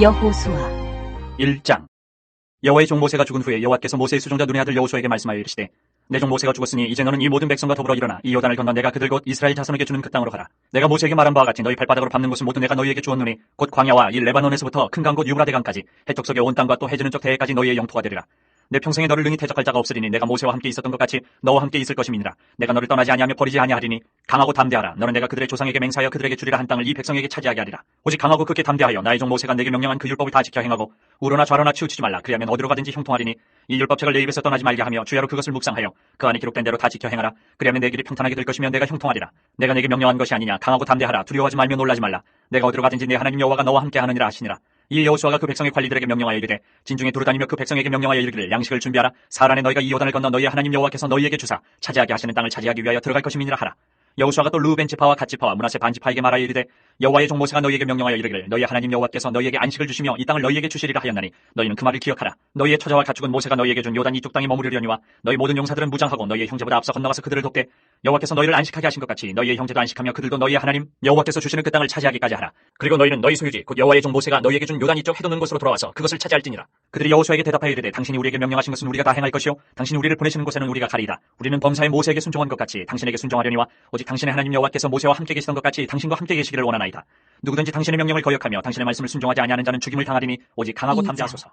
여호수아 1장. 여호와의 종 모세가 죽은 후에 여호와께서 모세의 수종자 눈의 아들 여호수아에게 말씀하여 이르시되 내 종 모세가 죽었으니 이제 너는 이 모든 백성과 더불어 일어나 이 요단을 건너 내가 그들 곧 이스라엘 자손에게 주는 그 땅으로 가라. 내가 모세에게 말한 바와 같이 너희 발바닥으로 밟는 곳은 모두 내가 너희에게 주었노니 곧 광야와 이 레바논에서부터 큰 강 곧 유브라데 강까지 해쪽석의 온 땅과 또 해지는 쪽 대해까지 너희의 영토가 되리라. 내 평생에 너를 능히 대적할 자가 없으리니 내가 모세와 함께 있었던 것 같이 너와 함께 있을 것임이니라. 내가 너를 떠나지 아니하며 버리지 아니하리니 강하고 담대하라. 너는 내가 그들의 조상에게 맹세하여 그들에게 주리라 한 땅을 이 백성에게 차지하게 하리라. 오직 강하고 극히 담대하여 나의 종 모세가 내게 명령한 그 율법을 다 지켜 행하고 우로나 좌로나 치우치지 말라. 그리하면 어디로 가든지 형통하리니 이 율법책을 내 입에서 떠나지 말게 하며 주야로 그것을 묵상하여 그 안에 기록된 대로 다 지켜 행하라. 그리하면 내 길이 평탄하게 될 것이며 내가 형통하리라. 내가 내게 명령한 것이 아니냐. 강하고 담대하라. 두려워하지 말며 놀라지 말라. 내가 어디로 가든지 내 하나님 여호와가 너와 함께 하느니라 하시니라. 이에 여호수아가 그 백성의 관리들에게 명령하여 이르되 진중에 두루다니며 그 백성에게 명령하여 이르기를 양식을 준비하라. 사흘 안에 너희가 이 요단을 건너 너희의 하나님 여호와께서 너희에게 주사 차지하게 하시는 땅을 차지하기 위하여 들어갈 것임이니라 하라. 여호수아가 또 르우벤 지파와 갓 지파와 므낫세 반 지파에게 말하여 이르되 여호와의 종 모세가 너희에게 명령하여 이르기를 너희 하나님 여호와께서 너희에게 안식을 주시며 이 땅을 너희에게 주시리라 하였나니 너희는 그 말을 기억하라. 너희의 처자와 가축은 모세가 너희에게 준 요단 이쪽 땅에 머무르려니와 너희 모든 용사들은 무장하고 너희의 형제보다 앞서 건너가서 그들을 돕되 여호와께서 너희를 안식하게 하신 것 같이 너희의 형제도 안식하며 그들도 너희의 하나님 여호와께서 주시는 그 땅을 차지하기까지 하라. 그리고 너희는 너희 소유지 곧 여호와의 종 모세가 너희에게 준 요단 이쪽 해돋는 곳으로 돌아와서 그것을 차지할지니라. 그들이 여호수아에게 대답하여 이르되 당신이 우리에게 명령하신 것은 우리가 다 행할 것이요 당신이 우리를 보내시는 곳에는 우리가 가리이다. 우리는 범사의 모세에게 순종한 것 같이 당신에게 순종하려니와 오직 당신의 하나님 여호와께서 모세와 함께 계시던 것 같이 당신과 함께 계시기를 원하나이다. 누구든지 당신의 명령을 거역하며 당신의 말씀을 순종하지 아니하는 자는 죽임을 당하리니 오직 강하고 담대하소서.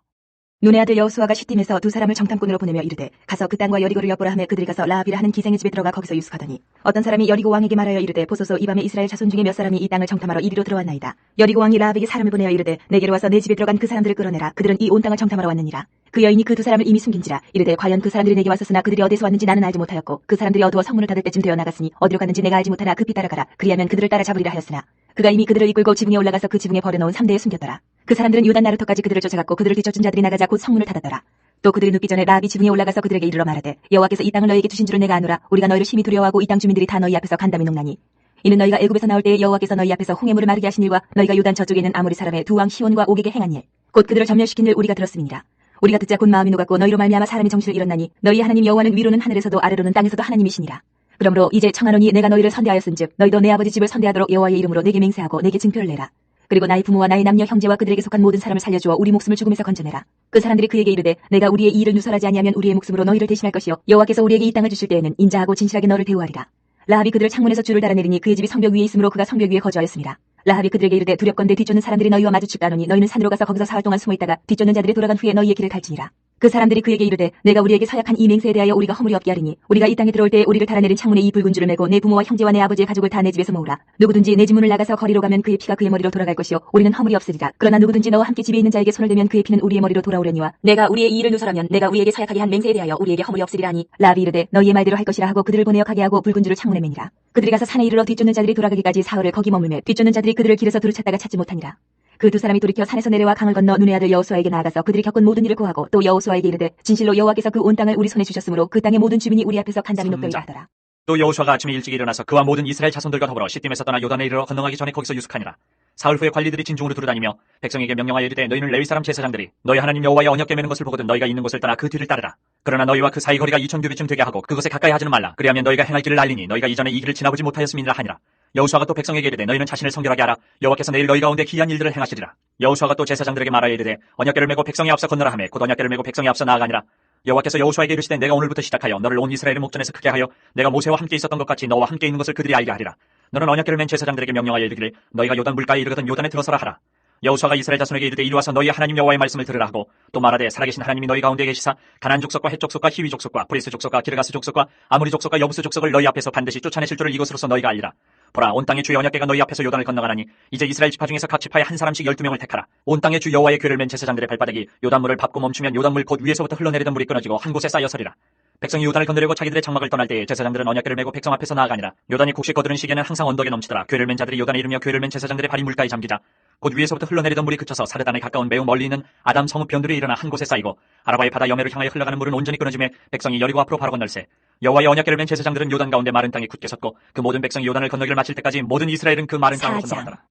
눈의 아들 여호수아가 시팀에서 두 사람을 정탐꾼으로 보내며 이르되 가서 그 땅과 여리고를 엿보라 하며 그들이 가서 라합이라 하는 기생의 집에 들어가 거기서 유숙하더니 어떤 사람이 여리고 왕에게 말하여 이르되 보소서 이 밤에 이스라엘 자손 중에 몇 사람이 이 땅을 정탐하러 이리로 들어왔나이다. 여리고 왕이 라합에게 사람을 보내어 이르되 내게로 와서 내 집에 들어간 그 사람들을 끌어내라. 그들은 이 온 땅을 정탐하러 왔느니라. 그 여인이 그 두 사람을 이미 숨긴지라. 이르되 과연 그 사람들이 내게 왔었으나 그들이 어디서 왔는지 나는 알지 못하였고 그 사람들이 어두워 성문을 닫을 때쯤 되어 나갔으니 어디로 갔는지 내가 알지 못하나 급히 따라가라. 그리하면 그들을 따라 잡으리라 하였으나 그가 이미 그들을 이끌고 지붕에 올라가서 그 지붕에 버려놓은 3대에 숨겼더라. 그 사람들은 요단 나루터까지 그들을 쫓아갔고 그들을 뒤쫓은 자들이 나가자 곧 성문을 닫았더라. 또 그들이 눕기 전에 라합이 지붕에 올라가서 그들에게 이르러 말하되 여호와께서 이 땅을 너희에게 주신 줄은 내가 아노라. 우리가 너희를 심히 두려워하고 이 땅 주민들이 다 너희 앞에서 간담이 녹나니 이는 너희가 애굽에서 나올 때에 여호와께서 너희 앞에서 홍해물을 마르게 하신 일과 너희가 요단 저쪽에 있는 아모리 사람의 두 왕 시온과 옥에게 행한 일 곧 그들을 전멸시킨 일 우리가 들었음이니라. 우리가 듣자 곧 마음이 녹았고 너희로 말미암아 사람이 정신을 잃었나니 너희 하나님 여호와는 위로는 하늘에서도 아래로는 땅에서도 하나님이시니라. 그러므로 이제 청하노니 내가 너희를 선대하였은즉 너희도 내 아버지 집을 선대하도록 여호와의 이름으로 내게 맹세하고 내게 증표를 내라. 그리고 나의 부모와 나의 남녀 형제와 그들에게 속한 모든 사람을 살려주어 우리 목숨을 죽음에서 건져내라. 그 사람들이 그에게 이르되 내가 우리의 이 일을 누설하지 아니하면 우리의 목숨으로 너희를 대신할 것이요 여호와께서 우리에게 이 땅을 주실 때에는 인자하고 진실하게 너를 대우하리라. 라합이 그들을 창문에서 줄을 달아내리니 그의 집이 성벽 위에 있으므로 그가 성벽 위에 거주하였습니다. 라합이 그들에게 이르되 두렵건대 뒤쫓는 사람들이 너희와 마주칠까 하노니 너희는 산으로 가서 거기서 사흘 동안 숨어 있다가 뒤쫓는 자들이 돌아간 후에 너희의 길을 갈지니라. 그 사람들이 그에게 이르되 내가 우리에게 서약한 이 맹세에 대하여 우리가 허물이 없게 하리니 우리가 이 땅에 들어올 때에 우리를 달아내린 창문에 이 붉은 줄을 메고 내 부모와 형제와 내 아버지의 가족을 다 내 집에서 모으라. 누구든지 내 집 문을 나가서 거리로 가면 그의 피가 그의 머리로 돌아갈 것이요 우리는 허물이 없으리라. 그러나 누구든지 너와 함께 집에 있는 자에게 손을 대면 그의 피는 우리의 머리로 돌아오려니와 내가 우리의 이 일을 누설하면 내가 우리에게 서약하게 한 맹세에 대하여 우리에게 허물이 없으리라 하니 라합이 이르되 너희의 말대로 할 것이라 하고 그들을 보내어 가게 하고 붉은 줄을 창문에 매니라. 그들이 가서 산에 이르러 뒤쫓는 자들이 돌아가기까지 사흘을 거기 머물매 뒤쫓는 자들이 그들을 길에서 두루 찾다가 찾지 못하니라. 그 두 사람이 돌이켜 산에서 내려와 강을 건너 눈의 아들 여호수아에게 나아가서 그들이 겪은 모든 일을 고하고 또 여호수아에게 이르되 진실로 여호와께서 그 온 땅을 우리 손에 주셨으므로 그 땅의 모든 주민이 우리 앞에서 간담이 높더이라 하더라. 또 여호수아가 아침에 일찍 일어나서 그와 모든 이스라엘 자손들과 더불어 시팀에서 떠나 요단에 이르러 건너가기 전에 거기서 유숙하니라. 사흘 후에 관리들이 진중으로 두루다니며 백성에게 명령하여 이르되 너희는 레위 사람 제사장들이 너희 하나님 여호와의 언약 깨매는 것을 보거든 너희가 있는 곳을 떠나 그 뒤를 따르라. 그러나 너희와 그 사이 거리가 2000규빗쯤 되게 하고 그것에 가까이 하지는 말라. 그리하면 너희가 행할 길을 알리니 너희가 이전에 이 길을 지나보지 못하였음이니라 하니라. 여호수아가 또 백성에게 이르되 너희는 자신을 성결하게 하라. 여호와께서 내일 너희 가운데 기이한 일들을 행하시리라. 여호수아가 또 제사장들에게 말하여 이르되 언약궤를 메고 백성에 앞서 건너라 하매 곧 언약궤를 메고 백성에 앞서 나아가니라. 여호와께서 여호수아에게 이르시되 내가 오늘부터 시작하여 너를 온 이스라엘의 목전에서 크게 하여 내가 모세와 함께 있었던 것 같이 너와 함께 있는 것을 그들이 알게 하리라. 너는 언약궤를 맨 제사장들에게 명령하여 이르기를 너희가 요단 물가에 이르거든 요단에 들어서라 하라. 여호수아가 이스라엘 자손에게 이르되 이리 와서 너희 하나님 여호와의 말씀을 들으라 하고 또 말하되 살아계신 하나님이 너희 가운데 계시사 가나안 족속과 헷 족속과 히위 족속과 브리스 족속과 기르가스 족속과 아모리 족속과 여부스 족속을 너희 앞에서 반드시 쫓아내실 줄을 이것으로서 너희가 알리라. 보라 온 땅의 주의 언약궤가 너희 앞에서 요단을 건너가나니 이제 이스라엘 지파 중에서 각 지파에 한 사람씩 12명을 택하라. 온 땅의 주 여호와의 궤를 맨 제사장들의 발바닥이 요단물을 밟고 멈추면 요단물 곧 위에서부터 흘러내리던 물이 끊어지고 한 곳에 쌓여 서리라. 백성이 요단을 건너려고 자기들의 장막을 떠날 때에 제사장들은 언약궤를 메고 백성 앞에서 나아가니라. 요단이 곡식 거두는 시기에는 항상 언덕에 넘치더라. 궤를 맨 자들이 요단에 이르며 궤를 맨 제사장들의 발이 물가에 잠기자 곧 위에서부터 흘러내리던 물이 그쳐서 사르단에 가까운 매우 멀리 있는 아담 성읍 변들이 일어나 한 곳에 쌓이고 아라바의 바다 여매를 향하여 흘러가는 물은 온전히 끊어짐에 백성이 여리고 앞으로 바로 건널세. 여호와의 언약궤를 맨 제사장들은 요단 가운데 마른 땅에 굳게 섰고 그 모든 백성이 요단을 건너기를 마칠 때까지 모든 이스라엘은 그 마른 땅으로 건너갔더라.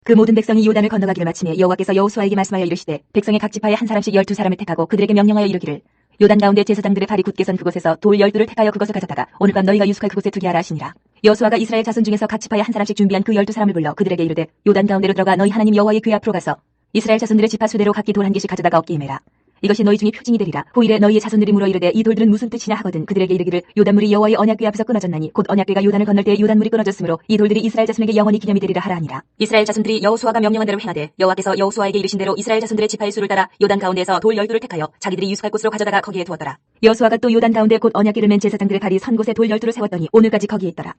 그 모든 백성이 요단을 건너가기를 마치며 여호와께서 여호수아에게 말씀하여 이르시되 백성의 각 지파에 한 사람씩 12사람을 택하고 그들에게 명령하여 이르기를 요단 가운데 제사장들의 발이 굳게 선 그곳에서 돌 12를 택하여 그것을 가져다가 오늘 밤 너희가 유숙할 그곳에 두게 하라 하시니라. 여호수아가 이스라엘 자손 중에서 각 지파에 한 사람씩 준비한 그 12사람을 불러 그들에게 이르되 요단 가운데로 들어가 너희 하나님 여호와의 궤 앞으로 가서 이스라엘 자손들의 지파 수대로 각기 돌 한 개씩 가져다가 어깨에 매라. 이것이 너희 중에 표징이 되리라. 후일에 너희의 자손들이 물어 이르되 이 돌들은 무슨 뜻이냐 하거든 그들에게 이르기를 요단물이 여호와의 언약궤 앞에서 끊어졌나니 곧 언약궤가 요단을 건널 때 요단물이 끊어졌으므로 이 돌들이 이스라엘 자손에게 영원히 기념이 되리라 하라 하니라. 이스라엘 자손들이 여호수아가 명령한 대로 행하되 여호와께서 여호수아에게 이르신 대로 이스라엘 자손들의 지파의 수를 따라 요단 가운데에서 돌 12를 택하여 자기들이 유숙할 곳으로 가져다가 거기에 두었더라. 여호수아가 또 요단 가운데 곧 언약궤를 맨 제사장들의 발이 선 곳에 돌 12를 세웠더니 오늘까지 거기에 있더라.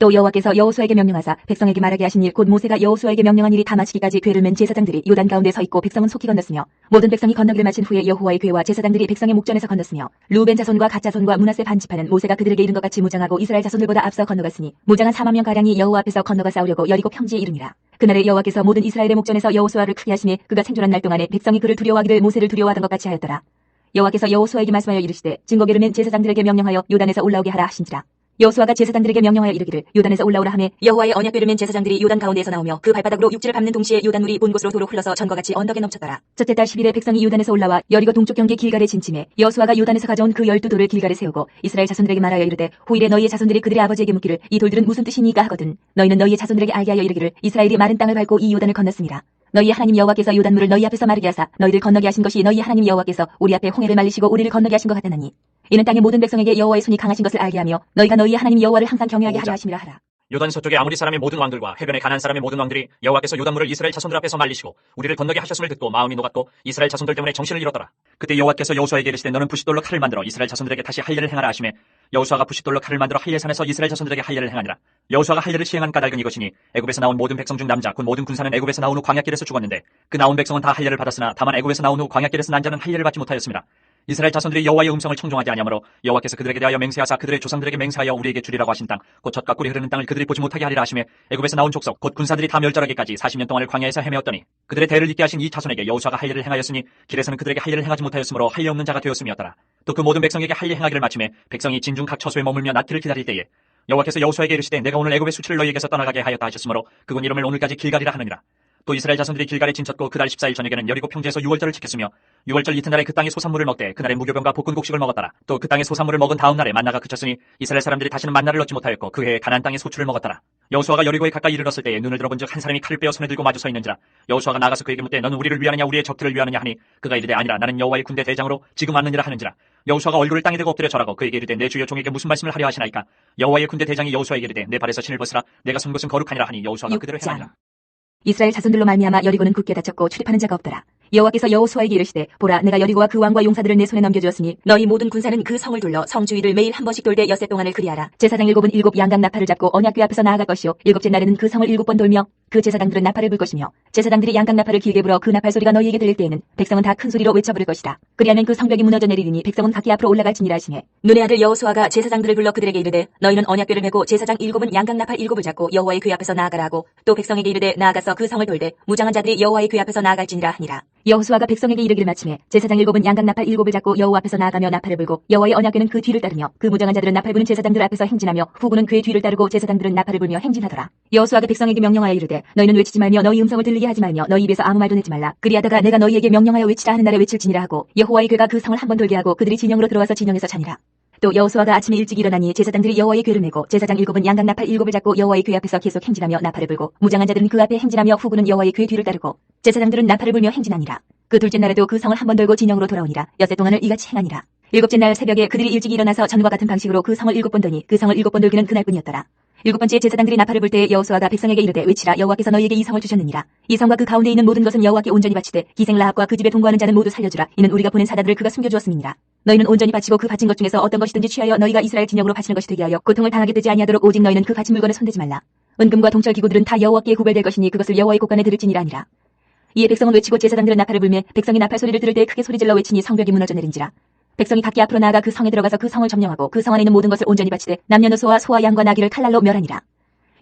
또 여호와께서 여호수아에게 명령하사 백성에게 말하게 하신 일 곧 모세가 여호수아에게 명령한 일이 다 마치기까지 궤를 맨 제사장들이 요단 가운데 서 있고 백성은 속히 건넜으며 모든 백성이 건너기를 마친 후에 여호와의 궤와 제사장들이 백성의 목전에서 건넜으며 루벤 자손과 갓 자손과 므낫세 반 지파는 모세가 그들에게 이른 것 같이 무장하고 이스라엘 자손들보다 앞서 건너갔으니 무장한 4만 명 가량이 여호와 앞에서 건너가 싸우려고 여리고 평지에 이르니라. 그날에 여호와께서 모든 이스라엘의 목전에서 여호수아를 크게 하시니 그가 생존한 날 동안에 백성이 그를 두려워하기를 모세를 두려워하던 것 같이 하였더라. 여호와께서 여호수아에게 말씀하여 이르시되 증거궤를 맨 제사장들에게 명령하여 요단에서 올라오게 하라 하신지라. 여호수아가 제사장들에게 명령하여 이르기를 요단에서 올라오라 하매 여호와의 언약궤를 맨 제사장들이 요단 가운데에서 나오며 그 발바닥으로 육지를 밟는 동시에 요단물이 본 곳으로 도로 흘러서 전과 같이 언덕에 넘쳤더라. 첫째 달 10일에 백성이 요단에서 올라와 여리고 동쪽 경계 길갈에 진침해 여호수아가 요단에서 가져온 그 12돌을 길갈에 세우고 이스라엘 자손들에게 말하여 이르되 후일에 너희의 자손들이 그들의 아버지에게 묻기를 이 돌들은 무슨 뜻이니까 하거든 너희는 너희의 자손들에게 알게 하여 이르기를 이스라엘이 마른 땅을 밟고 이 요단을 건넜습니다. 너희의 하나님 여호와께서 요단물을 너희 앞에서 마르게 하사 너희를 건너게 하신 것이 너희의 하나님 여호와께서 우리 앞에 홍해를 말리시고 우리를 건너게 하신 것 같다나니 이는 땅의 모든 백성에게 여호와의 손이 강하신 것을 알게 하며 너희가 너희의 하나님 여호와를 항상 경외하게 하려 하심이라 하라. 요단 서쪽의 아모리 사람의 모든 왕들과 해변의 가나안 사람의 모든 왕들이 여호와께서 요단물을 이스라엘 자손들 앞에서 말리시고 우리를 건너게 하셨음을 듣고 마음이 녹았고 이스라엘 자손들 때문에 정신을 잃었더라. 그때 여호와께서 여호수아에게 이르시되 너는 부싯돌로 칼을 만들어 이스라엘 자손들에게 다시 할 일을 행하라 하시매 여호수아가 부싯돌로 칼을 만들어 할례산에서 이스라엘 자손들에게 할 일을 행하니라. 여호수아가 할 일을 시행한 까닭은 이것이니 애굽에서 나온 모든 백성 중 남자 곧 모든 군사는 애굽에서 나온 후 광야길에서 죽었는데 그 나온 백성은 다 할 일을 받았으나 다만 애굽에서 나온 후 광야길에서 난 자는 할 일을 받지 못하였습니다. 이스라엘 자손들이 여호와의 음성을 청종하지 아니하므로 여호와께서 그들에게 대하여 맹세하사 그들의 조상들에게 맹세하여 우리에게 주리라고 하신 땅 곧 젖과 꿀이 흐르는 땅을 그들이 보지 못하게 하리라 하시며 애굽에서 나온 족속 곧 군사들이 다 멸절하기까지 40년 동안을 광야에서 헤매었더니 그들의 대를 잇게 하신 이 자손에게 여호수아가 할 일을 행하였으니 길에서는 그들에게 할 일을 행하지 못하였으므로 할 일 없는 자가 되었음이었더라. 또 그 모든 백성에게 할 일 행하기를 마침에 백성이 진중 각 처소에 머물며 낮길을 기다릴 때에 여호와께서 여호수아에게 이르시되 내가 오늘 애굽의 수치를 너희에게서 떠나가게 하였다 하셨으므로 그군 이름을 오늘까지 길갈이라 하느니라. 또 이스라엘 자손들이 길갈에 진쳤고 그달 14일 저녁에는 여리고 평지에서 유월절을 지켰으며 유월절 이튿날에 그 땅의 소산물을 먹되 그날에 무교병과 볶은 곡식을 먹었더라. 또 그 땅의 소산물을 먹은 다음 날에 만나가 그쳤으니 이스라엘 사람들이 다시는 만나를 얻지 못하였고 그 해에 가나안 땅의 소출을 먹었더라. 여호수아가 여리고에 가까이 이르렀을 때에 눈을 들어본즉 한 사람이 칼을 빼어 손에 들고 마주 서 있는지라. 여호수아가 나가서 그에게 묻되 너는 우리를 위하느냐 우리의 적들을 위하느냐 하니 그가 이르되 아니라 나는 여호와의 군대 대장으로 지금 왔느니라 하는지라. 여호수아가 얼굴을 땅에 대고 엎드려 절하고 그에게 이르되 내 주여 종에게 무슨 말씀을 하려 하시나이까. 여호와의 군대 대장이 여호수아에게 이르되 내 발에서 신을 벗으라 내가 선 것은 거룩하니라 하니 여호수아가 그대로 행하니라. 이스라엘 자손들로 말미암아 여리고는 굳게 닫혔고 출입하는 자가 없더라. 여호와께서 여호수아에게 이르시되 보라 내가 여리고와 그 왕과 용사들을 내 손에 넘겨주었으니 너희 모든 군사는 그 성을 둘러 성 주위를 매일 한 번씩 돌되 엿새 동안을 그리하라. 제사장 7은 7 양각 나팔을 잡고 언약궤 앞에서 나아갈 것이요 7째 날에는 그 성을 7번 돌며 그 제사장들은 나팔을 불 것이며 제사장들이 양각 나팔을 길게 불어 그 나팔 소리가 너희에게 들릴 때에는 백성은 다 큰 소리로 외쳐 부를 것이다. 그리하면 그 성벽이 무너져 내리리니 백성은 각기 앞으로 올라갈지니라 하시매 눈의 아들 여호수아가 제사장들을 불러 그들에게 이르되 너희는 언약궤를 메고 제사장 7은 양각 나팔 7을 잡고 여호와의 궤 앞에서 나아가라 하고 또 백성에게 이르되 나아가서 그 성을 돌되 무장한 자들이 여호와의 궤 앞에서 나아갈지니라 하니라. 여호수아가 백성에게 이르기를 마침에 제사장 7은 양각 나팔 7을 잡고 여호와 앞에서 나아가며 나팔을 불고 여호와의 언약궤는 그 뒤를 따르며 그 무장한 자들은 나팔 부는 제사장들 앞에서 행진하며 후군은 궤 뒤를 따르고 제사장들은 나팔을 불며 행진하더라. 여호수아가 백성에게 명령하여 이르되 너희는 외치지 말며 너희 음성을 들리게 하지 말며 너희 입에서 아무 말도 내지 말라. 그리하다가 내가 너희에게 명령하여 외치라 하는 날에 외칠지니라 하고 여호와의 궤가 그 성을 한 번 돌게 하고 그들이 진영으로 들어와서 진영에서 자니라. 또 여호수아가 아침에 일찍 일어나니 제사장들이 여호와의 궤를 메고 제사장 7은 양각 나팔 7을 잡고 여호와의 궤 앞에서 계속 행진하며 나팔을 불고 무장한 자들은 그 앞에 행진하며 후군은 여호와의 궤 뒤를 따르고 제사장들은 나팔을 불며 행진하니라. 그 둘째 날에도 그 성을 한 번 돌고 진영으로 돌아오니라. 엿새 동안을 이같이 행하니라. 7째 날 새벽에 그들이 일찍 일어나서 전과 같은 방식으로 그 성을 7번 도니 그 성을 7번 돌기는 그날뿐이었더라. 7번째 제사장들이 나팔을 불 때에 여호수아가 백성에게 이르되 외치라 여호와께서 너희에게 이 성을 주셨느니라. 이 성과 그 가운데 있는 모든 것은 여호와께 온전히 바치되 기생 라합과 그 집에 동거하는 자는 모두 살려주라. 이는 우리가 보낸 사자들을 그가 숨겨주었음이니라. 너희는 온전히 바치고 그 바친 것 중에서 어떤 것이든지 취하여 너희가 이스라엘 진영으로 바치는 것이 되게 하여 고통을 당하게 되지 아니하도록 오직 너희는 그 바친 물건을 손대지 말라. 은금과 동철 기구들은 다 여호와께 구별될 것이니 그것을 여호와의 곳간에 들을지니라 하니라. 이에 백성은 외치고 제사장들은 나팔을 불매 백성이 나팔 소리를 들을 때 크게 소리질러 외치니 성벽이 무너져 내린지라. 백성이 각기 앞으로 나아가 그 성에 들어가서 그 성을 점령하고 그 성 안에 있는 모든 것을 온전히 바치되 남녀노소와 소와 양과 나귀를 칼날로 멸하니라.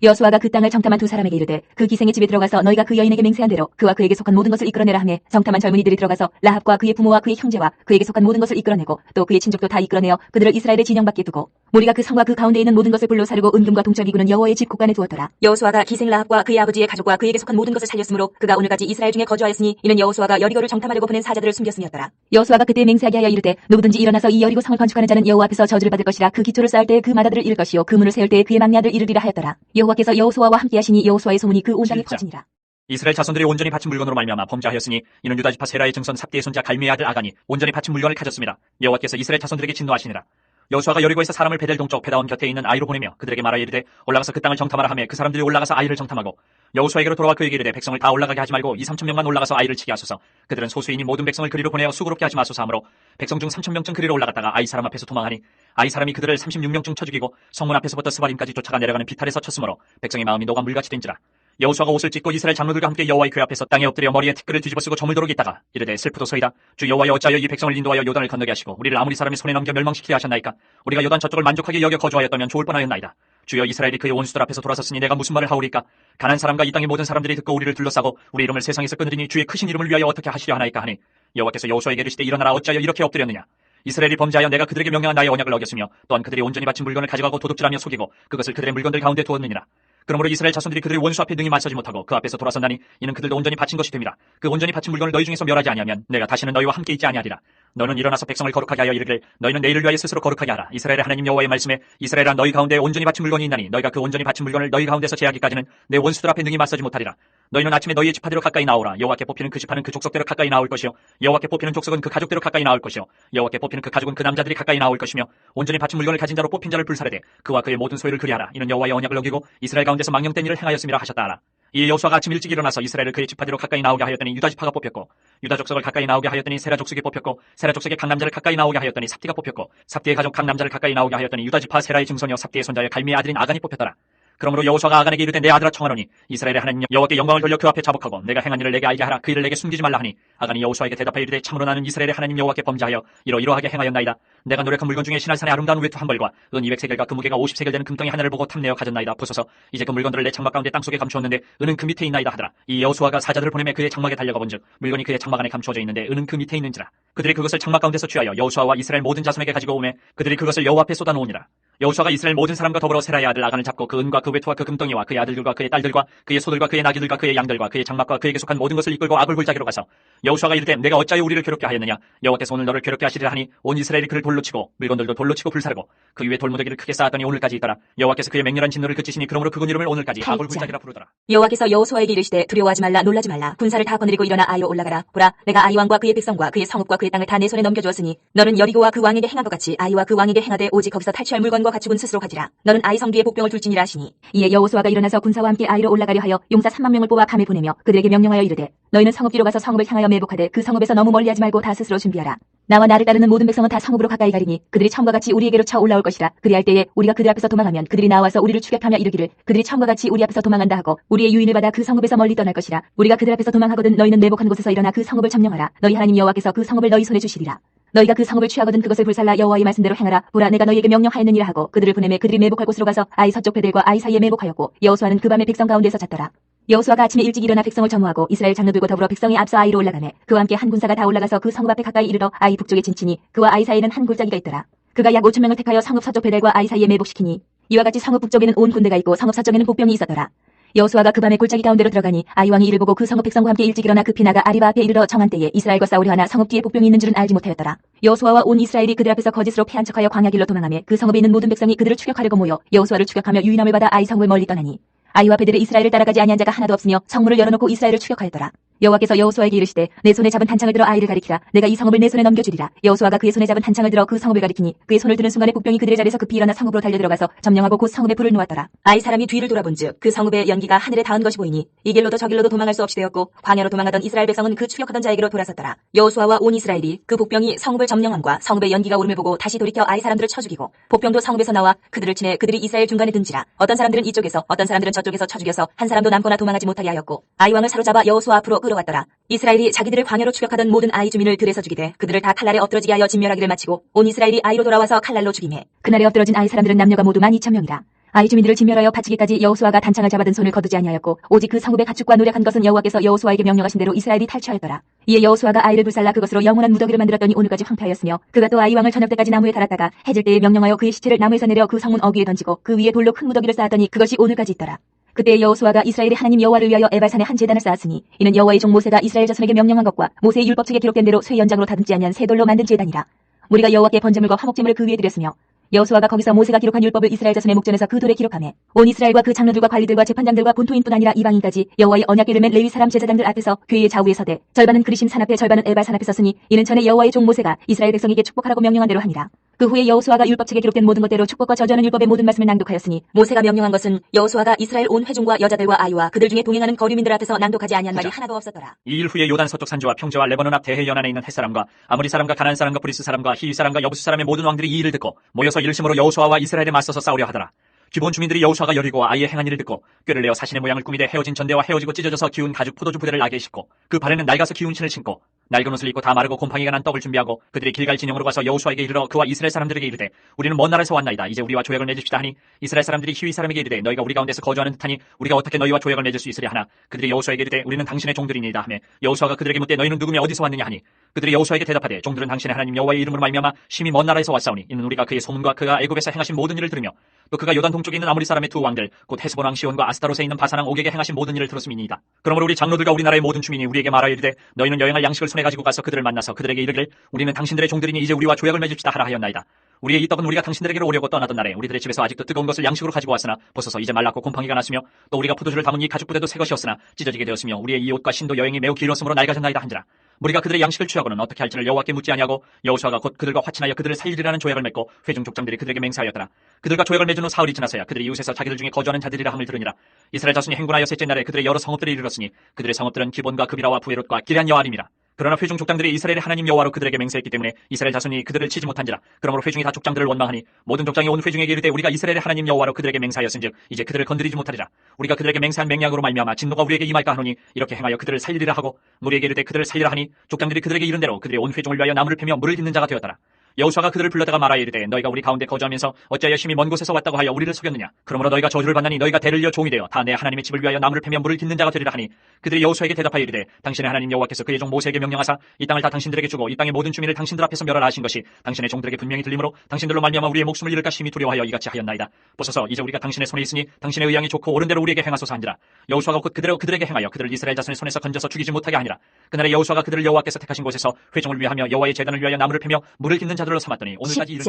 여호수아가 그 땅을 정탐한 두 사람에게 이르되 그 기생의 집에 들어가서 너희가 그 여인에게 맹세한 대로 그와 그에게 속한 모든 것을 이끌어내라 하매 정탐한 젊은이들이 들어가서 라합과 그의 부모와 그의 형제와 그에게 속한 모든 것을 이끌어내고 또 그의 친족도 다 이끌어내어 그들을 이스라엘의 진영 밖에 두고 무리가 그 성과 그 가운데 있는 모든 것을 불로 사르고 은금과 동철기구는 여호와의 집 곳간에 두었더라. 여호수아가 기생 라합과 그의 아버지의 가족과 그에게 속한 모든 것을 살렸으므로 그가 오늘까지 이스라엘 중에 거주하였으니 이는 여호수아가 여리고를 정탐하려고 보낸 사자들을 숨겼음이었더라. 여호수아가 그때 맹세하게 하여 이르되 누구든지 일어나서 이 여리고 성을 건축하는 자는 여호와 앞에서 저주를 받을 것이라. 그 기초를 쌓을 때에 그 마다들을 잃을 것이요 그 문을 세울 때에 그의 막내 아들 이르리라 하였더라. 여호와께서 여호수아와 함께 하시니 여호수아의 소문이 그 온 땅에 퍼지니라. 이스라엘 자손들이 온전히 바친 물건으로 말미암아 범죄하였으니 이는 유다 지파 세라의 증손 삽디의 손자 갈미의 아들 아간이 온전히 바친 물건을 가졌습니다. 여호와께서 이스라엘 자손들에게 진노하시니라. 여호수아가 여리고에서 사람을 베델 동쪽 베다온 곁에 있는 아이로 보내며 그들에게 말하여 이르되 올라가서 그 땅을 정탐하라 하며 그 사람들이 올라가서 아이를 정탐하고 여호수아에게로 돌아와 그에게 이르되 백성을 다 올라가게 하지 말고 2-3천 명만 올라가서 아이를 치게 하소서. 그들은 소수이니 모든 백성을 그리로 보내어 수고롭게 하지 마소서 하므로 백성 중 3,000명쯤 그리로 올라갔다가 아이 사람 앞에서 도망하니 아이 사람이 그들을 36명쯤 쳐 죽이고 성문 앞에서부터 스바림까지 쫓아가 내려가는 비탈에서 쳤으므로 백성의 마음이 녹아 물같이 된지라. 여호수아가 옷을 찢고 이스라엘 장로들과 함께 여호와의 궤 앞에서 땅에 엎드려 머리에 티끌을 뒤집어 쓰고 저물도록 있다가 이르되 슬프도소이다. 주 여호와여 어찌하여 이 백성을 인도하여 요단을 건너게 하시고 우리를 아무리 사람의 손에 넘겨 멸망시키려 하셨나이까. 우리가 요단 저쪽을 만족하게 여겨 거주하였다면 좋을 뻔하였나이다. 주여 이스라엘이 그의 원수들 앞에서 돌아섰으니 내가 무슨 말을 하오리까. 가난 사람과 이 땅의 모든 사람들이 듣고 우리를 둘러싸고 우리 이름을 세상에서 끊으리니 주의 크신 이름을 위하여 어떻게 하시려 하나이까 하니 여호와께서 여호수아에게 이르시되 일어나라 어찌하여 이렇게 엎드렸느냐. 이스라엘이 범죄하여 내가 그들에게 명령한 나의 언약을 어겼으며 또한 그들이 온전히 바친 물건을 가져가고 도둑질하며 속이고 그것을 그들의 물건들 가운데 두었느니라. 그러므로 이스라엘 자손들이 그들의 원수 앞에 능히 맞서지 못하고 그 앞에서 돌아선다니 이는 그들도 온전히 바친 것이 됨이라. 그 온전히 바친 물건을 너희 중에서 멸하지 아니하면 내가 다시는 너희와 함께 있지 아니하리라. 너는 일어나서 백성을 거룩하게 하여 이르기를 너희는 내일을 위하여 스스로 거룩하게 하라. 이스라엘의 하나님 여호와의 말씀에 이스라엘아 너희 가운데 온전히 바친 물건이 있나니 너희가 그 온전히 바친 물건을 너희 가운데서 제하기까지는 내 원수들 앞에 능히 맞서지 못하리라. 너희는 아침에 너희의 지파대로 가까이 나오라. 여호와께 뽑히는 그 지파는 그 족속대로 가까이 나올 것이요 여호와께 뽑히는 족속은 그 가족대로 가까이 나올 것이요 여호와께 뽑히는 그 가족은 그 남자들이 가까이 나올 것이며 온전히 바친 물건을 가진 자로 뽑힌 자를 불사르되 그와 그의 모든 소유를 그리하라. 이는 여호와의 언약을 어기고 이스라엘 가운데서 망령된 일을 행하였음이라 하셨다 하라. 이에 여호수아가 아침 일찍 일어나서 이스라엘을 그의 지파대로 가까이 나오게 하였더니 유다 지파가 뽑혔고 유다 족속을 가까이 나오게 하였더니 세라 족속이 뽑혔고 세라 족속의 각 남자를 가까이 나오게 하였더니 삽디가 뽑혔고 삽디의 가족 각 남자를 가까이 나오게 하였더니 유다 지파 세라의 증손이요 삽디의 손자의 갈미의 아들인 아간이 뽑혔더라. 그러므로 여호수아가 아간에게 이르되 내 아들아 청하노니 이스라엘의 하나님 여호와께 영광을 돌려 그 앞에 자복하고 내가 행한 일을 내게 알게 하라. 그 일을 내게 숨기지 말라 하니 아간이 여호수아에게 대답하여 이르되 참으로 나는 이스라엘의 하나님 여호와께 범죄하여 이러이러하게 행하였나이다. 내가 노력한 물건 중에 시날산의 아름다운 외투 한 벌과 은 200세겔과 그 무게가 50세겔 되는 금덩이 하나를 보고 탐내어 가졌나이다. 보소서 이제 그 물건들을 내 장막 가운데 땅속에 감추었는데 은은 그 밑에 있나이다 하더라. 이 여호수아가 사자들을 보내매 그의 장막에 달려가 본즉 물건이 그의 장막 안에 감추어져 있는데 은은 그 밑에 있는지라. 그들이 그것을 장막 가운데서 취하여 여호수아와 이스라엘 모든 자손에게 가지고 오매 그들이 그것을 여호와 앞에 쏟아놓으니라. 여호수아가 이스라엘 모든 사람과 더불어 세라의 아들 아간을 잡고 그 은과 그 외투와 그 금덩이와 그의 아들들과 그의 딸들과 그의 소들과 그의 나귀들과 그의 양들과 그의 장막과 그에게 속한 모든 것을 이끌고 아굴 골짜기로 가서 여호수아가 이르되 내가 어찌하여 우리를 괴롭게 하였느냐. 여호와께서 오늘 너를 괴롭게 하시리라 하니 온 이스라엘이 그를 돌로 치고 물건들도 돌로 치고 불사르고 그 위에 돌무더기를 크게 쌓았더니 오늘까지 있더라. 여호와께서 그의 맹렬한 진노를 그치시니 그러므로 그군 이름을 오늘까지 아굴 골짜기라 부르더라. 여호와께서 여호수아에게 이르시되 두려워하지 말라 놀라지 말라 군사를 다 거느리고 일어나 아이로 올라가라. 보라 내가 아이 왕과 그의 백성과 그의 성읍과 그의 땅을 다 내 손에 넘겨주었으니 너는 여리고와 그 왕에게 행한 것 같이 아이와 그 왕에게 행하되 오직 거기서 탈취할 물건과 가축은 스스로 가지라. 너는 아이 성 뒤에 복병을 둘지니라 하시니 이에 여호수아가 일어나서 군사와 함께 아이로 올라가려 하여 용사 3만 명을 뽑아 밤에 보내며 그들에게 명령하여 이르되 너희는 성읍 뒤로 가서 성읍을 향하여 매복하되 그 성읍에서 너무 멀리하지 말고 다 스스로 준비하라. 나와 나를 따르는 모든 백성은 다 성읍으로 가까이 가리니 그들이 처음과 같이 우리에게로 쳐 올라올 것이라. 그리할 때에 우리가 그들 앞에서 도망하면 그들이 나와서 우리를 추격하며 이르기를 그들이 처음과 같이 우리 앞에서 도망한다 하고 우리의 유인을 받아 그 성읍에서 멀리 떠날 것이라. 우리가 그들 앞에서 도망하거든 너희는 매복한 곳에서 일어나 그 성읍을 점령하라. 너희 하나님 여호와께서 그 성읍을 너희 손에 주시리라. 너희가 그 성읍을 취하거든 그것을 불살라 여호와의 말씀대로 행하라. 보라 내가 너희에게 명령하였느니라 하고 그들을 보내매 그들이 매복할 곳으로 가서 아이 서쪽 베델과 아이 사이에 매복하였고 여호수아는 그 밤에 백성 가운데서 잤더라. 여호수아가 아침에 일찍 일어나 백성을 점호하고 이스라엘 장로들과 더불어 백성이 앞서 아이로 올라가매 그와 함께 한 군사가 다 올라가서 그 성읍 앞에 가까이 이르러 아이 북쪽에 진치니 그와 아이 사이에는 한 골짜기가 있더라. 그가 약 5,000명을 택하여 성읍 서쪽 베델과 아이 사이에 매복시키니 이와 같이 성읍 북쪽에는 온 군대가 있고 성읍 서쪽에는 복병이 있었더라. 여호수아가 그 밤에 골짜기 가운데로 들어가니 아이 왕이 이를 보고 그 성읍 백성과 함께 일찍 일어나 급히 나가 아리바 앞에 이르러 정한 때에 이스라엘과 싸우려 하나 성읍 뒤에 복병이 있는 줄은 알지 못하였더라. 여호수아와 온 이스라엘이 그들 앞에서 거짓으로 패한 척하여 광야 길로 도망하며 그 성읍에 있는 모든 백성이 그들을 추격하려고 모여 여호수아를 추격하며 유인함을 받아 아이 성읍을 멀리 떠나니 아이와 베델에 이스라엘을 따라가지 아니한 자가 하나도 없으며 성문을 열어놓고 이스라엘을 추격하였더라. 여호와께서 여호수아에게 이르시되 내 손에 잡은 단창을 들어 아이를 가리키라. 내가 이 성읍을 내 손에 넘겨주리라. 여호수아가 그의 손에 잡은 단창을 들어 그 성읍을 가리키니 그의 손을 드는 순간에 복병이 그들의 자리에서 급히 일어나 성읍으로 달려들어가서 점령하고 곧 성읍에 불을 놓았더라. 아이 사람이 뒤를 돌아본즉 그 성읍의 연기가 하늘에 닿은 것이 보이니 이 길로도 저 길로도 도망할 수 없이 되었고 광야로 도망하던 이스라엘 백성은 그 추격하던 자에게로 돌아섰더라. 여호수아와 온 이스라엘이 그 복병이 성읍을 점령함과 성읍의 연기가 오름을 보고 다시 돌이켜 아이 사람들을 쳐 죽이고 복병도 성읍에서 나와 그들을 치매 그들이 이스라엘 중간에 든지라. 어떤 사람들은 이쪽에서 어떤 사람들은 저쪽에서 쳐 죽여서 한 사람도 남거나 도망하지 못하게 하였고 아이 왕을 사로잡아 여호수아 앞으로 끌어왔더라. 이스라엘이 자기들을 광야로 추격하던 모든 아이 주민을 들에서 죽이되 그들을 다 칼날에 엎드러지게 하여 진멸하기를 마치고 온 이스라엘이 아이로 돌아와서 칼날로 죽이매 그날에 엎드러진 아이 사람들은 남녀가 모두 12,000명이라. 아이 주민들을 진멸하여 바치기까지 여호수아가 단창을 잡아든 손을 거두지 아니하였고 오직 그 성읍의 가축과 노력한 것은 여호와께서 여호수아에게 명령하신 대로 이스라엘이 탈취하였더라. 이에 여호수아가 아이를 불살라 그것으로 영원한 무더기를 만들었더니 오늘까지 황폐하였으며 그가 또 아이 왕을 저녁 때까지 나무에 달았다가 해질 때에 명령하여 그의 시체를 나무에서 내려 그 성문 어귀에 던지고 그 위에 돌로 큰 무더기를 쌓았더니 그것이 오늘까지 있더라. 그때 여호수아가 이스라엘의 하나님 여호와를 위하여 에발산에 한 제단을 쌓았으니 이는 여호와의 종 모세가 이스라엘 자손에게 명령한 것과 모세의 율법책에 기록된 대로 쇠 연장으로 다듬지 아니한 새 돌로 만든 제단이라. 우리가 여호와께 번제물과 화목제물을 그 위에 드렸으며 여호수아가 거기서 모세가 기록한 율법을 이스라엘 자손의 목전에서 그 돌에 기록하매 온 이스라엘과 그 장로들과 관리들과 재판장들과 본토인뿐 아니라 이방인까지 여호와의 언약궤를 맨 레위 사람 제사장들 앞에서 교회의 좌우에 서되 절반은 그리심 산 앞에 절반은 에발 산 앞에 섰으니 이는 전에 여호와의 종 모세가 이스라엘 백성에게 축복하라고 명령한 대로 함이라. 그 후에 여호수아가 율법책에 기록된 모든 것대로 축복과 저주하는 율법의 모든 말씀을 낭독하였으니 모세가 명령한 것은 여호수아가 이스라엘 온 회중과 여자들과 아이와 그들 중에 동행하는 거류민들 앞에서 낭독하지 아니한 말이 하나도 없었더라. 이 일 후에 요단 서쪽 산지와 평지와 레바논 앞 대해 연안에 있는 헷 사람과 아모리 사람과 가나안 사람과 브리스 사람과 히위 사람과 여부스 사람의 모든 왕들이 이 일을 듣고 모여서 이를 심으로 여호수아와 이스라엘에 맞서서 싸우려 하더라. 기본 주민들이 여호수아가 여리고와 아이의 행한 일을 듣고 꾀를 내어 사신의 모양을 꾸미되 헤어진 전대와 헤어지고 찢어져서 기운 가죽 포도주 부대를 나게 싣고 그 발에는 낡아서 기운 신을 신고 낡은 옷을 입고 다 마르고 곰팡이가 난 떡을 준비하고 그들이 길갈 진영으로 가서 여호수아에게 이르러 그와 이스라엘 사람들에게 이르되 우리는 먼 나라에서 왔나이다. 이제 우리와 조약을 맺읍시다 하니 이스라엘 사람들이 히위 사람에게 이르되 너희가 우리 가운데서 거주하는 듯하니 우리가 어떻게 너희와 조약을 맺을 수 있으랴 하나 그들이 여호수아에게 이르되 우리는 당신의 종들이니이다 하며 여호수아가 그들에게 묻되 너희는 누구며 어디서 왔느냐 하니 그들이 여호수아에게 대답하되 종들은 당신의 하나님 여호와의 이름으로 말미암아 심히 먼 나라에서 왔사오니 이는 우리가 그의 소문과 그가 애굽에서 행하신 모든 일을 들으며 또 그가 요단 동쪽에 있는 아모리 사람의 두 왕들 곧 헤스본 왕 시온과 아스타롯에 있는 바산 왕 옥에게 행하신 모든 일을 들었음이니이다. 그러므로 우리 장로들과 우리나라의 모든 주민이 우리에게 말하여 이르되 너희는 여행할 양식을 손에 가지고 가서 그들을 만나서 그들에게 이르길 우리는 당신들의 종들이니 이제 우리와 조약을 맺읍시다 하라 하였나이다. 우리의 이 떡은 우리가 당신들에게로 오려고 떠나던 날에 우리들의 집에서 아직도 뜨거운 것을 양식으로 가지고 왔으나 보소서 이제 말랐고 곰팡이가 났으며 또 우리가 포도주를 담은 이 가죽 부대도 새 것이었으나 찢어지게 되었으며 우리의 이 옷과 신도 여행이 매우 길었으므로 낡아졌나이다 한지라. 무리가 그들의 양식을 취하고는 어떻게 할지를 여호와께 묻지 아니하고 여호수아가 곧 그들과 화친하여 그들을 살리리라는 조약을 맺고 회중 족장들이 그들에게 맹세하였더라. 그들과 조약을 맺은 후 사흘이 지나서야 그들이 이웃에서 자기들 중에 거주하는 자들이라 함을 들으니라. 이스라엘 자손이 행군하여 셋째 날에 그들의 여러 성읍들에 이르렀으니 그들의 성읍들은 기본과 그비라와 부에롯과 기럇 여아림이라. 그러나 회중 족장들이 이스라엘의 하나님 여호와로 그들에게 맹세했기 때문에 이스라엘 자손이 그들을 치지 못한지라. 그러므로 회중이 다 족장들을 원망하니 모든 족장이 온 회중에게 이르되 우리가 이스라엘의 하나님 여호와로 그들에게 맹세하였은즉 이제 그들을 건드리지 못하리라. 우리가 그들에게 맹세한 맹약으로 말미암아 진노가 우리에게 임할까 하노니 이렇게 행하여 그들을 살리리라 하고 무리에게 이르되 그들을 살리라 하니 족장들이 그들에게 이른 대로 그들의 온 회중을 위하여 나무를 패며 물을 깃는 자가 되었더라. 여호수아가 그들을 불러다가 말하여 이르되 너희가 우리 가운데 거주하면서 어찌하여 심히 먼 곳에서 왔다고 하여 우리를 속였느냐. 그러므로 너희가 저주를 받나니 너희가 대를 이어 종이 되어 다 내 하나님의 집을 위하여 나무를 패며 물을 깃는 자가 되리라 하니 그들이 여호수아에게 대답하여 이르되 당신의 하나님 여호와께서 그의 종 모세에게 명령하사 이 땅을 다 당신들에게 주고 이 땅의 모든 주민을 당신들 앞에서 멸하라 하신 것이 당신의 종들에게 분명히 들리므로 당신들로 말미암아 우리의 목숨을 잃을까 심히 두려워하여 이같이 하였나이다. 보소서 이제 우리가 당신의 손에 있으니 당신의 의향이 좋고 옳은 대로 우리에게 행하소서 한지라. 여호수아가 곧 그대로 그들에게 행하여 그들을 이스라엘 자손의 손에서 건져서 죽이지 못하게 하니라. 그날에 여호수아가 그들을 여호와께서 택하신 곳에서 회중을 위하며 여호와의 제단을 위하여 나무를 패며 물을 깃는 자들로 삼았더니 오늘까지 이르.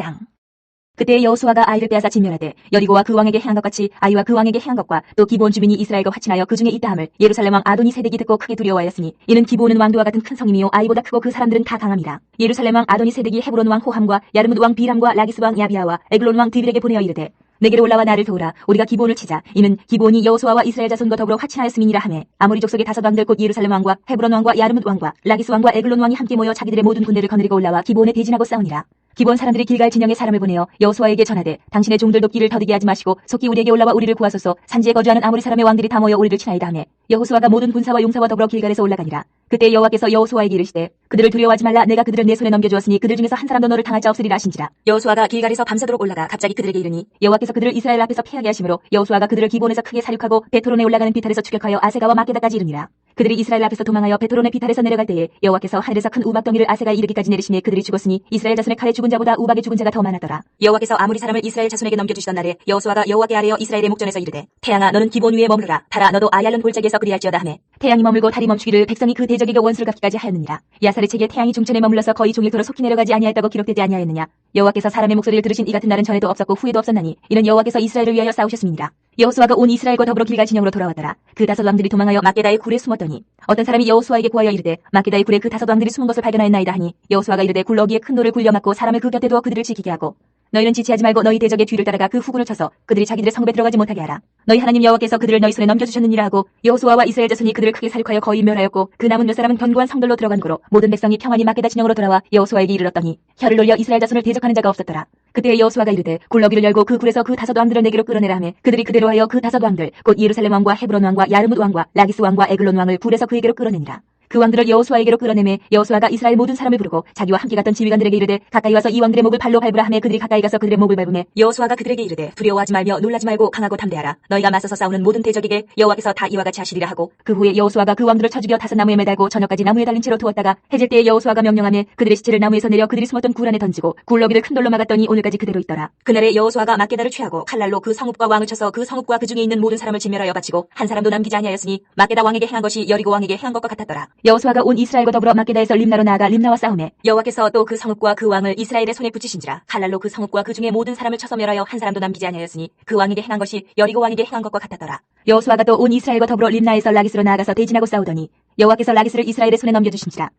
그때 여호수아가 아이를 빼앗아 진멸하되 여리고와 그 왕에게 행한 것 같이 아이와 그 왕에게 행한 것과 또 기브온 주민이 이스라엘과 화친하여 그 중에 있다함을 예루살렘 왕 아도니 세덱이 듣고 크게 두려워하였으니 이는 기브온은 왕도와 같은 큰 성임이요 아이보다 크고 그 사람들은 다 강함이라. 예루살렘 왕 아도니 세덱이 헤브론 왕 호함과 야르뭇 왕 비람과 라기스 왕 야비아와 에글론 왕 드빌에게 보내어 이르되 내게로 올라와 나를 도우라. 우리가 기브온을 치자. 이는 기브온이 여호수아와 이스라엘 자손과 더불어 화친하였음이니라 하매 아모리 족속의 다섯 왕들 곧 예루살렘 왕과 헤브론 왕과 야르뭇 왕과 라기스 왕과 에글론 왕이 함께 모여 자기들의 모든 군대를 거느리고 올라와 기브온에 대진하고 싸우니라. 기브온 사람들이 길갈 진영에 사람을 보내어 여호수아에게 전하되 당신의 종들 돕기를 더디게 하지 마시고 속히 우리에게 올라와 우리를 구하소서. 산지에 거주하는 아모리 사람의 왕들이 다 모여 우리를 치나이다 하매 여호수아가 모든 군사와 용사와 더불어 길갈에서 올라가니라. 그때 여호와께서 여호수아에게 이르시되 그들을 두려워하지 말라. 내가 그들을 내 손에 넘겨주었으니 그들 중에서 한 사람도 너를 당할 자 없으리라 하신지라. 여호수아가 길갈에서 밤새도록 올라가 갑자기 그들에게 이르니 여호와께서 그들을 이스라엘 앞에서 피하게 하심으로 여호수아가 그들을 기브온에서 크게 사륙하고 베토론에 올라가는 비탈에서 추격하여 아세가와 마게다까지 이르니라. 그들이 이스라엘 앞에서 도망하여 베토론의 비탈에서 내려갈 때에 여호와께서 하늘에서 큰 우박덩이를 아세가에 이르기까지 내리시니 그들이 죽었으니 이스라엘 자손의 칼에 죽은 자보다 우박에 죽은 자가 더 많았더라. 여호와께서 아모리 사람을 이스라엘 자손에게 넘겨주시던 날에 여호수아가 여호와께 아뢰어 이스라엘의 목전에서 이르되 태양아 너는 기브온 위에 머무르라. 달아 너도 아얄론 골짜기에서 그리할지어다 하매 태양이 머물고 달이 멈추기를 백성이 그 대적에게 원수를 갚기까지 하였느니라. 야살의 책에 태양이 중천에 머물러서 거의 종일 도로 속히 내려가지 아니하였다고 기록되지 아니하였느냐. 여호와께서 사람의 목소리를 들으신 이 같은 날은 전에도 없었고 후에도 없었나니 이는 여호와께서 이스라엘을 위하여 싸우셨습니다. 여호수아가 온 이스라엘과 더불어 길갈 진영으로 돌아왔더라. 그 다섯 왕들이 도망하여 마게다의 굴에 숨었더니 어떤 사람이 여호수아에게 구하여 이르되 마게다의 굴에 그 다섯 왕들이 숨은 것을 발견하였나이다 하니 여호수아가 이르되 굴 어기에 큰 돌을 굴려 맞고 사람을 그 곁에 두어 그들을 지키게 하고 너희는 지체하지 말고 너희 대적의 뒤를 따라가 그 후군을 쳐서 그들이 자기들의 성읍에 들어가지 못하게 하라. 너희 하나님 여호와께서 그들을 너희 손에 넘겨주셨느니라 하고 여호수아와 이스라엘 자손이 그들을 크게 사륙하여 거의 멸하였고 그 남은 몇 사람은 견고한 성들로 들어간 고로 모든 백성이 평안히 마게다 진영으로 돌아와 여호수아에게 이르렀더니 혀를 놀려 이스라엘 자손을 대적하는 자가 없었더라. 그때 여호수아가 이르되 굴러기를 열고 그 굴에서 그 다섯 왕들을 내게로 끌어내라 하매 그들이 그대로 하여 그 다섯 왕들 곧 예루살렘 왕과 헤브론 왕과 야르뭇 왕과 라기스 왕과 에글론 왕을 굴에서 그에게로 끌어내니라. 그 왕들을 여호수아에게로 끌어내매 여호수아가 이스라엘 모든 사람을 부르고 자기와 함께 갔던 지휘관들에게 이르되 가까이 와서 이 왕들의 목을 발로 밟으라 하매 그들이 가까이 가서 그들의 목을 밟으매 여호수아가 그들에게 이르되 두려워하지 말며 놀라지 말고 강하고 담대하라. 너희가 맞서서 싸우는 모든 대적에게 여호와께서 다 이와 같이 하시리라 하고 그 후에 여호수아가 그 왕들을 쳐 죽여 다섯 나무에 매달고 저녁까지 나무에 달린 채로 두었다가 해질 때에 여호수아가 명령하며 그들의 시체를 나무에서 내려 그들이 숨었던 굴 안에 던지고 굴러기를 큰 돌로 막았더니 오늘까지 그대로 있더라. 그날에 여호수아가 마게다를 취하고 칼날로 그 성읍과 왕을 쳐서 그 성읍과 그 중에 있는 모든 사람을 진멸하여 바치고 한 사람도 남기지 아니하였으니 마게다 왕에게 행한 것이 여리고 왕에게 행한 것과 같았더라. 여호수아가 온 이스라엘과 더불어 막게다에서 림나로 나아가 림나와 싸우매 여호와께서 또 그 성읍과 그 왕을 이스라엘의 손에 붙이신지라. 칼날로 그 성읍과 그 중에 모든 사람을 쳐서 멸하여 한 사람도 남기지 아니하였으니 그 왕에게 행한 것이 여리고 왕에게 행한 것과 같았더라. 여호수아가 또 온 이스라엘과 더불어 림나에서 라기스로 나아가서 대진하고 싸우더니 여호와께서 라기스를 이스라엘의 손에 넘겨주신지라.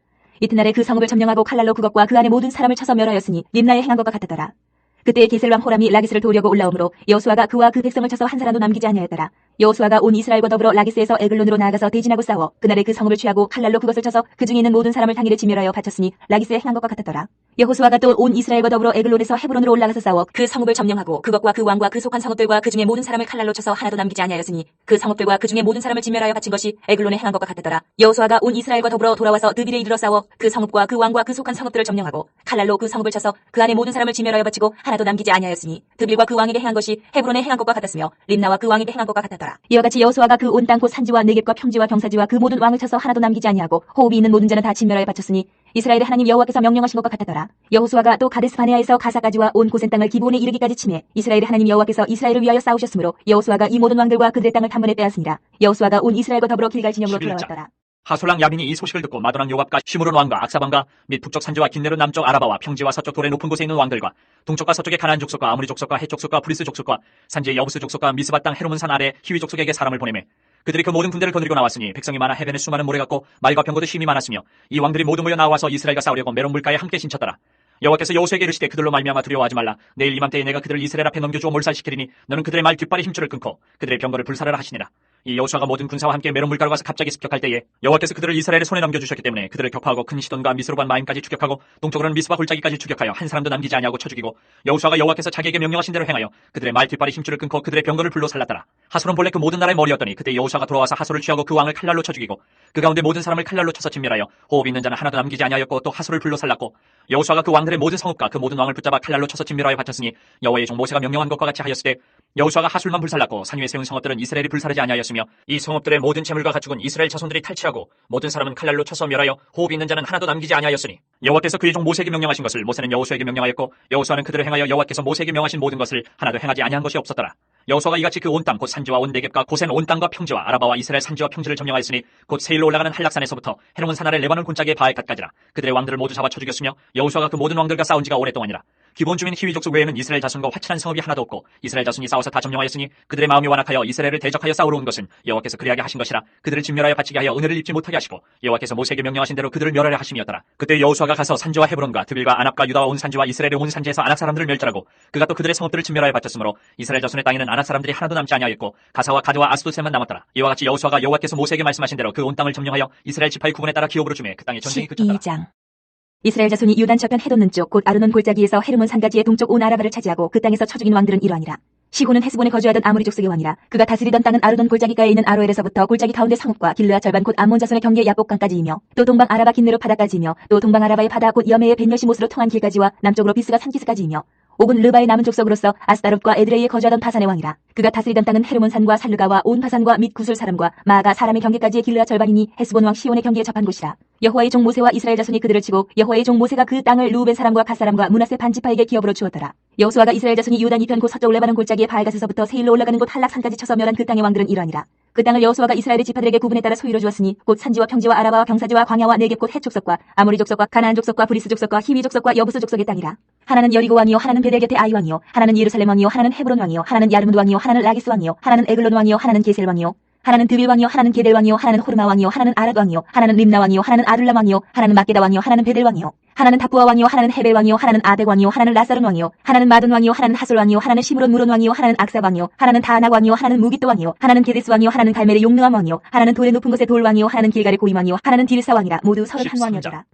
이튿날에 그 성읍을 점령하고 칼날로 그것과 그 안에 모든 사람을 쳐서 멸하였으니 림나에 행한 것과 같았더라. 그때 게셀 왕 호람이 라기스를 도우려고 올라오므로 여호수아가 그와 그 백성을 쳐서 한 사람도 남기지 아니하였더라. 여호수아가 온 이스라엘과 더불어 라기스에서 에글론으로 나아가서 대진하고 싸워 그날에 그 성읍을 취하고 칼날로 그것을 쳐서 그 중에 있는 모든 사람을 당일에 진멸하여 바쳤으니 라기스에 행한 것과 같았더라. 여호수아가 또 온 이스라엘과 더불어 에글론에서 헤브론으로 올라가서 싸워 그 성읍을 점령하고 그것과 그 왕과 그 속한 성읍들과 그 중에 모든 사람을 칼날로 쳐서 하나도 남기지 아니하였으니 그 성읍들과 그 중에 모든 사람을 진멸하여 바친 것이 에글론에 행한 것과 같았더라. 여호수아가 온 이스라엘과 더불어 돌아와서 드빌에 이르러 싸워 그 성읍과 그 왕과 그 속한 성읍들을 점령하고 칼날로 그 성읍을 쳐서 그 안에 모든 사람을 진멸하여 바치고 하나도 남기지 아니하였으니 드빌과 그 왕에게 행한 것이 헤브론에 행한 것과 같았으며 림나와 그 왕에게 행한 것과 같았더라. 이와 같이 여호수아가 그 온 땅 곧 산지와 네겝과 평지와 경사지와 그 모든 왕을 쳐서 하나도 남기지 아니하고 호흡이 있는 모든 자는 다 진멸하여 바쳤으니 이스라엘의 하나님 여호와께서 명령하신 것과 같았더라. 여호수아가 또 가데스 바네아에서 가사까지와 온 고센 땅을 기브온에 이르기까지 치매 이스라엘의 하나님 여호와께서 이스라엘을 위하여 싸우셨으므로 여호수아가 이 모든 왕들과 그들의 땅을 단번에 빼앗으니라. 여호수아가 온 이스라엘과 더불어 길갈 진영으로 11장. 돌아왔더라. 하솔랑 야빈이 이 소식을 듣고 마도랑 요압과 시므론 왕과 악사방과 및 북쪽 산지와 긴네르 남쪽 아라바와 평지와 서쪽 돌의 높은 곳에 있는 왕들과 동쪽과 서쪽의 가나안 족속과 아무리 족속과 헷 족속과 브리스 족속과 산지의 여부스 족속과 미스바 땅 헤르몬 산 아래 히위 족속에게 사람을 보내매 그들이 그 모든 군대를 거느리고 나왔으니 백성이 많아 해변에 수많은 모래 같고 말과 병거도 힘이 많았으며 이 왕들이 모두 모여 나와서 이스라엘과 싸우려고 메론 물가에 함께 신쳤더라. 여호와께서 여호수아에게 이르시되 그들로 말미암아 두려워하지 말라. 내일 이맘때에 내가 그들을 이스라엘 앞에 넘겨주어 몰살시키리니 너는 그들의 말 뒷발의 힘줄을 끊고 그들의 병거를 불살하라 하시니라. 이 여호수아가 모든 군사와 함께 메론 물가로 가서 갑자기 습격할 때에 여호와께서 그들을 이스라엘의 손에 넘겨주셨기 때문에 그들을 격파하고 큰 시돈과 미스로반 마임까지 추격하고 동쪽으로는 미스바 골짜기까지 추격하여 한 사람도 남기지 아니하고 쳐 죽이고 여호수아가 여호와께서 자기에게 명령하신 대로 행하여 그들의 말 뒷발의 힘줄을 끊고 그들의 병거를 불로 살랐더라. 하솔은 본래 그 모든 나라의 머리였더니 그때 여호수아가 돌아와서 하솔을 취하고 그 왕을 칼날로 쳐 죽이고 그 가운데 모든 사람을 칼날로 쳐서 진멸하여 호흡 있는 자는 하나도 남기지 아니하였고 또 하솔을 불로 살랐고 여호수아가 그 왕들의 모든 성읍과 그 모든 왕을 붙잡아 칼날로 쳐서 진멸하여 바쳤으니 여호와의 종 모세가 명령한 것과 같이 하였으되 여호수아가 하솔만 불살랐고 산 위에 세운 성읍들은 이스라엘이 불사르지 아니하였으며 이 성읍들의 모든 재물과 가축은 이스라엘 자손들이 탈취하고 모든 사람은 칼날로 쳐서 멸하여 호흡 있는 자는 하나도 남기지 아니하였으니 여호와께서 그의 종 모세에게 명령하신 것을 모세는 여호수아에게 명령하였고 여호수아는 그들을 행하여 여호와께서 모세에게 명하신 모든 것을 하나도 행하지 아니한 것이 없었더라. 여호수아가 이같이 그 온 땅 곧 산지와 온 네겝과 고센 온 땅과 평지와 아라바와 이스라엘 산지와 평지를 점령하였으니 곧 세일로 올라가는 한락산에서부터 헤르몬 산 아래 레바논 곤짜기의 바알갓까지라. 그들의 왕들을 모두 잡아 쳐 죽였으며 여호수아가 그 모든 왕들과 싸운 지가 오랫동안이라. 기본 주민 히위 족속 외에는 이스라엘 자손과 화친한 성읍이 하나도 없고 이스라엘 자손이 싸워서 다 점령하였으니 그들의 마음이 완악하여 이스라엘을 대적하여 싸우러 온 것은 여호와께서 그리하게 하신 것이라. 그들을 진멸하여 바치게 하여 은혜를 입지 못하게 하시고 여호와께서 모세에게 명령하신 대로 그들을 멸하려 하심이었더라. 그때 여호수아가 가서 산지와 헤브론과 드빌과 아납과 유다와 온 산지와 이스라엘의 온 산지에서 아낙 사람들을 멸절하고 그가 또 그들의 성읍들을 진멸하여 바쳤으므로 이스라엘 자손의 땅에는 아낙 사람들이 하나도 남지 아니하였고 가사와 가드와 아스도셋만 남았더라. 이와 같이 여호수아가 여호와께서 모세에게 말씀하신 대로 그 온 땅을 점령하여 이스라엘 지파의 구분에 따라 기업으로 주매 그 땅에 전쟁이 그쳤더라. 12장. 이스라엘 자손이 유단 저편 해돋는 쪽 곧 아르논 골짜기에서 헤르몬 산가지의 동쪽 온 아라바를 차지하고 그 땅에서 쳐 죽인 왕들은 이러하니라. 시호는 헤스본에 거주하던 아무리 족속의 왕이라. 그가 다스리던 땅은 아르논 골짜기가에 있는 아로엘에서부터 골짜기 가운데 성읍과 길르앗 절반 곧 암몬 자손의 경계 야복강까지이며 또 동방 아라바 긴느르 바다까지이며 또 동방 아라바의 바다 곧 여메의 벤여시못으로 통한 길까지와 남쪽으로 비스가 산기스까지이며 옥은 르바의 남은 족속으로서 아스다롯과 에드레이에 거주하던 바산의 왕이라. 그가 다스리던 땅은 헤르몬산과 살르가와 온 바산과 및 구술 사람과 마아가 사람의 경계까지의 길르앗 절반이니 헤스본 왕 시온의 경계에 접한 곳이라. 여호와의 종 모세와 이스라엘 자손이 그들을 치고 여호와의 종 모세가 그 땅을 루벤 사람과 갓 사람과 므낫세 반지파에게 기업으로 주었더라. 여호수아가 이스라엘 자손이 유단 이편 곧 서쪽 레바논 골짜기의 바알갓에서부터 세일로 올라가는 곳 한락산까지 쳐서 멸한 그 땅의 왕들은 이러하니라. 그 땅을 여호수아가 이스라엘의 지파들에게 구분에 따라 소유로 주었으니 곧 산지와 평지와 아라바와 경사지와 광야와 네겝 곧 헷 족속과 아모리 족속과 가나안 족속과 브리스 족속과 히위 족속과 여부스 족속의 땅이라. 하나는 여리고 왕이요 하나는 베델 곁의 아이 왕이요 하나는 예루살렘 왕이요 하나는 헤브론 왕이요 하나는 야르무드 왕이요 하나는 라기스 왕이요 하나는 에글론 왕이요 하나는 게셀 왕이요 하나는 드빌 왕이요 하나는 게델 왕이요 하나는 호르마 왕이요 하나는 아랏 왕이요 하나는 림나 왕이요 하나는 아둘람 왕이요 하나는 막게다 왕이요 하나는 베델 왕이요 하나는 다부아 왕이요 하나는 헤벨 왕이요 하나는 아덱 왕이요 하나는 라사론 왕이요 하나는 마돈 왕이요 하나는 하솔 왕이요 하나는 시므론 무론 왕이요 하나는 악사 왕이요 하나는 다아낙 왕이요 하나는 무기또 왕이요 하나는 게데스 왕이요 하나는 갈멜의 용능함 왕이요 하나는 돌의 높은 곳의 돌 왕이요 하나는 길갈의 고임 왕이요 하나는 디르사 왕이라. 모두 31왕이었더라.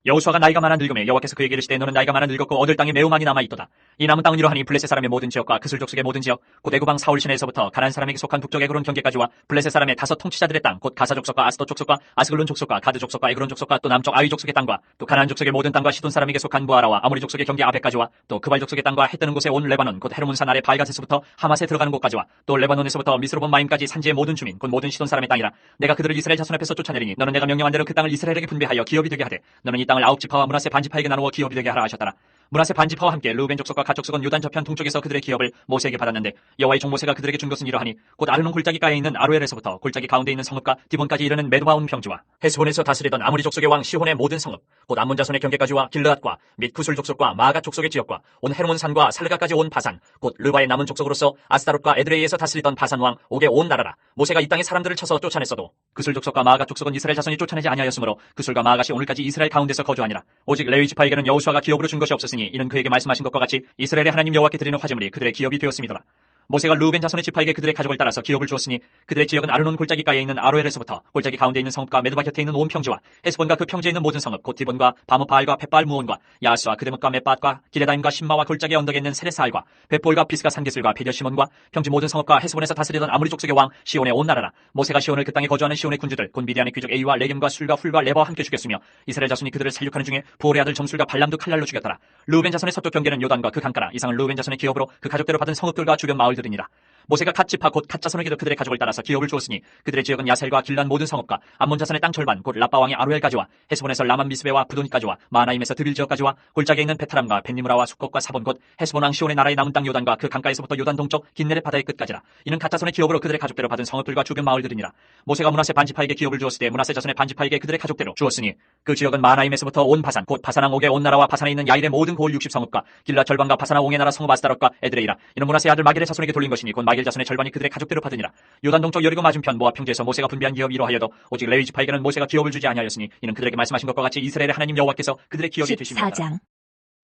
여호수아가 나이가 많아 늙음에 여호와께서 그에게 이르시되 너는 나이가 많아 늙었고 얻을 땅이 매우 많이 남아있도다. 이 남은 땅은 이러하니 블레셋 사람의 모든 지역과 그슬 족속의 모든 지역 곧 애굽왕 사울 시내에서부터 가나안 사람에게 속한 북쪽 에그론 경계까지와 블레셋 사람의 5 통치자들의 땅 곧 가사 족속과 아스도 족속과 아스글론 족속과 가드 족속과 에그론 족속과 또 남쪽 아위 족속의 땅과 또 가나안 족속의 모든 땅과 시돈 사람에게 속한 부아라와 아모리 족속의 경계 아베까지와 또 그발 족속의 땅과 해 뜨는 곳에 온 레바논 곧 헤르몬 산 아래 바알갓에서부터 하맛에 들어가는 곳까지와 또 레바논에서부터 미스로본 마임까지 산지의 모든 주민 곧 모든 시돈 사람의 땅이라. 내가 그들을 이스라엘 자손 앞에서 쫓아내리니 너는 내가 명령한 대로 그 땅을 이스라엘에게 분배하여 기업이 되게 하되 너는 이 땅을 9지파와 므낫세 반지파에게 나누어 기업이 되게 하라 하셨더라. 므낫세 반지파와 함께 르우벤 족속과 갓 족속은 요단 저편 동쪽에서 그들의 기업을 모세에게 받았는데 여호와의 종 모세가 그들에게 준 것은 이러하니 곧 아르논 골짜기가에 있는 아로엘에서부터 골짜기 가운데 있는 성읍과 디본까지 이르는 메도바온 평지와 헤스본에서 다스리던 아무리 족속의 왕 시혼의 모든 성읍 곧 암몬 자손의 경계까지와 길르앗과 및 구술 족속과 마가 족속의 지역과 온 헤르몬 산과 살르가까지 온 바산 곧 르바의 남은 족속으로서 아스타롯과 에드레이에서 다스리던 바산 왕 옥의 온 나라라. 모세가 이 땅의 사람들을 쳐서 쫓아냈어도 구술 족속과 마가 족속은 이스라엘 자손이 쫓아내지 아니하였으므로 구술과 마가시 오늘까지 이스라엘 가운데서 거주하니라. 오직 레위 지파에게는 여호수아가 기업으로 준 것이 없었으니 이는 그에게 말씀하신 것과 같이 이스라엘의 하나님 여호와께 드리는 화제물이 그들의 기업이 되었음이더라. 모세가 르우벤 자손의 지파에게 그들의 가족을 따라서 기업을 주었으니 그들의 지역은 아르논 골짜기가에 있는 아로엘에서부터 골짜기 가운데 있는 성읍과 메드바 곁에 있는 온 평지와 헤스본과 그 평지에 있는 모든 성읍 곧 디본과 바모바알과 벳바알 무온과 야스와 그드뭇과 მეტ밭과 기레다임과 신마와 골짜기 언덕에 있는 세레사알과 벳볼과 비스가 산게슬과 베델시몬과 평지 모든 성읍과 헤스본에서 다스리던 아무리 족속의 왕 시온의 온 나라라. 모세가 시온을 그 땅에 거주하는 시온의 군주들 곧 미디안의 귀족 에이와 레겜과 술과 훌과 레바와 함께 죽였으며 이스라엘 자손이 그들을 살육하는 중에 부올의 아들 점술과 발람도 칼날로 죽였더라. 르우벤 자손의 서쪽 경계는 요단과 그 강가라. 이상은 르우벤 자손의 기업으로 그 가족대로 받은 성읍들과 주변 마을들이니라. 모세가 갓 지파 곧 갓 자손에게도 그들의 가족을 따라서 기업을 주었으니 그들의 지역은 야셀과 길란 모든 성읍과 암몬 자손의 땅 절반 곧 라빠 왕의 아로엘까지와 헤스본에서 라만 미스베와 부도니까지와 마나임에서 드빌 지역까지와 골짜기에 있는 베타람과 벤니무라와 숙곡과 사본 곧 헤스본 왕 시온의 나라의 남은 땅 요단과 그 강가에서부터 요단 동쪽 긴네렛 바다의 끝까지라. 이는 갓 자손의 기업으로 그들의 가족대로 받은 성읍들과 주변 마을들이니라. 모세가 므낫세 반지파에게 기업을 주었을 때 므낫세 자손의 반지파에게 그들의 가족대로 주었으니 그 지역은 마나임에서부터 온 바산 곧 바산왕 옥의 온 나라와 바산에 있는 야일의 모든 고을 60성읍과 길라 절반과 바산왕 옥의 나라 성읍 아스타롯과 에드레이라. 이는 므낫세 아들 마길의 자손에게 돌린 것이니 곧 마길 자손의 절반이 그들의 가족대로 받으니라. 요단 동쪽 여리고 맞은편 모압 평지에서 모세가 분배한 기업이 이러하여도 오직 레위 지파에게는 모세가 기업을 주지 아니하였으니 이는 그들에게 말씀하신 것과 같이 이스라엘의 하나님 여호와께서 그들의 기업이 되심이라. 14장.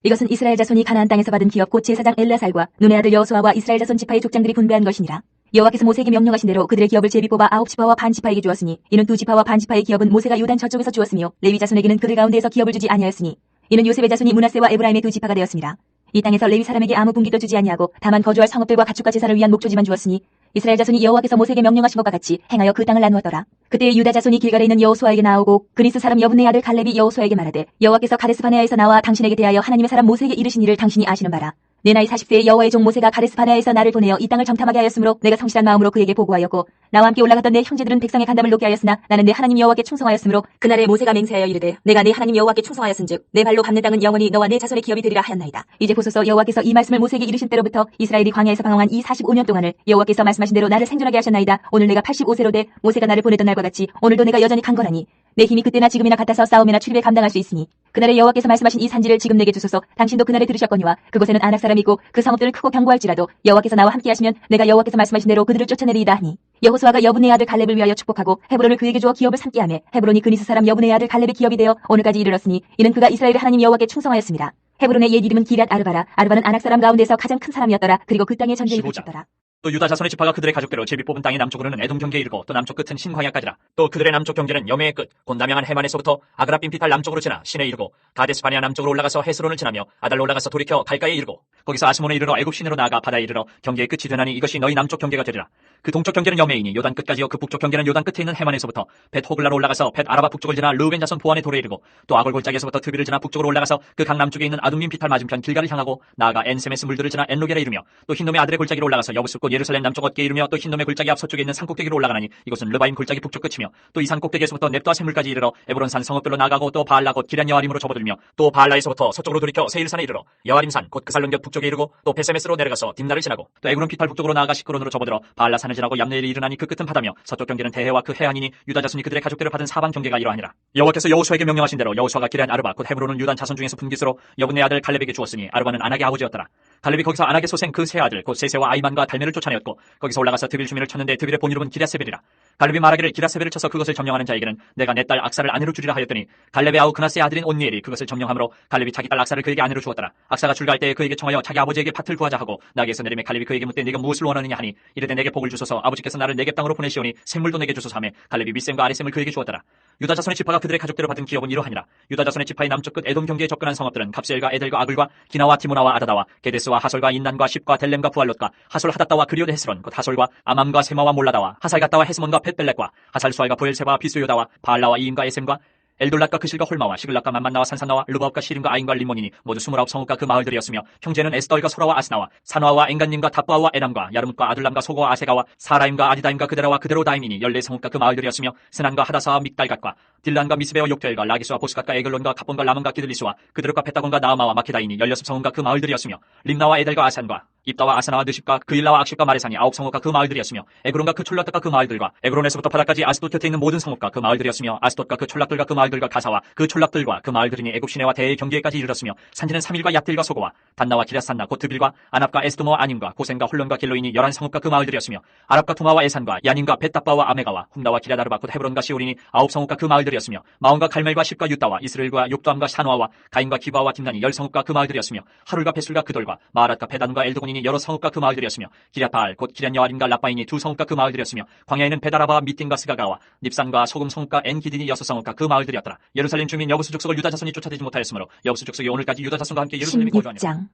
이것은 이스라엘 자손이 가나안 땅에서 받은 기업 곧 제사장 엘라살과 눈의 아들 여호수아와 이스라엘 자손 지파의 족장들이 분배한 것이니라. 여호와께서 모세에게 명령하신 대로 그들의 기업을 제비 뽑아 9지파와 반 지파에게 주었으니 이는 2지파와 반 지파의 기업은 모세가 요단 저쪽에서 주었으며 레위 자손에게는 그들 가운데에서 기업을 주지 아니하였으니 이는 요셉의 자손이 므낫세와 에브라임의 2지파가 되었습니다. 이 땅에서 레위 사람에게 아무 분기도 주지 아니하고 다만 거주할 성읍들과 가축과 제사를 위한 목조지만 주었으니 이스라엘 자손이 여호와께서 모세에게 명령하신 것과 같이 행하여 그 땅을 나누었더라. 그때 유다 자손이 길갈에 있는 여호수아에게 나오고 그니스 사람 여분의 아들 갈렙이 여호수아에게 말하되 여호와께서 가데스 바네아에서 나와 당신에게 대하여 하나님의 사람 모세에게 이르신 일을 당신이 아시는 바라. 내 나이 40세에 여호와의 종 모세가 가데스 바네아에서 나를 보내어 이 땅을 정탐하게 하였으므로 내가 성실한 마음으로 그에게 보고하였고 나와 함께 올라갔던 내 형제들은 백성의 간담을 높게 하였으나 나는 내 하나님 여호와께 충성하였으므로 그날에 모세가 맹세하여 이르되 내가 내 하나님 여호와께 충성하였은즉 내 발로 밟는 땅은 영원히 너와 내 자손의 기업이 되리라 하였나이다. 이제 보소서 여호와께서 이 말씀을 모세에게 이르신 때로부터 이스라엘이 광야에서 방황한 이 45년 동안을 여호와께서 말씀하신 대로 나를 생존하게 하셨나이다. 오늘 내가 85세로 돼 모세가 나를 보내던 날과 같이 오늘도 내가 여전히 강건하니 내 힘이 그때나 지금이나 같아서 싸움이나 출입에 감당할 수 있으니 그날에 여호와께서 말씀하신 이 산지를 지금 내게 주소서. 당신도 그날에 들으셨거니와 그곳에는 아낙 사람이 있고 그 성읍들은 크고 견고할지라도 여호와께서 나와 함께 하시면 내가 여호와께서 말씀하신 대로 그들을 쫓아내리이다 하니 여호수아가 여분의 아들 갈렙을 위하여 축복하고 헤브론을 그에게 주어 기업을 삼게 하며 헤브론이 그니스 사람 여분의 아들 갈렙의 기업이 되어 오늘까지 이르렀으니 이는 그가 이스라엘의 하나님 여호와께 충성하였습니다. 헤브론의 옛 이름은 기랏 아르바라. 아르바는 아낙 사람 가운데서 가장 큰 사람이었더라. 그리고 그 땅에 전쟁이 15장. 붙였더라. 또 유다 자손의 지파가 그들의 가족대로 제비 뽑은 땅이 남쪽으로는 에돔 경계에 이르고 또 남쪽 끝은 신광야까지라. 또 그들의 남쪽 경계는 여매의 끝 곧 남양한 해만에서부터 아그라빔 피탈 남쪽으로 지나 신에 이르고 가데스 바네아 남쪽으로 올라가서 헤스론을 지나며 아달로 올라가서 돌이켜 갈가에 이르고 거기서 아스몬에 이르러 애굽 시내로 나아가 바다에 이르러 경계의 끝이 되나니 이것이 너희 남쪽 경계가 되리라. 그 동쪽 경계는 여매이니 요단 끝까지요 그 북쪽 경계는 요단 끝에 있는 해만에서부터 벳 호글라로 올라가서 벳 아라바 북쪽을 지나 르우벤 자손 보안의 도로에 이르고 또 아골 골짜기에서부터 드비를 지나 북쪽으로 올라가서 그 강 남쪽에 있는 아둠민 피탈 맞은편 길가를 향하고 나아가 엔세메스 물들을 지나 엔로겔에 이르며 또 흰놈의 아들의 골짜기로 올라가서 여부스 곧 예루살렘 남쪽 어깨에 이르며 또 흰놈의 골짜기 앞 서쪽에 있는 산꼭대기로 올라가나니 이곳은 르바임 골짜기 북쪽 끝이며 또 이 산꼭대기에서부터 넵도아 샘물까지 이르러 에브론산 성읍들로 나아가고 또 바알라 곧 기란 여아림으로 접어들며 또 바알라에서부터 서쪽으로 돌이켜 세일산에 이르러 여아림산 곧 그살론 곁 북쪽에 이르고 또 베세메스로 내려가서 딥나를 지나고 또 에그론 피탈 북쪽으로 나아가 시크론으로 접어들어 바알라산을 지나고 얌네일에 이르나니 그 끝은 바다며 서쪽 경계는 대해와 그 해안이니 유다 자손이 그들의 가족대로 받은 사방 경계가 이러하니라. 여호와께서 여호수아에게 명령하신 대로 여호수아가 기란 아르바 곧 헤브론은 유단 자손 중에서 분깃으로 여분의 아들 갈렙에게 주었으니 아르바는 아낙의 아버지였더라. 갈렙이 거기서 아낙의 소생 그 세 아들 곧 세세와 아이만과 달메를 쫓아내었고 거기서 올라가서 드빌 주민을 쳤는데 드빌의 본 이름은 기랴세벨이라. 갈렙이 말하기를 기랴세벨을 쳐서 그것을 점령하는 자에게는 내가 내 딸 악사를 아내로 주리라 하였더니 갈렙의 아우 그나스의 아들인 온니엘이 그것을 점령함으로 갈렙이 자기 딸 악사를 그에게 아내로 주었더라. 악사가 출가할 때에 그에게 청하여 자기 아버지에게 밭을 구하자 하고 나귀에서 내리매 갈렙이 그에게 묻되 네가 무엇을 원하느냐 하니 이르되 내게 복을 주소서 아버지께서 나를 내게 땅으로 보내시오니 샘물도 내게 주소서 하며 갈렙이 윗샘과 아랫샘을 그에게 주었더라. 유다 자손의 지파가 그들의 가족대로 받은 기업은 이러하니라. 유다 자손의 지파의 남쪽 끝 에돔 경계에 접근한 성읍들은 갑셀과 에델과 아글과 기나와 디모나와 아다다와 게데스와 하솔과 인난과 십과 델렘과 부알롯과 하솔 하닷다와 그리오드 헤스론 곧 하솔과 아맘과 세마와 몰라다와 하살갓다와 헤스몬과 벳벨렉과 하살수알과 보엘세바 비스요다와 바알라와 이임과 에셈과 엘돌랏과 그실과 홀마와 시글락과 만만나와 산산나와 르바업과 시림과 아인과 림몬이니 모두 29성읍과 그 마을들이었으며 형제는 에스덜과 소라와 아스나와 사노아와 엔간님과 답부아와 에람과 야르뭇과 아둘람과 소고와 아세가와 사라임과 아디다임과 그데라와 그데로다임이니 14성읍과 그 마을들이었으며 스난과 하다사와 믹달갓과 딜란과 미스베와 욕дел과 라기스와 보스갓과 에글론과 갑본과 라몬과 기들리스와 그드르과 베타곤과 나아마와 마케다이니 16성읍과 그 마을들이었으며 림나와 에델과 아산과 입다와 아사나와 느십과 그일라와 악십과 마레산이 9성읍과 그 마을들이었으며 에그론과 그 촐락과 그 마을들과 에그론에서부터 바다까지 아스돗 곁에 있는 모든 성읍과 그 마을들이었으며 아스돗과 그 촐락들과 그 마을들과 가사와 그 촐락들과 그 마을들이니 애굽 시내와 대의 경계까지 이르렀으며 산지는 3일과 얏딜과 소고와 단나와 기랴산나 곧 드빌과 아납과 에스도모와 아님과 고센과 홀론과 길로인이 11성읍과 그 마을들이었으며 아랍과 투마와 에산과 야닌과 벳다바와 아메가와 훔다와 기랴다르바 곧 헤브론과 시오린이 9성읍과 그 마을들이었으며 마온과 갈멜과 십과 유다와 이스라엘과 욕도함과 샤노아와 가인과 기바와 김난이 10성읍과 그 마을들이었으며 하룰과 베술과 그돌과 마아랏과 베단과 엘드곤이니 여러 성읍과 그 마을들이었으며 기랴바알 곧 기랴여아림과 라바인이 2성읍과 그 마을들이었으며 광야에는 베다라바와 미팅과 스가가와 닙산과 소금 성읍과 엔기딘이 6성읍과 그 마을들이었더라. 예루살렘 주민 여부수 족속을 유다 자손이 쫓아내지 못하였으므로 여부수 족속이 오늘까지 유다 자손과 함께 예루살렘에 거주하니라. 16장.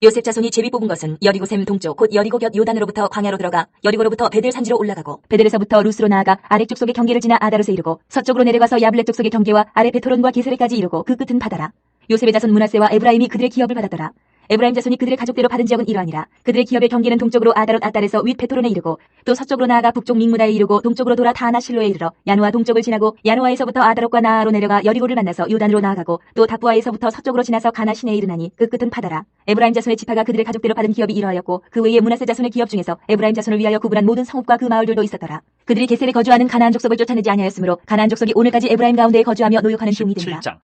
요셉 자손이 제비 뽑은 것은 여리고 샘 동쪽 곧 여리고 곁 요단으로부터 광야로 들어가 여리고로부터 베델 산지로 올라가고 베델에서부터 루스로 나아가 아래 족속의 경계를 지나 아다롯에 이르고 서쪽으로 내려가서 야블렛 족속의 경계와 아래 베토론과 게세레까지 이르고 그 끝은 바다라. 요셉의 자손 므낫세와 에브라임이 그들의 기업을 받았더라. 에브라임 자손이 그들의 가족대로 받은 지역은 이러하니라. 그들의 기업의 경계는 동쪽으로 아다롯 아달에서 윗 베토론에 이르고 또 서쪽으로 나아가 북쪽 믹무다에 이르고 동쪽으로 돌아 다나 실로에 이르러 야누아 동쪽을 지나고 야누아에서부터 아다롯과 나아로 내려가 여리고를 만나서 요단으로 나아가고 또 다부아에서부터 서쪽으로 지나서 가나 시내에 이르나니 그 끝은 바다라. 에브라임 자손의 지파가 그들의 가족대로 받은 기업이 이러하였고 그 외에 므낫세 자손의 기업 중에서 에브라임 자손을 위하여 구분한 모든 성읍과 그 마을들도 있었더라. 그들이 게셀에 거주하는 가나안 족속을 쫓아내지 아니하였으므로 가나안 족속이 오늘까지 에브라임 가운데에 거주하며 노역하는 종이 되니라. 17장.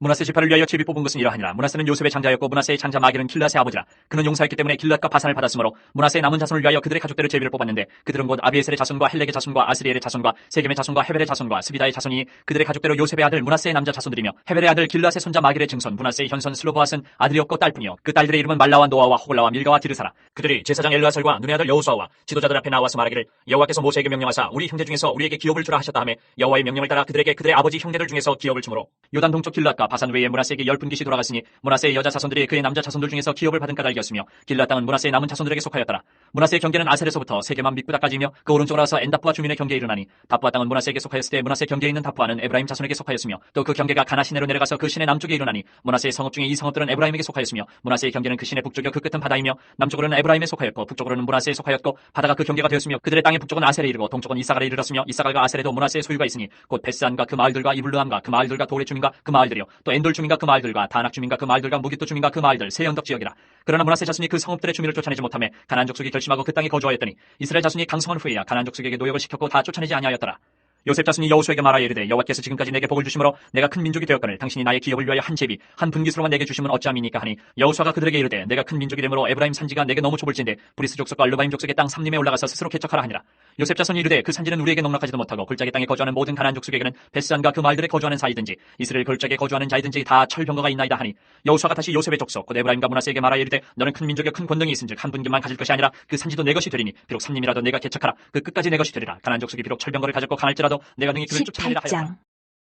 므낫세 지파를 위하여 제비 뽑은 것은 이러하니라. 므낫세는 요셉의 장자였고 므낫세의 장자 마길은 길앗의 아버지라. 그는 용사였기 때문에 길앗과 바산을 받았으므로 므낫세의 남은 자손을 위하여 그들의 가족대로 제비를 뽑았는데 그들은 곧 아비에셀의 자손과 헬렉의 자손과 아스리엘의 자손과 세겜의 자손과 헤벨의 자손과 스비다의 자손이 그들의 가족대로 요셉의 아들 므낫세의 남자 자손들이며 헤벨의 아들 길앗의 손자 마길의 증손 므낫세의 현손 슬로보앗은 아들이었고 딸뿐이요 그 딸들의 이름은 말라와 노아와 호글라와 밀가와 디르사라. 그들이 제사장 엘르아살과 눈의 아들 여호수아와 지도자들 앞에 나와서 말하기를 여호와께서 모세에게 명령하사 우리 형제 중에서 우리에게 기업을 주라 하셨다 하며 여호와의 명령을 따라 그들에게 그들의 아버지 형제들 중에서 기업을 주므로 요단 동쪽 길앗과 바산 외에 므낫세에게 10분기씩 돌아갔으니 므낫세의 여자 자손들이 그의 남자 자손들 중에서 기업을 받은 까닭이었으며 길앗 땅은 므낫세의 남은 자손들에게 속하였더라. 므낫세의 경계는 아셀에서부터 세겜만 믹부다까지이며 그 오른쪽으로 와서 엔다프와 주민의 경계에 이르나니 다프아 땅은 므낫세에게 속하였을 때 므낫세 경계에 있는 다프아는 에브라임 자손에게 속하였으며 또 그 경계가 가나 시내로 내려가서 그 시내 남쪽에 이르나니 므낫세의 성읍 중에 이 성읍들은 에브라임에게 속하였으며 므낫세의 경계는 그 시내 북쪽이요 그 끝은 바다이며 남쪽으로는 에브라임에 속하였고 북쪽으로는 므낫세에 속하였고 바다가 그 경계가 되었으며 그들의 땅의 북쪽은 아셀에 이르고 동쪽은 이사갈에 이르렀으며 이사갈과 아셀에도 므낫세의 소유가 있으니 곧 베스안과 그 마을들과 이블루함과 그 마을들과 도레 주민과 그 마을들이요 또 엔돌 주민과 그 마을들과 다낙 주민과 그 마을들과 무기토 주민과 그 마을들 세 언덕 지역이라. 그러나 므낫세 자손이 그 성읍들의 주민을 쫓아내지 못하며 가나안 족속이 결심하고 그 땅에 거주하였더니 이스라엘 자손이 강성한 후에야 가나안 족속에게 노역을 시켰고 다 쫓아내지 아니하였더라. 요셉 자손이 여호수에게 말하여 이르되 여호와께서 지금까지 내게 복을 주심으로 내가 큰 민족이 되었거늘 당신이 나의 기업을 위하여 한 제비 한 분깃으로만 내게 주시면 어찌함이니까 하니 여호수아가 그들에게 이르되 내가 큰 민족이 되므로 에브라임 산지가 내게 너무 좁을진데 브리스 족속과 르바임 족속의 땅 삼림에 올라가서 스스로 개척하라 하니라. 요셉 자손이 이르되 그 산지는 우리에게 넉넉하지도 못하고 골짜기 땅에 거주하는 모든 가나안 족속에게는 베스안과 그 마을들에 거주하는 사이든지 이스라엘 골짜기에 거주하는 자이든지 다 철병거가 있나이다 하니 여호수아가 다시 요셉의 족속 곧 에브라임과 므낫세에게 말하여 이르되 너는 큰 민족의 큰 권능이 있은즉 한 분깃만 가질 것이 아니라 그 산지도 내 것이 되리니 비록 삼림이라도 내가 개척하라 그 끝까지 내 것이 되리라. 가나안 족속이 비록 철병거를 가졌고 강할지라도 내가 능히 그를 쫓아내리라 하였다. 18장.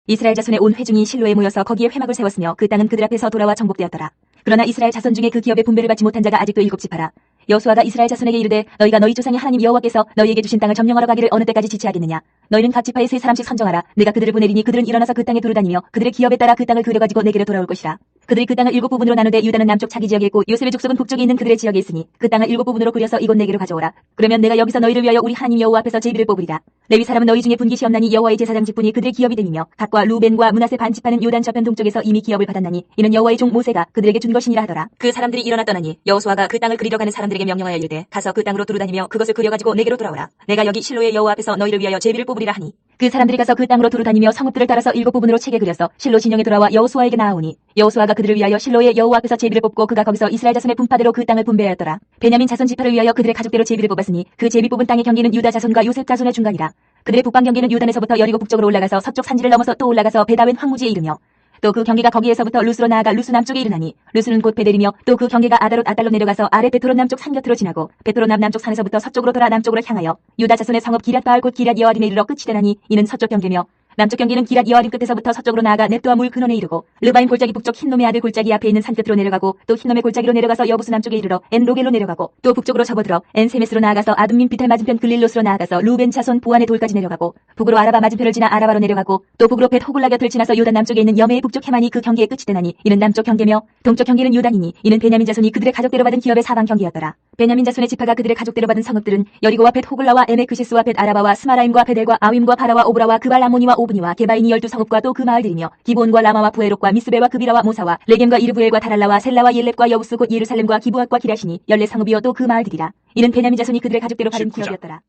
이스라엘 자손의 온 회중이 실로에 모여서 거기에 회막을 세웠으며 그 땅은 그들 앞에서 돌아와 정복되었더라. 그러나 이스라엘 자손 중에 그 기업의 분배를 받지 못한 자가 아직도 7지파라. 여호수아가 이스라엘 자손에게 이르되 너희가 너희 조상의 하나님 여호와께서 너희에게 주신 땅을 점령하러 가기를 어느 때까지 지체하겠느냐. 너희는 각 지파에 3사람씩 선정하라. 내가 그들을 보내리니 그들은 일어나서 그 땅에 두루다니며 그들의 기업에 따라 그 땅을 그려가지고 내게로 돌아올 것이라. 그들이 그 땅을 7부분으로 나누되 유다는 남쪽 자기 지역에 있고 요셉의 족속은 북쪽에 있는 그들의 지역에 있으니 그 땅을 7부분으로 그려서 이곳 내게로 가져오라. 그러면 내가 여기서 너희를 위하여 우리 하나님 여호와 앞에서 제비를 뽑으리라. 레위 사람은 너희 중에 분깃이 없나니 여호와의 제사장 직분이 그들의 기업이 됨이며 각과 루벤과 므낫세 반 지파는 요단 저편 동쪽에서 이미 기업을 받았나니 이는 여호와의 종 모세가 그들에게 준 것이니라 하더라. 그 사람들이 일어나 떠나니 여호수아가 그 땅을 그리러 가는 사람들에게 명령하여 이르되 가서 그 땅으로 두루다니며 그것을 그려가지고 내게로 돌아오라. 내가 여기 실로의 여호와 앞에서 너희를 위하여 제비를 뽑으리라 하니 그 사람들이 가서 그 땅으로 두루다니며 성읍들을 따라서 7부분으로 책에 그려서 실로 진영에 돌아와 여호수아에게 나아오니 여호수아가 그들을 위하여 실로의 여호와 앞에서 제비를 뽑고 그가 거기서 이스라엘 자손의 분파대로 그 땅을 분배하였더라. 베냐민 자손 지파를 위하여 그들의 가족대로 제비를 뽑았으니 그 제비 뽑은 땅의 경계는 유다 자손과 요셉 자손의 중간이라. 그들의 북방 경계는 유단에서부터 여리고 북쪽으로 올라가서 서쪽 산지를 넘어서 또 올라가서 베다웬 황무지에 이르며 또 그 경계가 거기에서부터 루스로 나아가 루스 남쪽에 이르나니 루스는 곧 베델이며 또 그 경계가 아다롯 아달로 내려가서 아래 베토론 남쪽 산 곁으로 지나고 베토론 남쪽 산에서부터 서쪽으로 돌아 남쪽으로 향하여 유다 자손의 성읍 기랏바알 곧 기랏 여아림에 이르러 끝이 되나니 이는 서쪽 경계며 남쪽 경계는 기랏 여아림 끝에서부터 서쪽으로 나아가 넵도와 물 근원에 이르고 르바임 골짜기 북쪽 흰놈의 아들 골짜기 앞에 있는 산 끝으로 내려가고 또 흰놈의 골짜기로 내려가서 여부수 남쪽에 이르러 엔 로겔로 내려가고 또 북쪽으로 접어들어 엔 세메스로 나아가서 아둠민 비텔 맞은편 글릴롯으로 나아가서 루벤 자손 보안의 돌까지 내려가고 북으로 아라바 맞은편을 지나 아라바로 내려가고 또 북으로 벳 호글라 곁을 지나서 요단 남쪽에 있는 여메의 북쪽 해만이 그 경계의 끝이 되나니 이는 남쪽 경계며 동쪽 경계는 요단이니 이는 베냐민 자손이 그들의 가족대로 받은 기업의 사방 경계였더라. 베냐민 자손의 지파가 그들의 가족대로 받은 성읍들은 여리고와 벳 호글라와 에메크시스와 벳 아라바와 스마라임과 베델과 아윈과 바라와 오브라와 그발 아모니와 오브니와 게바인이 12성읍과 또 그 마을들이며 기브온과 라마와 부에록과 미스베와 그비라와 모사와 레겜과 이르부엘과 다랄라와 셀라와 옐렙과 여부스 곧 예루살렘과 기브앗과 기라시니 14성읍이요 또 그 마을들이라. 이는 베냐민 자손이 그들의 가족대로 받은 19장. 기업이었더라.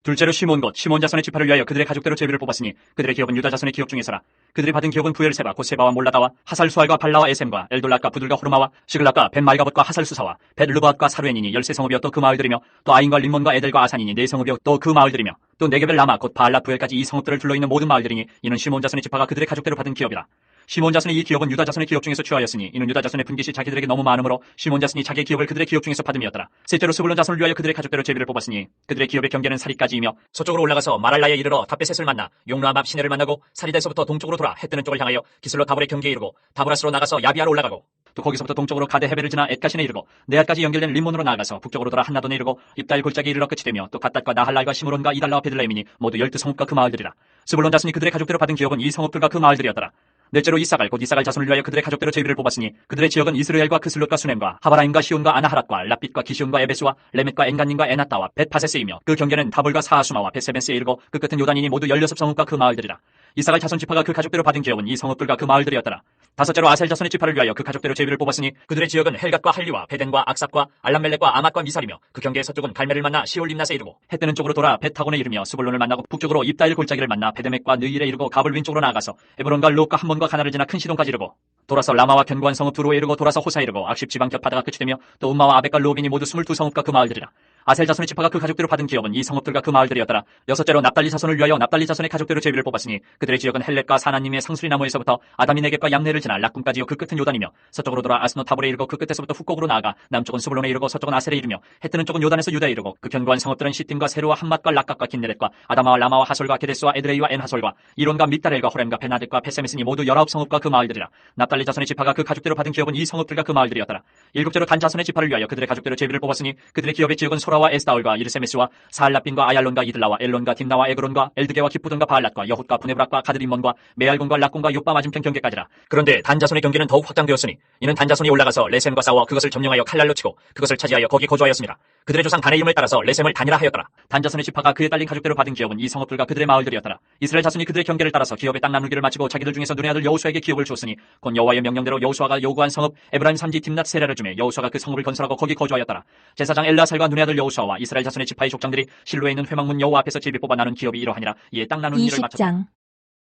둘째로 시몬 곧 시몬 자손의 지파를 위하여 그들의 가족대로 제비를 뽑았으니 그들의 기업은 유다 자손의 기업 중에서라. 그들이 받은 기업은 부엘세바 곧 세바와 몰라다와 하살수알과 발라와 에셈과 엘돌락과 부들과 호르마와 시글락과 벳말가봇과 하살수사와 벳르바앗과 사루엔이니 13성읍이요 또 그 마을들이며 또 아인과 림몬과 에델과 아산이니 4성읍이요 또 그 마을들이며 또 네게벨 라마 곧 바알라 부엘까지 이 성읍들을 둘러있는 모든 마을들이니 이는 시몬 자손의 지파가 그들의 가족대로 받은 기업이라. 시몬 자손의 이 기업은 유다 자손의 기업 중에서 취하였으니 이는 유다 자손의 분깃이 자기들에게 너무 많으므로 시몬 자손이 자기의 기업을 그들의 기업 중에서 받음이었더라. 셋째로 스불론 자손을 위하여 그들의 가족대로 제비를 뽑았으니 그들의 기업의 경계는 사리까지이며 서쪽으로 올라가서 마랄라에 이르러 다베셋을 만나 용노암 앞 시내를 만나고 사리다에서부터 동쪽으로 돌아 해 뜨는 쪽을 향하여 기슬로 다볼의 경계에 이르고 다브라스로 나가서 야비아로 올라가고 또 거기서부터 동쪽으로 가데 헤베를 지나 엣가신에 이르고 네앗까지 연결된 림몬으로 나아가서 북쪽으로 돌아 한나돈에 이르고 입다일 골짜기에 이르러 끝이 되며 또 갓닷과 나할랄과 시므론과 이달라와 베들레헴이니 모두 12성읍과 그 마을들이라. 스불론 자손이 그들의 가족대로 받은 기업은 이 성읍들과 그 마을들이었더라. 넷째로 이사갈 곧 이사갈 자손을 위하여 그들의 가족대로 제비를 뽑았으니 그들의 지역은 이스라엘과 크슬롯과 수넴과 하바라임과 시온과 아나하랏과 라빛과 기시온과 에베스와 레멧과 엔간님과 에나따와 벳파세스이며 그 경계는 다볼과 사하수마와 벳세벤스에 이르고 그 끝은 요단이니 모두 16성읍과 그 마을들이라. 이사갈 자손 지파가 그 가족대로 받은 기업은 이 성읍들과 그 마을들이었더라. 다섯째로 아셀 자손의 지파를 위하여 그 가족대로 제비를 뽑았으니 그들의 지역은 헬갓과 할리와 베덴과 악삽과 알람멜렉과 아맛과 미살이며 그 경계의 서쪽은 갈멜을 만나 시올림낫에 이르고 해 뜨는 쪽으로 돌아 벳타곤에 이르며 스불론을 만나고 북쪽으로 입다일 골짜기를 만나 베데멕과 느일에 이르고 가볼 윈쪽으로 나아가서 에브론과 롯과 함몬과 가나를 지나 큰 시돈까지 이르고 돌아서 라마와 견고한 성읍 두로에 이르고 돌아서 호사에 이르고 악십 지방 곁 바다가 끝이 되며 또 음마와 아벡과 로빈이 모두 22성읍과 그 마을들이라. 아셀 자손의 지파가 그 가족대로 받은 기업은 이 성읍들과 그 마을들이었더라. 여섯째로 납달리 자손을 위하여 납달리 자손의 가족대로 제비를 뽑았으니 그들의 지역은 헬렛과 사나님의 상수리 나무에서부터 아다미 네겝과 얌네를 지나 락군까지요 그 끝은 요단이며 서쪽으로 돌아 아스노 타볼에 이르고 그 끝에서부터 후곡으로 나아가 남쪽은 스불론에 이르고 서쪽은 아셀에 이르며 해 뜨는 쪽은 요단에서 유다에 이르고 그 견고한 성읍들은 시팀과 세루와 함맛과 락각과 긴네렛과 아다마와 라마와 하솔과 게데스와 에드레이와 엔하솔과 이론과 믹다렐과 호렘과 베나덱과 페세메스니 모두 19성읍과 그 마을들이라. 납달리 자손의 지파가 그 가족대로 받은 기업은 이 성읍들과 그 마을들이었더라. 일곱째로 단 자손의 지파를 위하여 그들의 가족대로 제비를 뽑았으니 그들의 기업의 지역은 소라와 에스다올과 이르세메스와 사알라빈과 아얄론과 이들라와 엘론과 딥나와 에그론과 엘드게와 기푸돈과 바알랏과 여훗과 부네브락과 가드림몬과 메알곤과 락곤과 요빠 맞은편 경계까지라. 그런데 단 자손의 경계는 더욱 확장되었으니 이는 단 자손이 올라가서 레셈과 싸워 그것을 점령하여 칼날로 치고 그것을 차지하여 거기 거주하였습니다. 그들의 조상 단의 이름을 따라서 레셈을 단이라 하였더라. 단 자손의 지파가 그에 딸린 가족대로 받은 기업은 이 성읍들과 그들의 마을들이었더라. 이스라엘 자손이 그들의 경계를 따라서 기업의 땅 나누기를 마치고 자기들 중에서 눈의 아들 여호수아에게 기업을 주었으니 곧 여호와의 명령대로 여호수아가 요구한 성읍 에브라임 산지 딥낫 세라를 주매 여호수아가 그 성읍을 건설하고 거기 거주하였더라. 제사장 엘르아살과 눈의 아들 여호수아와 이스라엘 자손의 지파의 족장들이 실로에 있는 회막문 여호와 앞에서 제비 뽑아 나눈 기업이 이러하니라. 이에 땅 나누는 일을 마쳤다. 20장.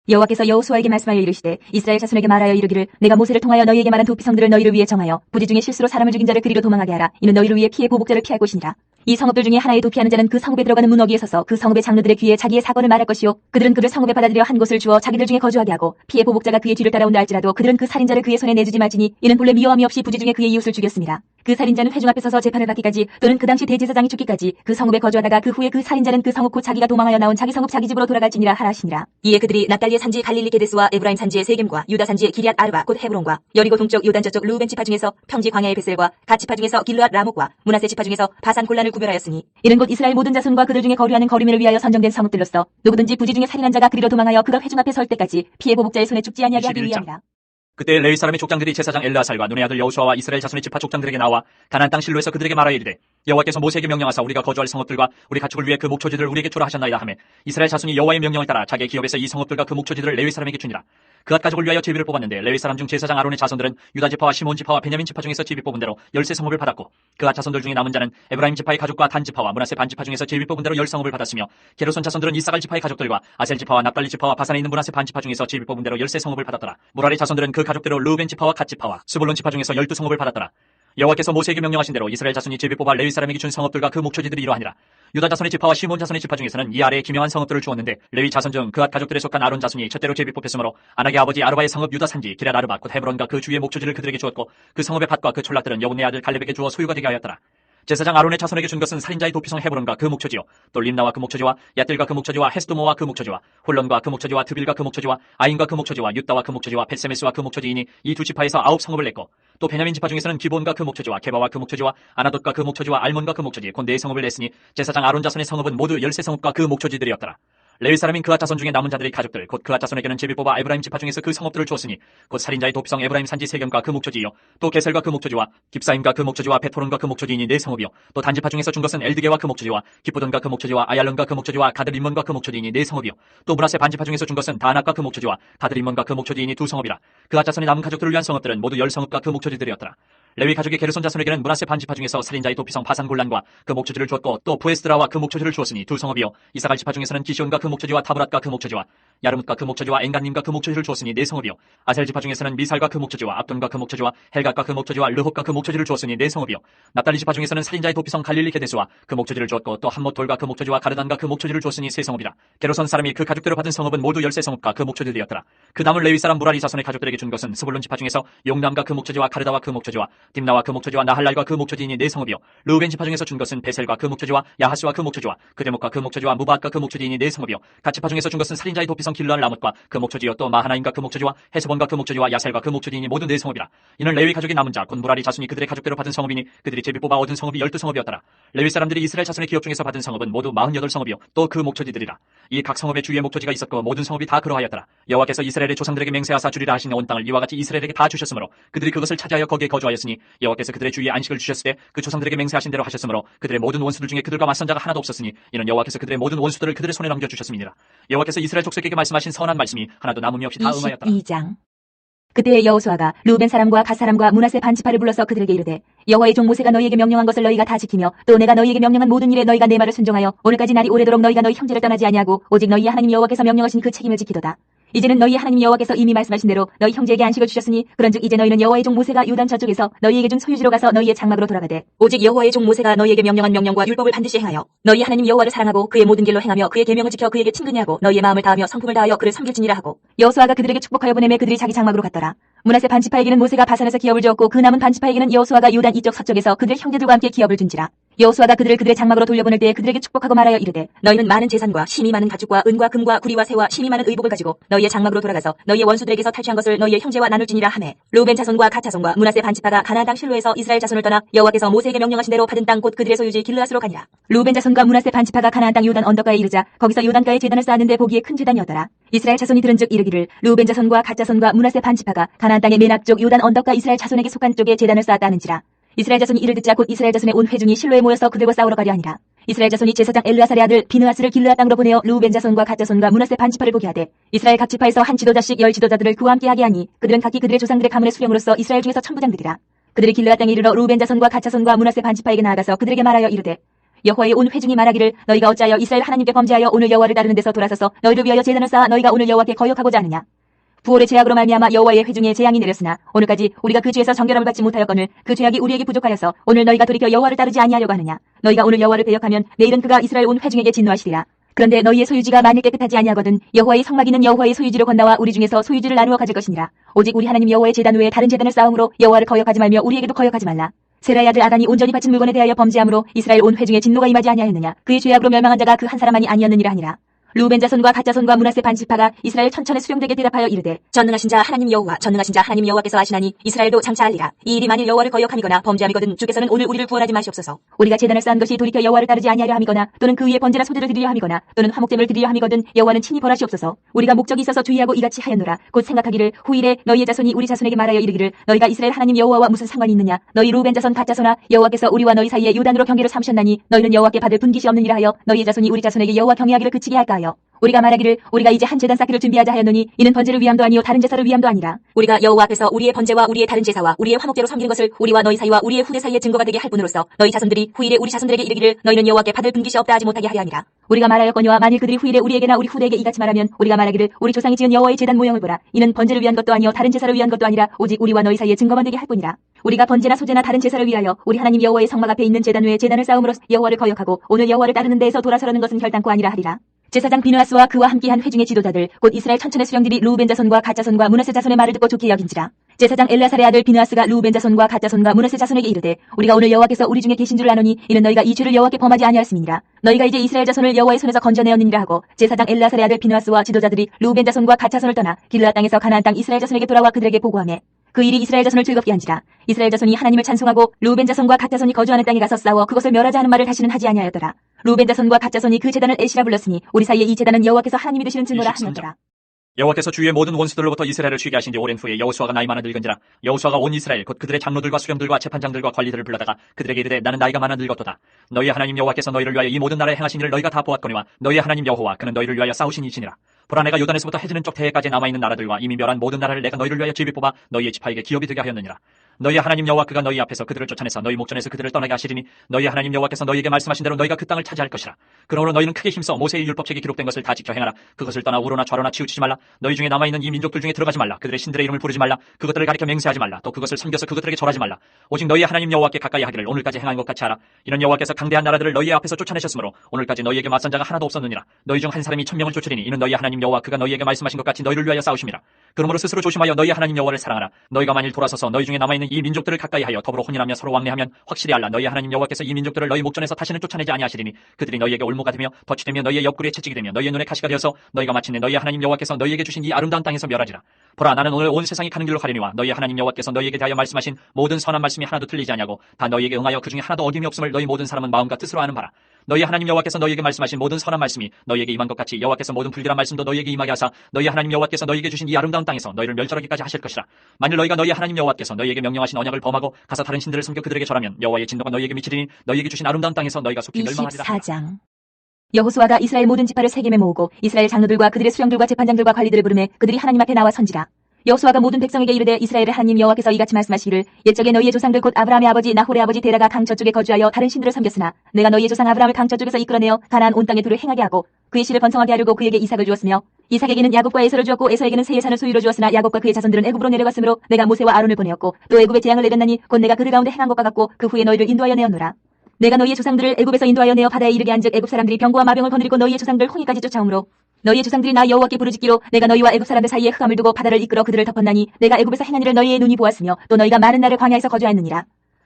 여호와께서 여호수아에게 말씀하여 이르시되 이스라엘 자손에게 말하여 이르기를 내가 모세를 통하여 너희에게 말한 두 피성들을 너희를 위해 정하여 부지 중에 실수로 사람을 죽인 자를 그리로 도망하게 하라. 이는 너희를 위해 피해 보복자를 피할 곳이니라. 이 성읍들 중에 하나에 도피하는 자는 그 성읍에 들어가는 문 어귀에 서서 그 성읍의 장로들의 귀에 자기의 사건을 말할 것이요 그들은 그를 성읍에 받아들여 한 곳을 주어 자기들 중에 거주하게 하고 피해 보복자가 그의 뒤를 따라온다 할지라도 그들은 그 살인자를 그의 손에 내주지 말지니 이는 본래 미워함이 없이 부지 중에 그의 이웃을 죽였습니다. 그 살인자는 회중 앞에 서서 재판을 받기까지 또는 그 당시 대제사장이 죽기까지 그 성읍에 거주하다가 그 후에 그 살인자는 그 성읍 곧 자기가 도망하여 나온 자기 성읍 자기 집으로 돌아갈지니라 하라시니라. 이에 그들이 납달리의 산지 갈릴리 게데스와 에브라임 산지의 세겜과 유다 산지의 기리앗 아르바 곧 헤브론과 여리고 동쪽 요단 저쪽 루벤 지파 중에서 평지 광야의 베셀과 갓 지파 중에서 길르앗 라목과 므낫세 지파 중에서 바산 골란을 구별하였으니 이는 곧 이스라엘 모든 자손과 그들 중에 거류하는 거류민을 위하여 선정된 성읍들로서 누구든지 부지 중에 살인한 자가 그리로 도망하여 그가 회중 앞에 설 때까지 피해 보복자의 손에 죽지 아니하게 하기 21장. 위함이라. 그때 레위 사람의 족장들이 제사장 엘르아살과 눈의 아들 여호수아와 이스라엘 자손의 지파 족장들에게 나와 가나안 땅 실로에서 그들에게 말하여 이르되 여호와께서 모세에게 명령하사 우리가 거주할 성읍들과 우리 가축을 위해 그 목초지들을 우리에게 주라 하셨나이다 하매 이스라엘 자손이 여호와의 명령을 따라 자기의 기업에서 이 성읍들과 그 목초지들을 레위 사람에게 주니라. 그앗 가족을 위하여 제비를 뽑았는데 레위 사람 중 제사장 아론의 자손들은 유다 지파와 시몬 지파와 베냐민 지파 중에서 제비 뽑은 대로 13성읍을 받았고 그앗 자손들 중에 남은 자는 에브라임 지파의 가족과 단 지파와 므낫세 반 지파 중에서 제비 뽑은 대로 10성읍을 받았으며 게르손 자손들은 이사갈 지파의 가족들과 아셀 지파와 납달리 지파와 바산에 있는 므낫세 반 지파 중에서 제비 뽑은 대로 13성읍을 받았더라. 무랄의 자손들은 그 가족대로 르우벤 지파와 갓 지파와 스불론 지파 중에서 12성읍을 받았더라. 여호와께서 모세에게 명령하신 대로 이스라엘 자손이 제비 뽑아 레위 사람에게 준 성읍들과 그 목초지들이 이러하니라. 유다 자손의 지파와 시몬 자손의 지파 중에서는 이 아래에 기명한 성읍들을 주었는데 레위 자손 중 그앗 가족들에 속한 아론 자손이 첫째로 제비 뽑혔으므로 아낙의 아버지 아르바의 성읍 유다 산지 기럇 아르바 곧 헤브론과 그 주위의 목초지를 그들에게 주었고 그 성읍의 밭과 그 촌락들은 여분네 아들 갈렙에게 주어 소유가 되게 하였더라. 제사장 아론의 자손에게 준 것은 살인자의 도피성 헤브론과 그 목초지요. 또 림나와 그 목초지와 얏들과 그 목초지와 헤스도모와 그 목초지와 홀론과 그 목초지와 드빌과 그 목초지와 아인과 그 목초지와 유다와 그 목초지와 벳세메스와 그 목초지이니 이 두 지파에서 9성읍을 냈고, 또 베냐민 지파 중에서는 기본과 그 목초지와 게바와 그 목초지와 아나돗과 그 목초지와 알몬과 그 목초지 곧 4성읍을 냈으니 제사장 아론 자손의 성읍은 모두 13성읍과 그 목초지들이었더라. 레위 사람인 그앗 자손 중에 남은 자들의 가족들 곧 그앗 자손에게는 제비 뽑아 에브라임 지파 중에서 그 성읍들을 주었으니 곧 살인자의 도피성 에브라임 산지 세겜과 그 목초지이요, 또 게셀과 그 목초지와 깁사임과 그 목초지와 베토론과 그 목초지이니 4성읍이요, 또 단지파 중에서 준 것은 엘드게와 그 목초지와 기쁘돈과 그 목초지와 아얄론과 그 목초지와 가드림몬과 그 목초지이니 4성읍이요, 또 므라세 반지파 중에서 준 것은 다낙과 그 목초지와 가드림몬과 그 목초지이니 2성읍이라. 그앗 자손의 남은 가족들을 위한 성읍들은 모두 10성읍과 그 목초지들이었더라. 레위 가족의 게르손 자손에게는 므라세 반지파 중에서 살인자의 도피성 바산골란과 그 목초지를 주었고, 또 부에스드라와 그 목초지를 주었으니 2성읍이요, 이사갈 지파 중에서는 기시온과 그 목초지와 타브랏과 그 목초지와 야르뭇과 그 목초지와 엔간님과 그 목초지를 주었으니 4성읍이요, 아셀 지파 중에서는 미살과 그 목초지와 압돈과 그 목초지와 헬갓과 그 목초지와 르홉과 그 목초지를 주었으니 4성읍이요, 납달리 지파 중에서는 살인자의 도피성 갈릴리 게데스와 그 목초지를 주었고, 또 함못돌과 그 목초지와 가르단과 그 목초지를 주었으니 3성읍이라. 게르손 사람이 그 가족대로 받은 성읍은 모두 13성읍과 그 목초지들이었더라. 그 남은 레위 사람 무라리 자손의 가족들에게 준 것은 스불론 지파 중에서 용남과 그 목초지와 가르다와 그 목초지와 딥나와 그 목초지와 나할랄과 그 목초지이니 4성읍이요, 르우벤 지파 중에서 준 것은 베셀과 그 목초지와 야하스와 그 목초지와 그데목과 그 목초지와 무바앗과 그 목초지이니 4성읍이요, 갓지파 중에서 준 것은 살인자의 도피성 길르알 라못과 그 목초지요, 또 마하나임과 그 목초지와 헤스본과 그 목초지와 야셀과 그 목초지이니 모두 4성읍이라. 이는 레위 가족이 남은 자 곧 무라리 자손이 그들의 가족대로 받은 성읍이니 그들이 제비 뽑아 얻은 성읍이 12성읍이었더라. 레위 사람들이 이스라엘 자손의 기업 중에서 받은 성읍은 모두 48성읍이요, 또 그 목초지들이라. 이 각 성읍의 주위에 목초지가 있었고 모든 성읍이 다 그러하였더라. 여호와께서 이스라엘의 조상들에게 맹세하사 주리라 하신 온 땅을 이와 같이 이스라엘에게 다 주셨으므로 그들이 그것을 차지하여 거기에 거주하였으니, 여호와께서 그들의 주위에 안식을 주셨을 때 그 조상들에게 맹세하신 대로 하셨으므로 그들의 모든 원수들 중에 그들과 맞선 자가 하나도 없었으니, 이는 여호와께서 그들의 모든 원수들을 그들의 손에 넘겨 주셨음이니라. 여호와께서 이스라엘 족속에게 말씀하신 선한 말씀이 하나도 남음이 없이 다 응하였더라. 22장. 그때 여호수아가 루벤 사람과 갓 사람과 므낫세 반지파를 불러서 그들에게 이르되, 여호와의 종 모세가 너희에게 명령한 것을 너희가 다 지키며 또 내가 너희에게 명령한 모든 일에 너희가 내 말을 순종하여 오늘까지 날이 오래도록 너희가 너희 형제를 떠나지 아니하고 오직 너희의 하나님 여호와께서 명령하신 그 책임을 지키도다. 이제는 너희의 하나님 여호와께서 이미 말씀하신 대로 너희 형제에게 안식을 주셨으니, 그런즉 이제 너희는 여호와의 종 모세가 요단 저쪽에서 너희에게 준 소유지로 가서 너희의 장막으로 돌아가되, 오직 여호와의 종 모세가 너희에게 명령한 명령과 율법을 반드시 행하여 너희 하나님 여호와를 사랑하고 그의 모든 길로 행하며 그의 계명을 지켜 그에게 친근히 하고 너희의 마음을 다하며 성품을 다하여 그를 섬길지니라 하고, 여호수아가 그들에게 축복하여 보내매 그들이 자기 장막으로 갔더라. 므낫세 반지파에게는 모세가 바산에서 기업을 주었고 그 남은 반지파에게는 여호수아가 요단 이쪽 서쪽에서 그들의 형제들과 함께 기업을 준지라. 여호수아가 그들을 그들의 장막으로 돌려보낼 때에 그들에게 축복하고 말하여 이르되, 너희는 많은 재산과 심이 많은 가축과 은과 금과 구리와 새와 심이 많은 의복을 가지고 너희의 장막으로 돌아가서 너희의 원수들에게서 탈취한 것을 너희의 형제와 나눌지니라 하매, 루벤 자손과 갓 자손과 므낫세 반지파가 가나안 땅 실로에서 이스라엘 자손을 떠나 여호와께서 모세에게 명령하신 대로 받은 땅 곧 그들의 소유지 길르앗으로 가니라. 루벤 자손과 므낫세 반지파가 가나안 땅 요단 언덕가에 이르자 거기서 요단가에 제단을 쌓았는데 보기에 큰 제단이었더라. 이스라엘 자손이 들은즉 이르기를, 루벤 자손과 갓 자손과 므낫세 반지파가 가나안 땅의 맨 앞쪽 요단 언덕가 이스라엘 자손에게 속한 쪽에 제단을 쌓았다 하는지라. 이스라엘 자손이 이를 듣자 곧 이스라엘 자손의 온 회중이 실로에 모여서 그들과 싸우러 가려 하니라. 이스라엘 자손이 제사장 엘르아살의 아들 비느하스를 길르앗 땅으로 보내어 루벤 자손과 갓 자손과 므낫세 반지파를 보게 하되, 이스라엘 각 지파에서 한 지도자씩 10지도자들을 그와 함께 하게 하니 그들은 각기 그들의 조상들의 가문의 수령으로서 이스라엘 중에서 천부장들이라. 그들이 길르앗 땅에 이르러 루벤 자손과 갓 자손과 므낫세 반지파에게 나아가서 그들에게 말하여 이르되, 여호와의 온 회중이 말하기를, 너희가 어찌하여 이스라엘 하나님께 범죄하여 오늘 여호와를 따르는 데서 돌아서서 너희를 위하여 제단을 쌓아 너희가 오늘 여호와께 거역하고자 하느냐. 부올의 죄악으로 말미암아 여호와의 회중에 재앙이 내렸으나 오늘까지 우리가 그 죄에서 정결함을 받지 못하였거늘 그 죄악이 우리에게 부족하여서 오늘 너희가 돌이켜 여호와를 따르지 아니하려고 하느냐. 너희가 오늘 여호와를 배역하면 내일은 그가 이스라엘 온 회중에게 진노하시리라. 그런데 너희의 소유지가 만일 깨끗하지 아니하거든 여호와의 성막이는 여호와의 소유지로 건너와 우리 중에서 소유지를 나누어 가질 것이니라. 오직 우리 하나님 여호와의 제단 외에 다른 제단을 쌓음으로 여호와를 거역하지 말며 우리에게도 거역하지 말라. 세라의 아들 아단이 온전히 바친 물건에 대하여 범죄함으로 이스라엘 온 회중의 진노가 임하지 아니하였느냐. 그의 죄악으로 멸망한 자가 그 한 사람만이 아니었느니라 하니라. 루벤 자손과 갓 자손과 므낫세 반지파가 이스라엘 천천의 수령들에게 대답하여 이르되, 전능하신 자 하나님 여호와 전능하신 자 하나님 여호와께서 아시나니 이스라엘도 장차 알리라. 이 일이 만일 여호와를 거역함이거나 범죄함이거든 주께서는 오늘 우리를 구원하지 마시옵소서. 우리가 제단을 쌓은 것이 돌이켜 여호와를 따르지 아니하려 함이거나 또는 그 위에 번제나 소제를 드리려 함이거나 또는 화목제물을 드리려 함이거든 여호와는 친히 벌하시옵소서. 우리가 목적이 있어서 주의하고 이같이 하였노라. 곧 생각하기를 후일에 너희의 자손이 우리 자손에게 말하여 이르기를, 너희가 이스라엘 하나님 여호와와 무슨 상관이 있느냐. 너희 루벤 자손 갓 자손아, 여호와께서 우리와 너희 사이에 요단으로 경계를 삼으셨나니 너희는 여호와께 받을 분깃이 없느니라 하여 너희의 자손이 우리 자손에게 여호와 경외하기를 그치게 할까 하여, 우리가 말하기를 우리가 이제 한 제단 쌓기를 준비하자 하였노니 이는 번제를 위함도 아니요 다른 제사를 위함도 아니라, 우리가 여호와 앞에서 우리의 번제와 우리의 다른 제사와 우리의 화목제로 섬기는 것을 우리와 너희 사이와 우리의 후대 사이에 증거가 되게 할 뿐으로써 너희 자손들이 후일에 우리 자손들에게 이르기를 너희는 여호와께 받을 분깃이 없다 하지 못하게 하려 함이라. 우리가 말하였거니와 만일 그들이 후일에 우리에게나 우리 후대에게 이같이 말하면 우리가 말하기를 우리 조상이 지은 여호와의 제단 모형을 보라. 이는 번제를 위한 것도 아니요 다른 제사를 위한 것도 아니라 오직 우리와 너희 사이에 증거만 되게 할 뿐이라. 우리가 번제나 소제나 다른 제사를 위하여 우리 하나님 여호와의 성막 앞에 있는 제단 외에 제단을 쌓음으로 여호와를 거역하고 오늘 여호와를 따르는 데에서 돌아서려는 것은 결단코 아니라 하리라. 제사장 비느하스와 그와 함께한 회중의 지도자들 곧 이스라엘 천천의 수령들이 루벤 자손과 갓 자손과 므낫세 자손의 말을 듣고 좋게 여긴지라. 제사장 엘라살의 아들 비느하스가 루벤 자손과 갓 자손과 므낫세 자손에게 이르되 우리가 오늘 여호와께서 우리 중에 계신 줄 아노니 이는 너희가 이 죄를 여호와께 범하지 아니하였음이니라. 너희가 이제 이스라엘 자손을 여호와의 손에서 건져내었느니라 하고 제사장 엘라살의 아들 비느하스와 지도자들이 루벤 자손과 갓 자손을 떠나 길르앗 땅에서 가나안 땅 이스라엘 자손에게 돌아와 그들에게 보고하매 그 일이 이스라엘 자손을 즐겁게 한지라. 이스라엘 자손이 하나님을 찬송하고 루벤 자손과 갓 자손이 거주하는 땅에 가서 싸워 그것을 멸하자 하는 말을 다시는 하지 아니하였더라. 루벤 자손과 갓 자손이 그 제단을 에시라 불렀으니 우리 사이에 이 제단은 여호와께서 하나님이 되시는 증거라 하였더라. 여호와께서 주위의 모든 원수들로부터 이스라엘을 취하게 하신 지 오랜 후에 여호수아가 나이 많아 늙은지라. 여호수아가 온 이스라엘 곧 그들의 장로들과 수령들과 재판장들과 관리들을 불러다가 그들에게 이르되 나는 나이가 많아 늙었도다. 너희의 하나님 여호와께서 너희를 위하여 이 모든 나라에 행하신 일을 너희가 다 보았거니와 너희의 하나님 여호와 그는 너희를 위하여 싸우신 이시니라. 보라 내가 요단에서부터 해지는 쪽 태해까지 남아있는 나라들과 이미 멸한 모든 나라를 내가 너희를 위하여 집이 뽑아 너희의 지파에게 기업이 되게 하였느니라. 너희의 하나님 여호와 그가 너희 앞에서 그들을 쫓아내서 너희 목전에서 그들을 떠나게 하시리니 너희의 하나님 여호와께서 너희에게 말씀하신 대로 너희가 그 땅을 차지할 것이라. 그러므로 너희는 크게 힘써 모세의 율법책에 기록된 것을 다 지켜 행하라. 그것을 떠나 우로나 좌로나 치우치지 말라. 너희 중에 남아있는 이 민족들 중에 들어가지 말라. 그들의 신들의 이름을 부르지 말라. 그것들을 가리켜 맹세하지 말라. 또 그것을 섬겨서 그것들에게 절하지 말라. 오직 너희의 하나님 여호와께 가까이 하기를 오늘까지 행한 것 같이 하라. 이는 여호와께서 강대한 나라들을 너희의 앞에서 쫓아내셨으므로 오늘까지 너희에게 맞선 자가 하나도 없었느니라. 너희 중 한 사람이 1000명을 쫓으리니 이는 너희의 하나님 여호와 그가 너희에게 말씀하신 것 같이 너희를 위하여 싸우심이라. 그러므로 스스로 조심하여 너희의 하나님 여호와를 사랑하라. 너희가 만일 돌아서서 너희 중에 남아있는 이 민족들을 가까이 하여 더불어 혼인하며 서로 왕래하면 확실히 알라. 너희의 하나님 여호와께서 이 민족들을 너희 목전에서 다시는 쫓아내지 아니하시리니 그들이 너희에게 올무가 되며 덫이되며 너희의 옆구리에 채찍이 되며 너희의 눈에 가시가 되어서 너희가 마침내 너희의 하나님 여호와께서 너희에게 주신 이 아름다운 땅에서 멸하리라. 보라 나는 오늘 온 세상이 가는 길로 가려니와 너희의 하나님 여호와께서 너희에게 대하여 말씀하신 모든 선한 말씀이 하나도 틀리지 아니하고 다 너희에게 응하여 그 중에 하나도 어김이 없음을 너희 모든 사람은 마음과 뜻으로 아는 바라. 너희 하나님 여호와께서 너희에게 말씀하신 모든 선한 말씀이 너희에게 임한 것 같이 여호와께서 모든 불길한 말씀도 너희에게 임하게 하사 너희 하나님 여호와께서 너희에게 주신 이 아름다운 땅에서 너희를 멸절하기까지 하실 것이라. 만일 너희가 너희 하나님 여호와께서 너희에게 명령하신 언약을 범하고 가서 다른 신들을 섬겨 그들에게 절하면 여호와의 진노가 너희에게 미치리니 너희에게 주신 아름다운 땅에서 너희가 속히 멸망하리라. 24장 여호수아가 이스라엘 모든 지파를 세겜에 모으고 이스라엘 장로들과 그들의 수령들과 재판장들과 관리들을 부르매 그들이 하나님 앞에 나와 선지라. 여호수아가 모든 백성에게 이르되 이스라엘의 하나님 여호와께서 이같이 말씀하시기를 옛적에 너희의 조상들 곧 아브라함의 아버지 나홀의 아버지 데라가 강 저쪽에 거주하여 다른 신들을 섬겼으나 내가 너희의 조상 아브라함을 강 저쪽에서 이끌어내어 가나안 온 땅에 둘을 행하게 하고 그의 씨를 번성하게 하려고 그에게 이삭을 주었으며 이삭에게는 야곱과 에서를 주었고 에서에게는 세의 산을 소유로 주었으나 야곱과 그의 자손들은 애굽으로 내려갔으므로 내가 모세와 아론을 보내었고 또 애굽에 재앙을 내렸나니 곧 내가 그들 가운데 행한 것과 같고 그 후에 너희를 인도하여 내었노라. 내가 너희의 조상들을 애굽에서 인도하여 내어 바다에 이르게 한즉 애굽 사람들이 병거와 마병을 거느리고 너희의 조상들 홍해까지 쫓아오므로 너희의 조상들이 나 여호와께 부르짖기로 내가 너희와 애굽 사람들 사이에 흑암을 두고 바다를 이끌어 그들을 덮었나니 내가 애굽에서 행한 일을 너희의 눈이 보았으며 또 너희가 많은 날을 광야에서 거주하였느니라.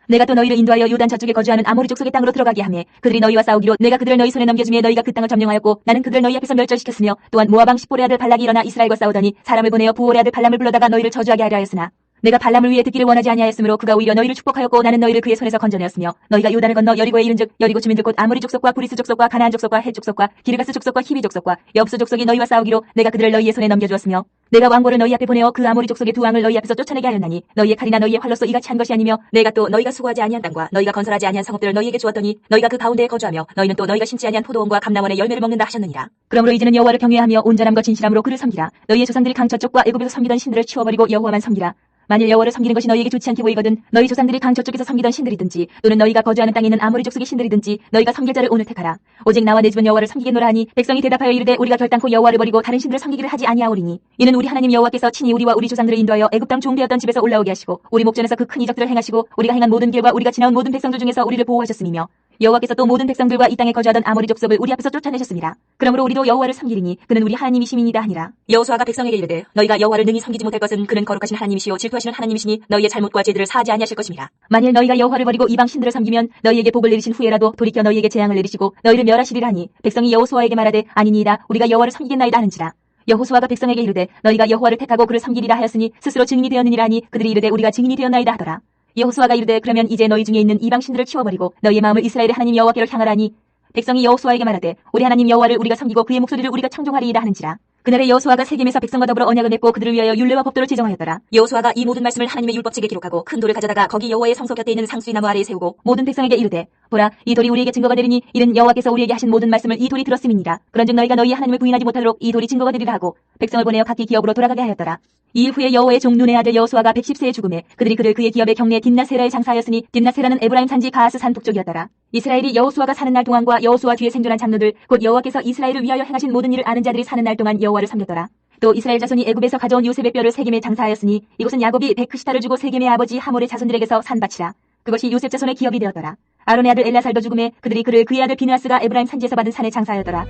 내가 또 너희를 인도하여 요단 저쪽에 거주하는 아모리 족속의 땅으로 들어가게 하매 그들이 너희와 싸우기로 내가 그들을 너희 손에 넘겨주며 너희가 그 땅을 점령하였고 나는 그들을 너희 앞에서 멸절시켰으며 또한 모압 왕 십볼의 아들 발락이 일어나 이스라엘과 싸우더니 사람을 보내어 부올의 아들 발람을 불러다가 너희를 저주하게 하려 하였으나 내가 발람을 위해 듣기를 원하지 아니하였으므로 그가 오히려 너희를 축복하였고 나는 너희를 그의 손에서 건져내었으며 너희가 요단을 건너 여리고에 이른즉 여리고 주민들 곧 아모리 족속과 브리스 족속과 가나안 족속과 헷 족속과 기르가스 족속과 히비 족속과 엽수 족속이 너희와 싸우기로 내가 그들을 너희의 손에 넘겨주었으며 내가 왕고를 너희 앞에 보내어 그 아모리 족속의 두 왕을 너희 앞에서 쫓아내게 하였나니 너희의 칼이나 너희의 활로서 이같이 한 것이 아니며 내가 또 너희가 수고하지 아니한 땅과 너희가 건설하지 아니한 성읍들을 너희에게 주었더니 너희가 그 가운데에 거주하며 너희는 또 너희가 심지 아니한 포도원과 감람원의 열매를 먹는다 하셨느니라. 그러므로 이제는 여호와를 경외하며 온전함과 진실함으로 그를 섬기라. 너희의 조상들이 강 저쪽과 애굽에서 섬기던 신들을 치워버리고 여호와만 섬기라. 만일 여호와를 섬기는 것이 너희에게 좋지 않게 보이거든 너희 조상들이 강 저쪽에서 섬기던 신들이든지 또는 너희가 거주하는 땅에 있는 아모리 족속의 신들이든지 너희가 섬길 자를 오늘 택하라. 오직 나와 내 집은 여호와를 섬기겠노라 하니 백성이 대답하여 이르되 우리가 결단코 여호와를 버리고 다른 신들을 섬기기를 하지 아니하오리니 이는 우리 하나님 여호와께서 친히 우리와 우리 조상들을 인도하여 애굽 땅 종되었던 집에서 올라오게 하시고 우리 목전에서 그 큰 이적들을 행하시고 우리가 행한 모든 길과 우리가 지나온 모든 백성들 중에서 우리를 보호하셨음이며 여호와께서 또 모든 백성들과 이 땅에 거주하던 아모리 족속을 우리 앞에서 쫓아내셨습니다. 그러므로 우리도 여호와를 섬기리니 그는 우리 하나님이심이니이다 하니라. 여호수아가 백성에게 이르되 너희가 여호와를 능히 섬기지 못할 것은 그는 거룩하신 하나님이시요 질투하시는 하나님이시니 너희의 잘못과 죄들을 사하지 아니하실 것임이라. 만일 너희가 여호와를 버리고 이방 신들을 섬기면 너희에게 복을 내리신 후에라도 돌이켜 너희에게 재앙을 내리시고 너희를 멸하시리라 하니 백성이 여호수아에게 말하되 아니니이다 우리가 여호와를 섬기겠나이다 하는지라. 여호수아가 백성에게 이르되 너희가 여호와를 택하고 그를 섬기리라 하였으니 스스로 증인이 되었느니라 하니 그들이 이르되 우리가 증인이 되었나이다 하더라. 여호수아가 이르되 그러면 이제 너희 중에 있는 이방 신들을 치워버리고 너희의 마음을 이스라엘의 하나님 여호와께로 향하라니 백성이 여호수아에게 말하되 우리 하나님 여호와를 우리가 섬기고 그의 목소리를 우리가 청종하리이다 하는지라. 그날에 여호수아가 세겜에서 백성과 더불어 언약을 맺고 그들을 위하여 율례와 법도를 제정하였더라. 여호수아가 이 모든 말씀을 하나님의 율법책에 기록하고 큰 돌을 가져다가 거기 여호와의 성소 곁에 있는 상수리 나무 아래에 세우고 모든 백성에게 이르되 보라 이 돌이 우리에게 증거가 되리니 이는 여호와께서 우리에게 하신 모든 말씀을 이 돌이 들었음이니라. 그런즉 너희가 너희 하나님을 부인하지 못하도록 이 돌이 증거가 되리라 하고 백성을 보내어 각기 기업으로 돌아가게 하였더라. 이일 후에 여호와의 종 눈의 아들 여호수아가 110세에 죽음에 그들이 그를 그의 기업의 경내 딥나세라에 장사하였으니 딥나세라는 에브라임 산지 가하스 산 북쪽이었더라. 이스라엘이 여호수아가 사는 날 동안과 여호수아 뒤에 생존한 장로들 곧 여호와께서 이스라엘을 위하여 행하신 모든 일을 아는 자들이 사는 날 동안 여호와를 섬겼더라. 또 이스라엘 자손이 애굽에서 가져온 요셉의 뼈를 세겜에 장사하였으니 이곳은 야곱이 베크시타를 주고 세겜의 아버지 하몰의 자손들에게서 산 밭이라. 그것이 요셉 자손의 기업이 되었더라. 아론의 아들 엘라살도 죽음에 그들이 그를 그의 아들 비느하스가 에브라임 산지에서 받은 산에 장사하였더라.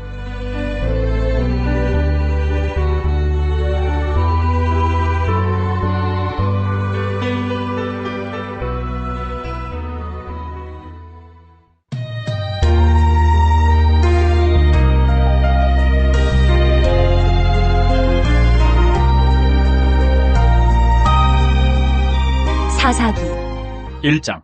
1장.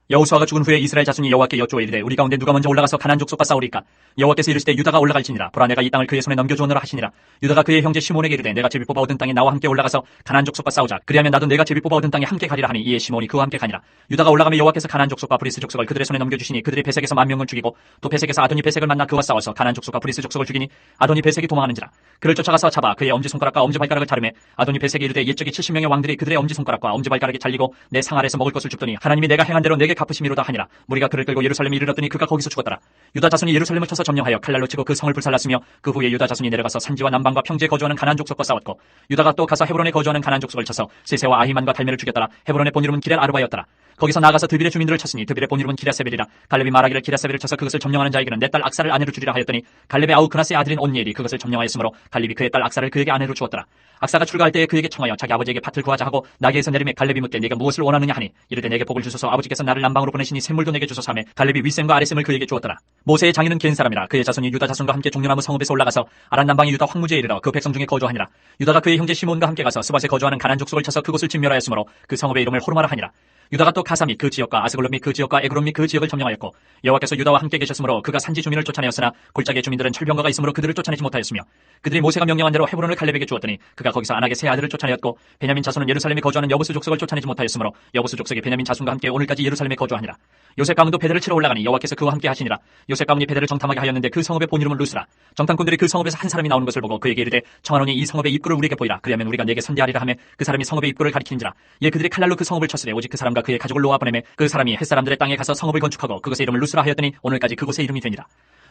여호수아가 죽은 후에 이스라엘 자손이 여호와께 여쭈어 이르되 우리 가운데 누가 먼저 올라가서 가나안 족속과 싸우리까? 여호와께서 이르시되 유다가 올라갈지니라. 보라 내가 이 땅을 그의 손에 넘겨주오노라 하시니라. 유다가 그의 형제 시몬에게 이르되 내가 제비 뽑아 얻은 땅에 나와 함께 올라가서 가나안 족속과 싸우자. 그리하면 나도 내가 제비 뽑아 얻은 땅에 함께 가리라 하니 이에 시몬이 그와 함께 가니라. 유다가 올라가며 여호와께서 가나안 족속과 브리스 족속을 그들의 손에 넘겨주시니 그들이 베색에서 10,000명을 죽이고 또 베색에서 아도니 베색을 만나 그와 싸워서 가나안 족속과 브리스 족속을 죽이니 아도니 베색이 도망하는지라. 그를 쫓아가서 잡아 그의 엄지손가락과 엄지발가락을 자르매 아도니 베색이 이르되 옛적에 70명의 왕들이 그들의 엄지손가락과 엄지발가락이 잘리고 내 상 아래서 먹을 것을 줍더니 하나님이 내가 행한 대로 내게 갚으심이로다 하니라. 무리가 그를 끌고 예루살렘에 이르렀더니 그가 거기서 죽었더라. 유다 자손이 예루살렘을 쳐서 점령하여 칼날로 치고 그 성을 불살랐으며 그 후에 유다 자손이 내려가서 산지와 남방과 평지에 거주하는 가나안 족속과 싸웠고 유다가 또 가서 헤브론에 거주하는 가나안 족속을 쳐서 세세와 아히만과 달메를 죽였더라. 헤브론의 본 이름은 기럇 아르바였더라. 거기서 나아가서 드빌의 주민들을 쳤으니 드빌의 본 이름은 기랴세벨이라. 갈렙이 말하기를 기랴세벨을 쳐서 그것을 점령하는 자에게는 내 딸 악사를 아내로 주리라 하였더니 갈렙의 아우 그나스의 아들인 온니엘이 그것을 점령하였으므로 갈렙이 그의 딸 악사를 그에게 아내로 주었더라. 악사가 출가할 때에 그에게 청하여 자기 아버지에게 밭을 구하자 하고 나귀에서 내림에 갈렙이 묻되 네가 무엇을 원하느냐 하니 이르되 내게 복을 주소서 아버지께서 나를 남방으로 보내시니 샘물도 내게 주소서 하매 갈렙이 윗샘과 아랫샘을 그에게 주었더라. 모세의 장인은 겐 사람이라. 그의 자손이 유다 자손과 함께 종려나무 성읍에서 올라가서 아란 남방의 유다 황무지에 이르러 그 백성 중에 거주하니라. 유다가 그의 형제 시몬과 함께 가서 스밧에 거주하는 가나안 족속을 쳐서 그곳을 진멸하였으므로 그 성읍의 이름을 호르마라 하니라. 유다가 또 가사 및 그 지역과 아스글론 및 그 지역과 에그론 및 그 지역을 점령하였고 여호와께서 유다와 함께 계셨으므로 그가 산지 주민을 쫓아내었으나 골짜기의 주민들은 철병거가 있으므로 그들을 쫓아내지 못하였으며 그들이 모세가 명령한 대로 헤브론을 갈렙에게 주었더니 그가 거기서 안악의 세 아들을 쫓아내었고 베냐민 자손은 예루살렘에 거주하는 여부스 족속을 쫓아내지 못하였으므로 여부스 족속이 베냐민 자손과 함께 오늘까지 예루살렘에 거주하니라. 요셉 가문도 베델을 치러 올라가니 여호와께서 그와 함께 하시니라. 요셉 가문이 베델을 정탐하게 하였는데 그 성읍의 본 이름은 루스라. 정탐꾼들이 그 성읍에서 한 사람이 나오는 것을 보고 그에게 이르되 청하노니 이 성읍의 입구를 우리에게 보이라. 그리하면 우리가 내게 선대하리라 하매 그 사람이 성읍의 입구를 가리키는지라. 이에 그들이 칼날로 그 성읍을 쳤으되 오직 그 사람과 그의 가족을 놓아 보내매 그 사람이 햇사람들의 땅에 가서 성읍을 건축하고 그것의 이름을 루스라 하였더니 오늘까지 그곳의 이름이 되니라.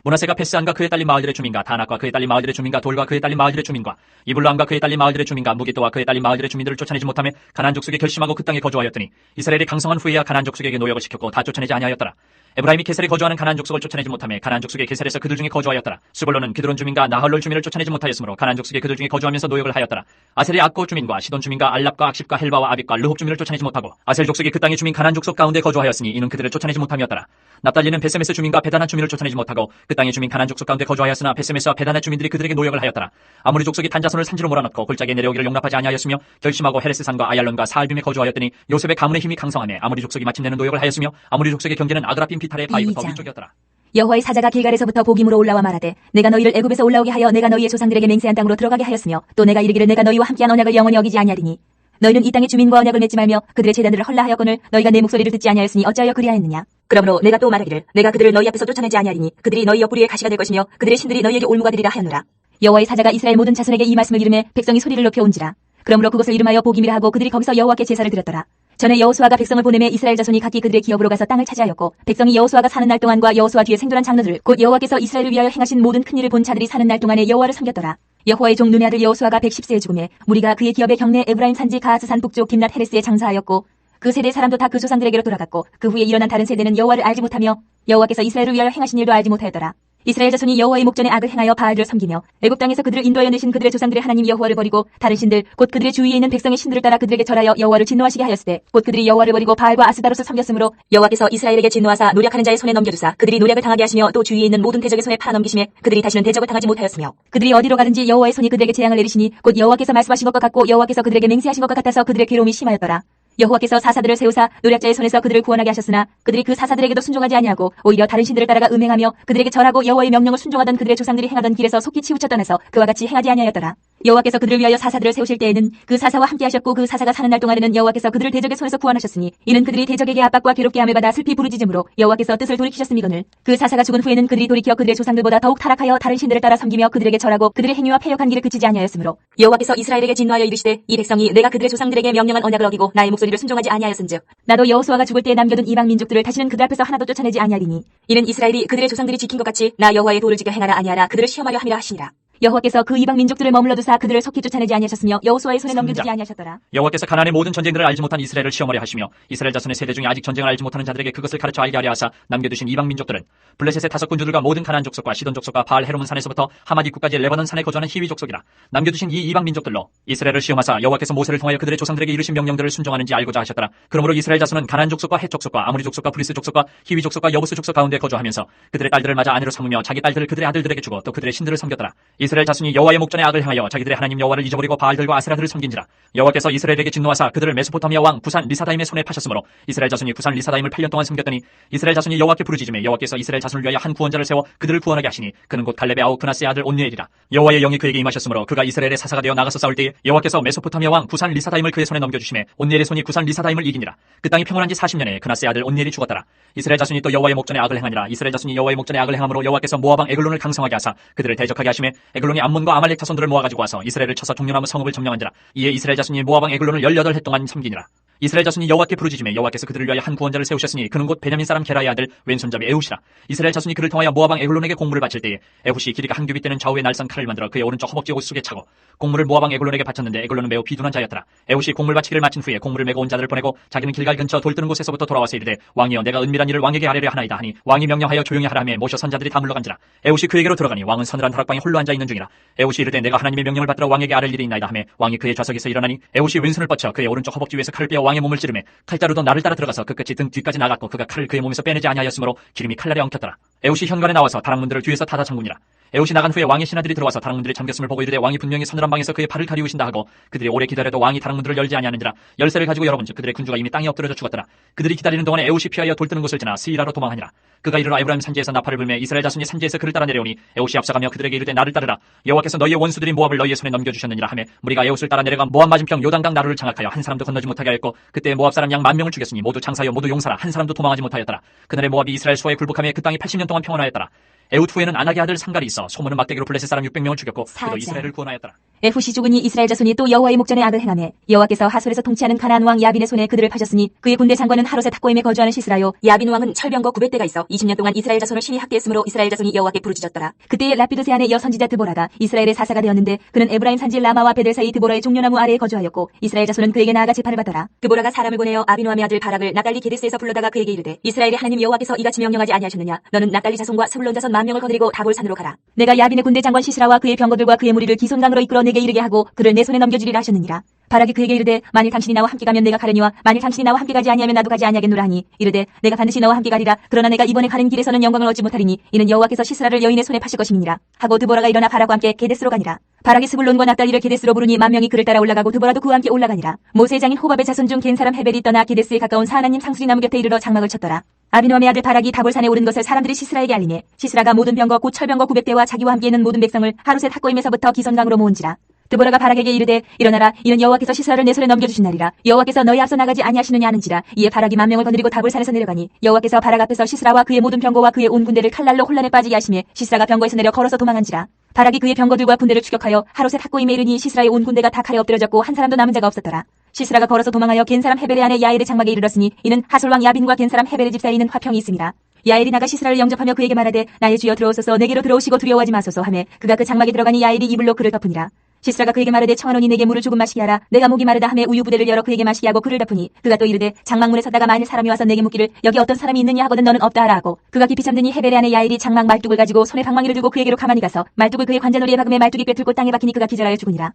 므낫세가 베스안과 그의 딸린 마을들의 주민과 다낙과 그의 딸린 마을들의 주민과 돌과 그의 딸린 마을들의 주민과 이블람과 그의 딸린 마을들의 주민과 무기또와 그의 딸린 마을들의 주민들을 쫓아내지 못하며 가나안 족속에 결심하고 그 땅에 거주하였더니 이스라엘이 강성한 후에야 가나안 족속에게 노역을 시켰고 다 쫓아내지 아니하였더라. 에브라임이 게셀에 거주하는 가나안 족속을 쫓아내지 못하며 가나안 족속의 게셀에서 그들 중에 거주하였더라. 스불론은 기드론 주민과 나할롤 주민을 쫓아내지 못하였으므로 가나안 족속의 그들 중에 거주하면서 노역을 하였더라. 아셀의 악고 주민과 시돈 주민과 알랍과 악십과 헬바와 아빅과 르홉 주민을 쫓아내지 못하고 아셀 족속이 그 땅의 주민 가나안 족속 가운데 거주하였으니 이는 그들을 쫓아내지 못함이었더라. 납달리는 베세메스 주민과 베다나 주민을 쫓아내지 못하고 그 땅의 주민 가나안 족속 가운데 거주하였으나 베세메스와 베다나 주민들이 그들에게 노역을 하였더라. 아무리 족속이 단자손을 산지로 몰아넣고 골짜기에 내려오기를 용납하지 아니하였으며 결심하고 헤레스산과 아얄론과 사알빔에 거주하였더니 요셉의 가문의 힘이 강성하며 아무리 족속이 마침내는 노역을 하였으며 아무리 족속의 경계는 아그라빔 비탈의 바위부터 위쪽이었더라. 여호와의 사자가 길갈에서부터 복임으로 올라와 말하되 내가 너희를 애굽에서 올라오게 하여 내가 너희의 조상들에게 맹세한 땅으로 들어가게 하였으며 또 내가 이르기를 내가 너희와 함께한 언약을 영원히 어기지 아니하리니 너희는 이 땅의 주민과 언약을 맺지 말며 그들의 제단들을 헐라하였거늘 너희가 내 목소리를 듣지 아니하였으니 어찌하여 그리하였느냐. 그러므로 내가 또 말하기를 내가 그들을 너희 앞에서 쫓아내지 아니하리니 그들이 너희 옆구리에 가시가 될 것이며 그들의 신들이 너희에게 올무가 되리라 하였노라. 여호와의 사자가 이스라엘 모든 자손에게 이 말씀을 이르매 백성이 소리를 높여 온지라. 그러므로 그것을 이름하여 복임이라 하고 그들이 거기서 여호와께 제사를 드렸더라. 전에 여호수아가 백성을 보내매 이스라엘 자손이 각기 그들의 기업으로 가서 땅을 차지하였고 백성이 여호수아가 사는 날 동안과 여호수아 뒤에 생존한 장로들 곧 여호와께서 이스라엘을 위하여 행하신 모든 큰 일을 본 자들이 사는 날 동안에 여호와를 섬겼더라. 여호와의 종 눈의 아들 여호수아가 110세에 죽음에 무리가 그의 기업의 경내 에브라임 산지 가하스산 북쪽 김낫 헤레스에 장사하였고 그 세대 사람도 다 그 조상들에게로 돌아갔고 그 후에 일어난 다른 세대는 여호와를 알지 못하며 여호와께서 이스라엘을 위하여 행하신 일도 알지 못하였더라. 이스라엘 자손이 여호와의 목전에 악을 행하여 바알을 섬기며 애굽 땅에서 그들을 인도하여 내신 그들의 조상들의 하나님 여호와를 버리고 다른 신들 곧 그들의 주위에 있는 백성의 신들을 따라 그들에게 절하여 여호와를 진노하시게 하였으되 곧 그들이 여호와를 버리고 바알과 아스다롯을 섬겼으므로 여호와께서 이스라엘에게 진노하사 노력하는 자의 손에 넘겨주사 그들이 노력을 당하게 하시며 또 주위에 있는 모든 대적의 손에 팔아넘기시며 그들이 다시는 대적을 당하지 못하였으며 그들이 어디로 가든지 여호와의 손이 그들에게 재앙을 내리시니 곧 여호와께서 말씀하신 것과 같고 여호와께서 그들에게 맹세하신 것과 같아서 그들의 괴로움이 심하였더라. 여호와께서 사사들을 세우사 노략자의 손에서 그들을 구원하게 하셨으나 그들이 그 사사들에게도 순종하지 아니하고 오히려 다른 신들을 따라가 음행하며 그들에게 절하고 여호와의 명령을 순종하던 그들의 조상들이 행하던 길에서 속히 치우쳐 떠나서 그와 같이 행하지 아니하였더라. 여호와께서 그들을 위하여 사사들을 세우실 때에는 그 사사와 함께 하셨고 그 사사가 사는 날 동안에는 여호와께서 그들을 대적의 손에서 구원하셨으니 이는 그들이 대적에게 압박과 괴롭게 함을 받아 슬피 부르짖음으로 여호와께서 뜻을 돌이키셨음이거늘 그 사사가 죽은 후에는 그들이 돌이켜 그들의 조상들보다 더욱 타락하여 다른 신들을 따라 섬기며 그들에게 절하고 그들의 행위와 패역한 길을 그치지 아니하였으므로 여호와께서 이스라엘에게 진노하여 이르시되 이 백성이 내가 그들의 조상들에게 명령한 언약을 어기고 나의 목소리를 순종하지 아니하였은즉 나도 여호수아가 죽을 때에 남겨둔 이방 민족들을 다시는 그들 앞에서 하나도 쫓아내지 아니하리니 이는 이스라엘이 그들의 조상들이 지킨 것 같이 나 여호와의 도를 지켜 행하라 아니하라 그들을 시험하려 함이라 하시니라. 여호와께서 그 이방 민족들을 머물러 두사 그들을 속히 쫓아내지 아니하셨으며 여호수아의 손에 넘겨주지 아니하셨더라. 여호와께서 가나안의 모든 전쟁들을 알지 못한 이스라엘을 시험하려 하시며 이스라엘 자손의 세대 중에 아직 전쟁을 알지 못하는 자들에게 그것을 가르쳐 알게 하려 하사 남겨두신 이방 민족들은 블레셋의 5군주들과 모든 가나안 족속과 시돈 족속과 바알 헤르몬 산에서부터 하맛 입구까지 레바논 산에 거주하는 히위 족속이라. 남겨두신 이 이방 민족들로 이스라엘을 시험하사 여호와께서 모세를 통하여 그들의 조상들에게 이르신 명령들을 순종하는지 알고자 하셨더라. 그러므로 이스라엘 자손은 가나안 족속과 헷 족속과 아모리 족속과 브리스 족속과 히위 족속과 여부스 족속 가운데 거주하면서 그들의 딸들을 맞아 아내로 삼으며 자기 딸들을 그들의 아들들에게 주고 또 그들의 신들을 섬겼더라. 이스라엘 자손이 여호와의 목전에 악을 행하여 자기들의 하나님 여호와를 잊어버리고 바알들과 아세라들을 섬긴지라. 여호와께서 이스라엘에게 진노하사 그들을 메소포타미아 왕 구산 리사다임의 손에 파셨으므로 이스라엘 자손이 구산 리사다임을 8년 동안 섬겼더니 이스라엘 자손이 여호와께 부르짖음에 여호와께서 이스라엘 자손을 위하여 한 구원자를 세워 그들을 구원하게 하시니 그는 곧 갈렙의 아우 그나스의 아들 온니엘이라. 여호와의 영이 그에게 임하셨으므로 그가 이스라엘의 사사가 되어 나가서 싸울 때에 여호와께서 메소포타미아 왕 구산 리사다임을 그의 손에 넘겨주심에 온니엘의 손이 구산 리사다임을 이기니라. 그 땅이 평온한 지 40년에 그나스의 아들 온니엘이 죽었더라. 이스라엘 자손이 또 여호와의 목전에 악을 행하니라. 이스라엘 자손이 여호와의 목전에 악을 행함으로 여호와께서 모압 왕 에글론을 강성하게 하사 그들을 대적하게 하심에 에글론이 암몬과 아말렉 자손들을 모아가지고 와서 이스라엘을 쳐서 종려나무 성읍을 점령한지라. 이에 이스라엘 자손이 모압 왕 에글론을 18해 동안 섬기니라. 이스라엘 자손이 여호와께 부르짖음에 여호와께서 그들을 위하여 한 구원자를 세우셨으니 그는 곧 베냐민 사람 게라의 아들 왼손잡이 에훗이라. 이스라엘 자손이 그를 통하여 모압 왕 에글론에게 공물을 바칠 때에 에훗이 길이가 한 규빗 되는 좌우의 날선 칼을 만들어 그의 오른쪽 허벅지 옷 속에 차고 공물을 모압 왕 에글론에게 바쳤는데 에글론은 매우 비둔한 자였더라. 에훗이 공물 바치기를 마친 후에 공물을 메고 온 자들을 보내고 자기는 길갈 근처 돌 뜨는 곳에서부터 돌아와서 이르되 왕이여 내가 은밀한 일을 왕에게 아뢰려 하나이다 하니 왕이 명령하여 조용히 하라 하며 모셔 선자들이 다 물러간지라. 에훗이 그에게로 들어가니 왕은 서늘한 다락방에 홀로 앉아 있는 중이라. 에훗이 이르되 내가 하나님의 명령을 받들어 왕에게 아뢰 일이 있나이다 하며 왕이 그의 좌석에서 일어나니 에훗이 왼손을 뻗쳐 그의 오른쪽 허벅지 위에서 칼을 빼어 왕의 몸을 찌르매 칼자루도 나를 따라 들어가서 그 끝이 등 뒤까지 나갔고 그가 칼을 그의 몸에서 빼내지 아니하였으므로 기름이 칼날에 엉켰더라. 에훗이 현관에 나와서 다락문들을 뒤에서 닫아 잠그니라. 에훗이 나간 후에 왕의 신하들이 들어와서 다락문들이 잠겼음을 보고 이르되 왕이 분명히 서늘한 방에서 그의 팔을 가리우신다 하고 그들이 오래 기다려도 왕이 다락문들을 열지 아니하는지라. 열쇠를 가지고 열어본즉 그들의 군주가 이미 땅에 엎드려져 죽었더라. 그들이 기다리는 동안에 에훗이 피하여 돌 뜨는 곳을 지나 스이라로 도망하니라. 그가 이르러 에브라임 산지에서 나팔을 불매 이스라엘 자손이 산지에서 그를 따라 내려오니 에훗이 앞서가며 그들에게 이르되 나를 따르라. 여호와께서 너희의 원수들인 모압을 너희의 손에 넘겨주셨느니라 하며 무리가 에훗을 따라 내려가 모압 맞은편 요단강 나루를 장악하여 한 사람도 건너지 못하게 하였고 그때 모압 사람 양 10,000명을 죽였으니 모두 장사여 모두 용사라. 한 사람도 도망하지 못하였더라. 그날에 모압이 이스라엘 수하에 굴복하며 그 땅이 80년 동안 평온하였더라. 에훗 후에는 아낙의 아들 상갈이 있어 소문은 막대기로 블레셋 사람 600명을 죽였고 그도 이스라엘을 구원하였더라. 에훗이 죽으니 이스라엘 자손이 또 여호와의 목전에 악을 행하매 여호와께서 하솔에서 통치하는 가나안 왕 야빈의 손에 그들을 파셨으니 그의 군대 장관은 하롯의 탁고임에 거주하는 시스라요. 야빈 왕은 철병거 900대가 있어 20년 동안 이스라엘 자손을 신이 학대했으므로 이스라엘 자손이 여호와께 부르짖었더라. 그때에 라피드세 안의 여선지자 드보라가 이스라엘의 사사가 되었는데 그는 에브라임 산지 라마와 베델 사이 드보라의 종려나무 아래에 거주하였고 이스라엘 자손은 그에게 나아가 재판을 받더라. 드보라가 사람을 보내어 아비노함의 아들 바락을 나달리 게데스에서 불러다가 그에게 이르되 이스라엘의 하나님 여호와께서 이같이 명령하지 아니하셨느냐. 너는 나달리 자손과 스불론 자손 10,000명을 거느리고 다볼 산으로 가라. 내가 야빈의 군대 장관 시스라와 그의 병거들과 그의 무리를 기손강으로 이끌어 내게 이르게 하고 그를 내 손에 넘겨주리라 하셨느니라. 바락이 그에게 이르되 만일 당신이 나와 함께 가면 내가 가려니와 만일 당신이 나와 함께 가지 아니하면 나도 가지 아니하겠노라 하니 이르되 내가 반드시 너와 함께 가리라. 그러나 내가 이번에 가는 길에서는 영광을 얻지 못하리니 이는 여호와께서 시스라를 여인의 손에 파실 것임이니라 하고 드보라가 일어나 바락과 함께 게데스로 가니라. 바락이 스불론과 납달리를 게데스로 부르니 10,000명이 그를 따라 올라가고 드보라도 그와 함께 올라가니라. 모세의 장인 호밥의 자손 중 겐 사람 헤벨이 떠나 게데스에 가까운 사하나님 상수리 나무 곁에 이르러 장막을 쳤더라. 아비노함의 아들 바락이 다볼산에 오른 것을 사람들이 시스라에게 알리니 시스라가 모든 병거 곧 철병거 900대와 자기와 함께 있는 모든 백성을 하루셋 탁고임에서부터 기선강으로 모은지라. 드보라가 바락에게 이르되 일어나라. 이는 여호와께서 시스라를 내 손에 넘겨주신 날이라. 여호와께서 너희 앞서 나가지 아니하시느냐 하는지라. 이에 바락이 10,000명을 거느리고 다볼산에서 내려가니 여호와께서 바락 앞에서 시스라와 그의 모든 병거와 그의 온 군대를 칼날로 혼란에 빠지게 하시며 시스라가 병거에서 내려 걸어서 도망한지라. 바락이 그의 병거들과 군대를 추격하여 하루셋 탁고임에 이르니 시스라의 온 군대가 다 칼에 엎드려졌고 한 사람도 남은 자가 없었더라. 시스라가 걸어서 도망하여 겐 사람 헤벨의 아내 야엘의 장막에 이르렀으니 이는 하솔 왕 야빈과 겐 사람 헤벨의 집 사이에 있는 화평이 있음이라. 야엘이 나가 시스라를 영접하며 그에게 말하되 나의 주여 들어오소서. 내게로 들어오시고 두려워하지 마소서 하매 그가 그 장막에 들어가니 야엘이 이불로 그를 덮으니라. 시스라가 그에게 말하되 청하노니 내게 물을 조금 마시게 하라. 내가 목이 마르다 하매 우유 부대를 열어 그에게 마시게 하고 그를 덮으니 그가 또 이르되 장막문에 서다가 만일 사람이 와서 내게 묻기를 여기 어떤 사람이 있느냐 하거든 너는 없다 하라 하고 그가 깊이 잠드니 헤벨의 아내 야엘이 장막 말뚝을 가지고 손에 방망이를 들고 그에게로 가만히 가서 말뚝을 그의 관자놀이에 박음에 말뚝이 꿰뚫고 땅에 박히니 그가 기절하여 죽으니라.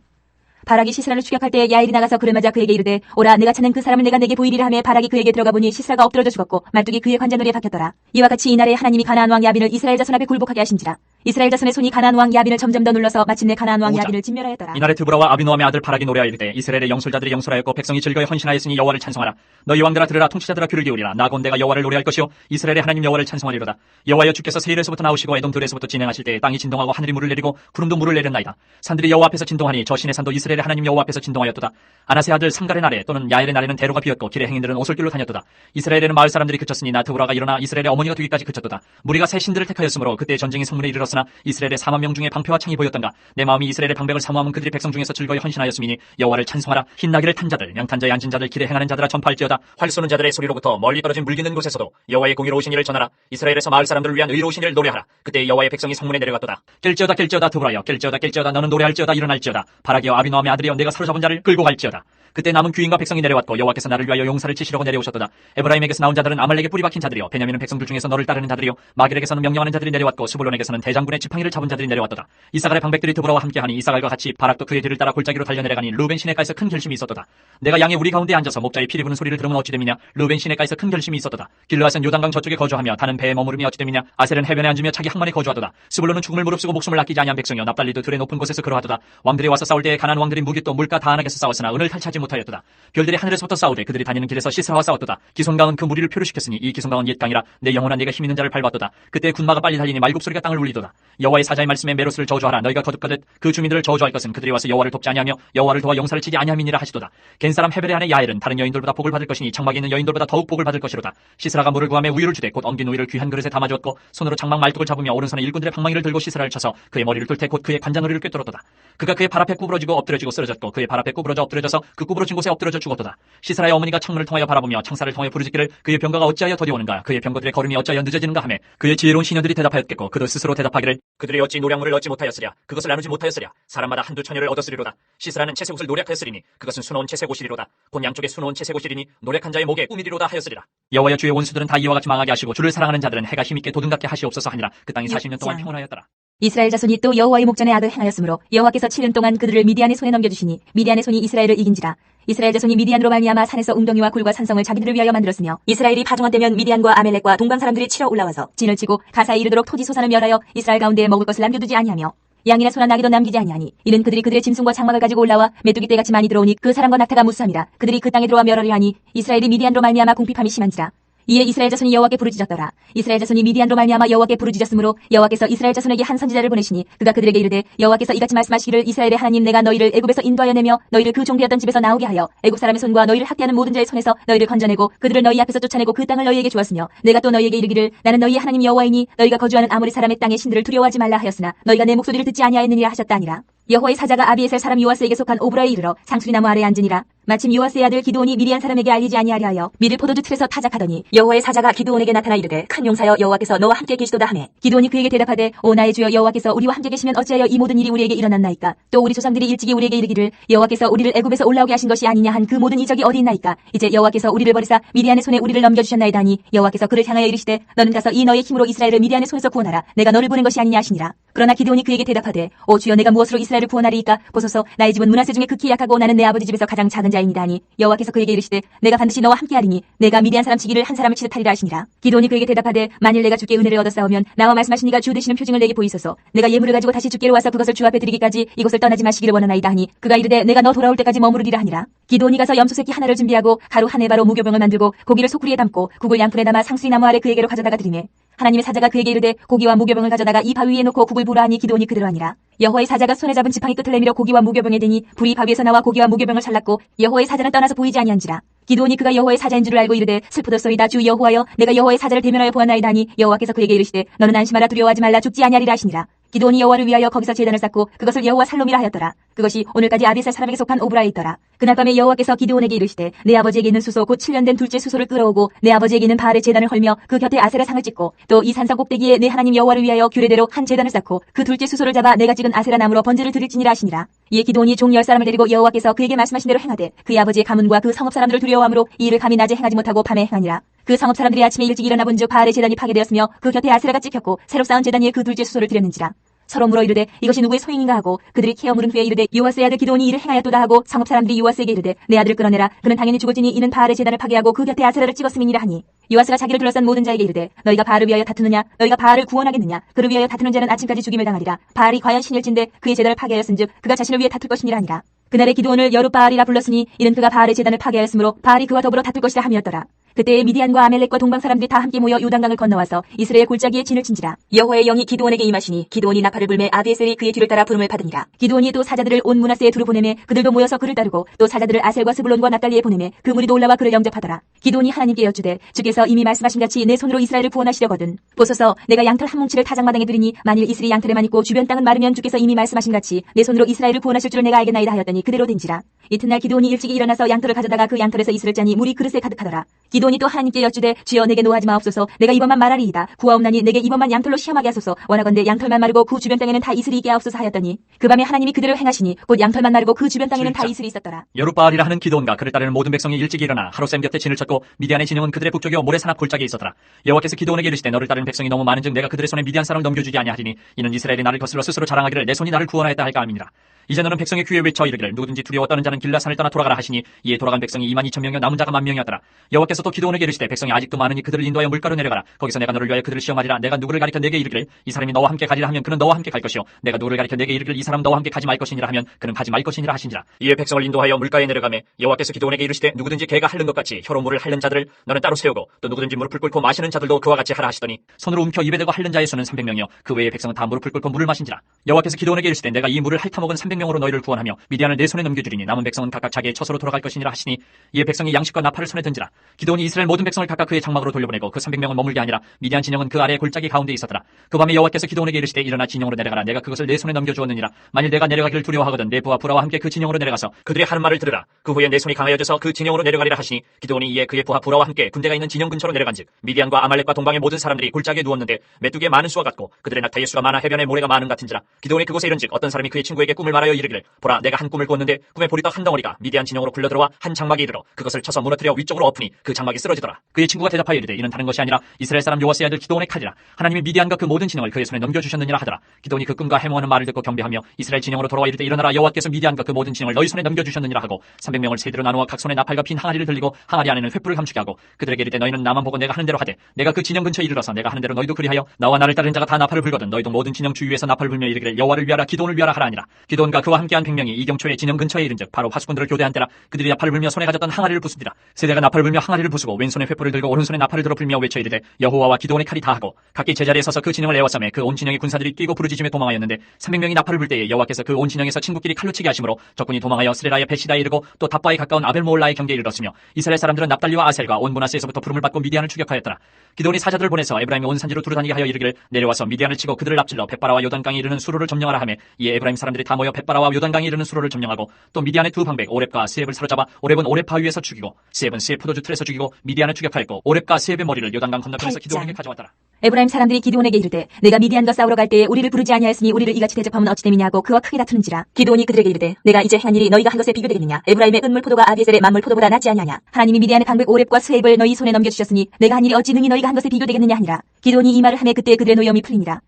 바락이 시스라를 추격할 때 야엘이 나가서 그를 맞아 그에게 이르되 오라 내가 찾는 그 사람을 내가 내게 보이리라 하며 바락이 그에게 들어가 보니 시스라가 엎드러져 죽었고 말뚝이 그의 관자놀이에 박혔더라. 이와 같이 이날에 하나님이 가나안 왕 야빈을 이스라엘 자손 앞에 굴복하게 하신지라. 이스라엘 자손의 손이 가나안 왕 야빈을 점점 더 눌러서 마침내 가나안 왕 야빈을 진멸하였더라. 이날에 드보라와 아비노함의 아들 바락이 노래하여 이르되 이스라엘의 영솔자들이 영솔하였고 백성이 즐거이 헌신하였으니 여호와를 찬송하라. 너희 왕들아 들으라. 통치자들아 귀를 기울이라. 나 곧 내가 여호와를 노래할 것이요 이스라엘의 하나님 여호와를 찬송하리로다. 여호와여 주께서 세일에서부터 나오시고 에돔 들에서부터 진행하실 때 땅이 진동하고 하늘이 물을 내리고 구름도 물을 내렸나이다. 산들이 여호와 앞에서 진동하니 저 신의 산도 이스라엘의 하나님 여호와 앞에서 진동하였도다. 아나세 아들 상갈의 날에 또는 야엘의 날에는 대로가 비었고 길의 행인들은 오솔길로 다녔도다. 이스라엘에는 마을 사람들이 그쳤으니 나 드보라가 일어나 이스라엘의 어머니가 되기까지 그쳤도다. 무리가 새 신들을 택하였으므로 그때 전쟁이 성문에 이르렀으나 이스라엘의 40,000명 중에 방패와 창이 보였던가. 내 마음이 이스라엘의 방백을 사모함은 그들이 백성 중에서 즐거이 헌신하였음이니 여호와를 찬송하라. 흰나귀를 탄 자들 명탄자에 앉은 자들 길에 행하는 자들아 전파할지어다. 활 쏘는 자들의 소리로부터 멀리 떨어진 물깃는 곳에서도 여호와의 공의로우신 일을 전하라. 이스라엘에서 마을 사람들을 위한 의로우신 일을 노래하라. 그때 여호와의 백성이 성문에 내려갔도다. 깰지어다 깰지어다 드보라여 깰지어다 깰지어다 너는 노래할지어다 일어날지어다. 바락이여 아비노함의 아들이여 내가 사로잡은 자를 끌고 갈지어다. 그때 남은 귀인과 백성이 내려왔고 여호와께서 나를 위하여 용사를 치시려고 내려오셨도다. 에브라임에게서 나온 자들은 아말렉에 뿌리 박힌 자들이요 베냐민은 백성들 중에서 너를 따르는 자들이요 마길에게서는 명령하는 자들이 내려왔고 스불론에게서는 대장군의 지팡이를 잡은 자들이 내려왔도다. 이사갈의 방백들이 드보라와 함께하니 이사갈과 같이 바락도 그의 뒤를 따라 골짜기로 달려내려가니 루벤 시내가에서 큰 결심이 있었도다. 내가 양의 우리 가운데 앉아서 목자의 피리 부는 소리를 들으면 어찌 됨이냐. 루벤 시내가에서 큰 결심이 있었도다. 길르앗은 요단강 저쪽에 거주하며 다는 배에 머무름이 어찌 됨이냐. 아셀은 해변에 앉으며 자기 항만에 거주하도다. 스불론은 죽음을 무릅쓰고 목숨을 아끼지 아니한 백성이요 납달리도 들의 높은 곳에서 그러하도다. 왕들이 와서 싸울 때에 가나안 왕들이 무기또 물가 다안에게서 싸웠으나 은을 탈취하지 못하였도다. 별들이 하늘에서부터 싸우되 그들이 다니는 길에서 시스라와 싸웠도다. 기손강은 그 무리를 표류시켰으니 이 기손강은 옛 강이라 내 영혼아 네가 힘 있는 자를 밟았도다. 그때 군마가 빨리 달리니 말굽소리가 땅을 울리도다. 여호와의 사자의 말씀에 메로스를 저주하라. 너희가 거듭가듯 그 주민들을 저주할 것은 그들이 와서 여호와를 돕지 아니하며 여호와를 도와 용사를 치지 아니함이니라 하시도다. 겐사람 헤벨의 아내 야엘은 다른 여인들보다 복을 받을 것이니 장막에 있는 여인들보다 더욱 복을 받을 것이로다. 시스라가 물을 구하며 우유를 주되 곧 엉긴 우유를 귀한 그릇에 담아주었고 손으로 장막 말뚝을 잡으며 오른손에 일꾼들의 방망이를 들고 시스라를 쳐서 그의 머리를 뚫되 곧 그의 관자놀이를 꿰뚫었도다. 그가 그의 발 앞에 구부러지고 엎드려지고 쓰러졌고 그의 발 앞에 구부러져 엎드려져서 그 구부러진 곳에 엎드려져 죽었도다. 시스라의 어머니가 창문을 통하여 바라보며 창살을 통해 부르짖기를 그의 병거가 어찌하여 더디오는가 그의 병거들의 걸음이 어찌하여 늦어지는가 하매 그의 지혜로운 시녀들이 대답하였겠고 그도 스스로 대답하기를 그들이 어찌 노량물을 얻지 못하였으랴 그것을 나누지 못하였으랴 사람마다 한두 처녀를 얻었으리로다. 시스라는 채색옷을 노력하였으리니 그것은 수놓은 채색옷이리로다. 곧 양쪽에 수놓은 채색옷이리니 노력한 자의 목에 꿈이리로다 하였으리라. 여호와여 주의 원수들은 다 이와 같이 망하게 하시고 주를 사랑하는 자들은 해가 힘있게 도등같게 하시옵소서 하니라. 그 땅이 40년 동안 평온하였더라. 이스라엘 자손이 또 여호와의 목전에 악을 행하였으므로 여호와께서 7년 동안 그들을 미디안의 손에 넘겨주시니 미디안의 손이 이스라엘을 이긴지라. 이스라엘 자손이 미디안으로 말미암아 산에서 웅덩이와 굴과 산성을 자기들을 위하여 만들었으며 이스라엘이 파종한 때면 미디안과 아멜렉과 동방 사람들이 치러 올라와서 진을 치고 가사에 이르도록 토지 소산을 멸하여 이스라엘 가운데 먹을 것을 남겨두지 아니하며 양이나 소나 나귀도 남기지 아니하니 이는 그들이 그들의 짐승과 장막을 가지고 올라와 메뚜기 떼같이 많이 들어오니 그 사람과 낙타가 무수함이라. 그들이 그 땅에 들어와 멸하려 하니 이스라엘이 미디안으로 말미암아 궁핍함이 심한지라. 이에 이스라엘 자손이 여호와께 부르짖었더라. 이스라엘 자손이 미디안으로 말미암아 여호와께 부르짖었으므로 여호와께서 이스라엘 자손에게 한 선지자를 보내시니 그가 그들에게 이르되 여호와께서 이같이 말씀하시기를 이스라엘의 하나님 내가 너희를 애굽에서 인도하여 내며 너희를 그 종되었던 집에서 나오게 하여 애굽 사람의 손과 너희를 학대하는 모든 자의 손에서 너희를 건져내고 그들을 너희 앞에서 쫓아내고 그 땅을 너희에게 주었으며 내가 또 너희에게 이르기를 나는 너희의 하나님 여호와이니 너희가 거주하는 아모리 사람의 땅의 신들을 두려워하지 말라 하였으나 너희가 내 목소리를 듣지 아니하였느니라 하셨다 아니라. 여호와의 사자가 아비에셀 사람 요아스에게 속한 오브라에 이르러 상수리나무 아래에 앉으니라. 마침 요아스의 아들 기드온이 미디안 사람에게 알리지 아니하려 하여 미를 포도주 틀에서 타작하더니 여호와의 사자가 기드온에게 나타나 이르되 큰 용사여 여호와께서 너와 함께 계시도다 하매 기드온이 그에게 대답하되 오 나의 주여 여호와께서 우리와 함께 계시면 어찌하여 이 모든 일이 우리에게 일어났나이까. 또 우리 조상들이 일찍이 우리에게 이르기를 여호와께서 우리를 애굽에서 올라오게 하신 것이 아니냐 한 그 모든 이적이 어디 있나이까. 이제 여호와께서 우리를 버리사 미디안의 손에 우리를 넘겨주셨나이다 하니 여호와께서 그를 향하여 이르시되 너는 가서 이 너의 힘으로 이스라엘을 미디안의 손에서 구원하라. 내가 너를 보낸 것이 아니냐 하시니라. 그러나 기드온이 그에게 대답하되 오 주여 내가 무엇으로 이스라엘을 구원하리이까. 보소서 나의 집은 므낫세 중에 극히 약하고 나는 내 아버지 집에서 가장 작은 자이니라 하니 여호와께서 그에게 이르시되 내가 반드시 너와 함께하리니 내가 미디안 사람 치기를 한 사람을 치듯 하리라 하시니라. 기드온이 그에게 대답하되 만일 내가 주께 은혜를 얻었사오면 나와 말씀하신 이가 주 되시는 표징을 내게 보이소서. 내가 예물을 가지고 다시 주께로 와서 그것을 주 앞에 드리기까지 이곳을 떠나지 마시기를 원하나이다 하니 그가 이르되 내가 너 돌아올 때까지 머무르리라 하니라. 기드온이 가서 염소새끼 하나를 준비하고 가루 한 에바로 무교병을 만들고 고기를 소쿠리에 담고 국을 양푼에 담아 상수리나무 아래 그에게로 가져다가 드리매 하나님의 사자가 그에게 이르되 고기와 무교병을 가져다가 이 바위 위에 놓고 국을 부으라 하니 기드온이 그대로 하니라. 여호와의 사자가 손에 잡은 지팡이 끝을 내밀어 고기와 무교병에 대니 불이 바위에서 나와 고기와 무교병을 잘랐고 여호와의 사자는 떠나서 보이지 아니한지라. 기드온이 그가 여호와의 사자인 줄을 알고 이르되 슬프도소이다 주 여호와여 내가 여호와의 사자를 대면하여 보았나이다 하니 여호와께서 그에게 이르시되 너는 안심하라 두려워하지 말라 죽지 아니하리라 하시니라. 기드온이 여호와를 위하여 거기서 제단을 쌓고 그것을 여호와 살롬이라 하였더라. 그것이 오늘까지 아비에셀 사람에게 속한 오브라에 있더라. 그날 밤에 여호와께서 기드온에게 이르시되 내 아버지에게 있는 수소 곧 7년 된 둘째 수소를 끌어오고 내 아버지에게 있는 바알의 제단을 헐며 그 곁에 아세라 상을 찍고 또 이 산성 꼭대기에 내 하나님 여호와를 위하여 규례대로 한 제단을 쌓고 그 둘째 수소를 잡아 내가 찍은 아세라 나무로 번제를 드릴지니라 하시니라. 이에 기드온이 종 10사람을 데리고 여호와께서 그에게 말씀하신 대로 행하되 그의 아버지의 가문과 그 성읍 사람들을 두려워함으로 이 일을 감히 낮에 행하지 못하고 밤에 행하니라. 그 성읍 사람들이 아침에 일찍 일어나 본즉 바알의 제단이 파괴되었으며 그 곁에 아세라가 찍혔고 새로 쌓은 제단 위에 그 둘째 수소를 드렸는지라. 서로 물어 이르되 이것이 누구의 소행인가 하고 그들이 캐어 물은 후에 이르되 요아스의 아들 기드온이 이를 행하였도다 하고 성읍 사람들이 요아스에게 이르되 내 아들을 끌어내라. 그는 당연히 죽을지니 이는 바알의 제단을 파괴하고 그 곁에 아세라를 찍었음이니라 하니 요아스가 자기를 둘러싼 모든 자에게 이르되 너희가 바알을 위하여 다투느냐 너희가 바알을 구원하겠느냐. 그를 위하여 다투는 자는 아침까지 죽임을 당하리라. 바알이 과연 신일진데 그의 제단을 파괴하였은즉 그가 자신을 위해 다툴 것이니라 하니라. 그날에 기드온을 여룻바알이라 불렀으니 이는 그가 바알의 제단을 파괴하였으므로 바알이 그와 더불어 다툴 것이라 함이었더라. 그때에 미디안과 아멜렉과 동방 사람들이 다 함께 모여 요단강을 건너와서 이스라엘 골짜기에 진을 친지라. 여호와의 영이 기드온에게 임하시니 기드온이 나팔을 불매 아비에셀이 그의 뒤를 따라 부름을 받으니라. 기드온이 또 사자들을 온 므낫세에 두루 보내매 그들도 모여서 그를 따르고 또 사자들을 아셀과 스불론과 납달리에 보내매 그 무리도 올라와 그를 영접하더라. 기드온이 하나님께 여쭈되 주께서 이미 말씀하신 같이 내 손으로 이스라엘을 구원하시려거든 보소서 내가 양털 한 뭉치를 타작마당에 두리니 만일 이슬이 양털에만 있고 주변 땅은 마르면 주께서 이미 말씀하신 같이 내 손으로 이스라엘을 구원하실 줄을 내가 알겠나이다 하였더니 그대로 된지라. 이튿날 기드온이 일찍이 일어나서 양털을 가져다가 그 양털에서 이슬을 짜니 물이 그릇에 가득하더라. 기드온이 기드온이 또 하나님께 여쭈되 주여 내게 노하지 마옵소서. 내가 이번만 말하리이다. 구하옵나니 내게 이번만 양털로 시험하게 하소서. 원하건대 양털만 마르고 그 주변 땅에는 다 이슬이 있게 하옵소서 하였더니 그 밤에 하나님이 그대로 행하시니 곧 양털만 마르고 그 주변 땅에는 다 이슬이 있었더라. 여룻바알이라 하는 기드온과 그를 따르는 모든 백성이 일찍 일어나 하롯샘 곁에 진을 쳤고 미디안의 진영은 그들의 북쪽이요 모래 산악 골짜기에 있었더라. 여호와께서 기드온에게 이르시되 너를 따르는 백성이 너무 많은즉 내가 그들의 손에 미디안 사람을 넘겨주지 아니하리니 이는 이스라엘이 나를 거슬러 스스로 자랑하기를 내 손이 나를 구원하였다 할까 함이니라. 이제 너는 백성의 귀에 외쳐 이르기를 누구든지 두려워 떠는 자는 길라산을 떠나 돌아가라 하시니 이에 돌아간 백성이 22,000명이요 남은 자가 10,000명이었더라. 여호와께서 또 기드온에게 이르시되 백성이 아직도 많으니 그들을 인도하여 물가로 내려가라. 거기서 내가 너를 위하여 그들을 시험하리라. 내가 누구를 가리켜 내게 이르기를 이 사람이 너와 함께 가리라 하면 그는 너와 함께 갈 것이요 내가 누구를 가리켜 내게 이르기를 이 사람 너와 함께 가지 말 것이니라 하면 그는 가지 말 것이니라 하시니라. 이에 백성을 인도하여 물가에 내려가매 여호와께서 기드온에게 이르시되 누구든지 개가 핥는 것 같이 혀로 물을 핥는 자들을 너는 따로 세우고 또 누구든지 무릎을 꿇고 마시는 자들도 그와 같이 하라 하시더니 손으로 움켜 입에 대고 핥는 자의 수는 300명이요 그 외의 백성은 다 무릎을 꿇고 물을 마신지라. 여호와께서 기드온에게 이르시되 내가 이 물을 핥아먹은 300명으로 너희를 구원하며 미디안을 내 손에 넘겨주리니 남은 백성은 각각 자기의 처소로 돌아갈 것이니라 하시니 이에 백성이 양식과 나팔을 손에 든지라. 기드온이 이스라엘 모든 백성을 각각 그의 장막으로 돌려보내고 그 300명은 머물게 아니라 미디안 진영은 그 아래의 골짜기 가운데 있었더라. 그 밤에 여호와께서 기드온에게 이르시되 일어나 진영으로 내려가라. 내가 그것을 내 손에 넘겨주었느니라. 만일 내가 내려가기를 두려워하거든 내 부하 부라와 함께 그 진영으로 내려가서 그들이 하는 말을 들으라. 그 후에 내 손이 강하여져서 그 진영으로 내려가리라 하시니 기드온이 이에 그의 부하 부라와 함께 군대가 있는 진영 근처로 내려간즉 미디안과 아말렉과 동방의 모든 사람들이 골짜기에 누웠는데 메뚜기에 많은 수와 같고 그들의 낙타의 수가 많아 해변에 모래가 많은 같은지라. 기드온이 그곳에 이른즉 어떤 사람이 그의 친구에게 꿈을 말하여 이르기를 보라 내가 한 꿈을 꾸었는데 꿈에 보리떡 한 덩어리가 미디안 진영으로 굴러들어와 한 장막에 이르러 그것을 쳐서 무너뜨려 위쪽으로 엎으니 그 장막이 쓰러지더라. 그의 친구가 대답하여 이르되 이는 다른 것이 아니라 이스라엘 사람 요아스의 아들 기드온의 칼이라. 하나님이 미디안과 그 모든 진영을 그의 손에 넘겨주셨느니라 하더라. 기드온이 그 꿈과 해몽하는 말을 듣고 경배하며 이스라엘 진영으로 돌아와 이르되 일어나라 여호와께서 미디안과 그 모든 진영을 너희 손에 넘겨주셨느니라 하고 300명을 세대로 나누어 각 손에 나팔과 빈 항아리를 들리고 항아리 안에는 횃불을 감추게 하고 그들에게 이르되 너희는 나만 보고 내가 하는 대로 하되 내가 그 진영 근처에 이르러서 내가 하는 대로 너희도 그리하여 나와 나를 따르는 자가 다 나팔을 불거든 너희도 모든 진영 주위에서 나팔을 불며 이르기를 여호와를 위하라 기드온을 위하라 하라 하니라. 기드온과 그와 함께한 100명이 이경초의 진영 근처에 이른즉 바로 파수꾼들을 교대한 때라. 그들이 나팔을 불며 손에 가졌던 항아리를 부수니라. 세대가 나팔을 불며 항아리를 부수고 왼손에 횃불을 들고 오른손에 나팔을 들어 불며 외쳐 이르되 여호와와 기드온의 칼이 다하고 각기 제자리에 서서 그 진영을 에워싸매 그 온 진영의 군사들이 뛰고 부르짖으며 도망하였는데 300명이 나팔을 불 때에 여호와께서 그 온 진영에서 친구끼리 칼로 치게 하심으로 적군이 도망하여 스레라의 베시다에 이르고 또 답바에 가까운 아벨모올라의 경계에 이르렀으며 이스라엘 사람들은 납달리와 아셀과 온 므낫세에서부터 부름을 받고 미디안을 추격하였더라. 기드온이 사자들을 보내서 에브라임의 온 산지로 두루다니게 하여 이르기를 내려와서 미디안을 치고 그들을 납질러 벳바라와 요단강에 이르는 수로를 점령하라 하매 이에 에브라임 사람들이 다 모여 벳바라와 요단강에 이르는 수로를 점령하고 또 미디안의 두 방백 오렙과 스앱을 사로잡아 오렙은 오렙 바위에서 죽이고 스앱은 스앱 포도주 틀에서 죽이고 미디안을 추격하였고 오렙과 스앱의 머리를 요단강 건너편에서 기드온에게 가져왔더라. 에브라임 사람들이 기드온에게 이르되 내가 미디안과 싸우러 갈 때에 우리를 부르지 아니하였으니 우리를 이같이 대접하면 어찌 됨이냐고 그와 크게 다투는지라. 기드온이 그들에게 이르되 내가 이제 행한 일이 너희가 한 것에 비교되겠느냐. 에브라임의 은물 포도가 아비에셀의 만물 포도보다 낫지 아니하냐. 하나님이 미디안의 방백 오렙과 스앱을 너희 손에 넘겨주셨으니 내가 한 일이 어찌 능히 너희가 한 것에 비교되겠느냐 하니라. 기드온이 이 말을 하매 그때 그들의 노염이 풀리니라.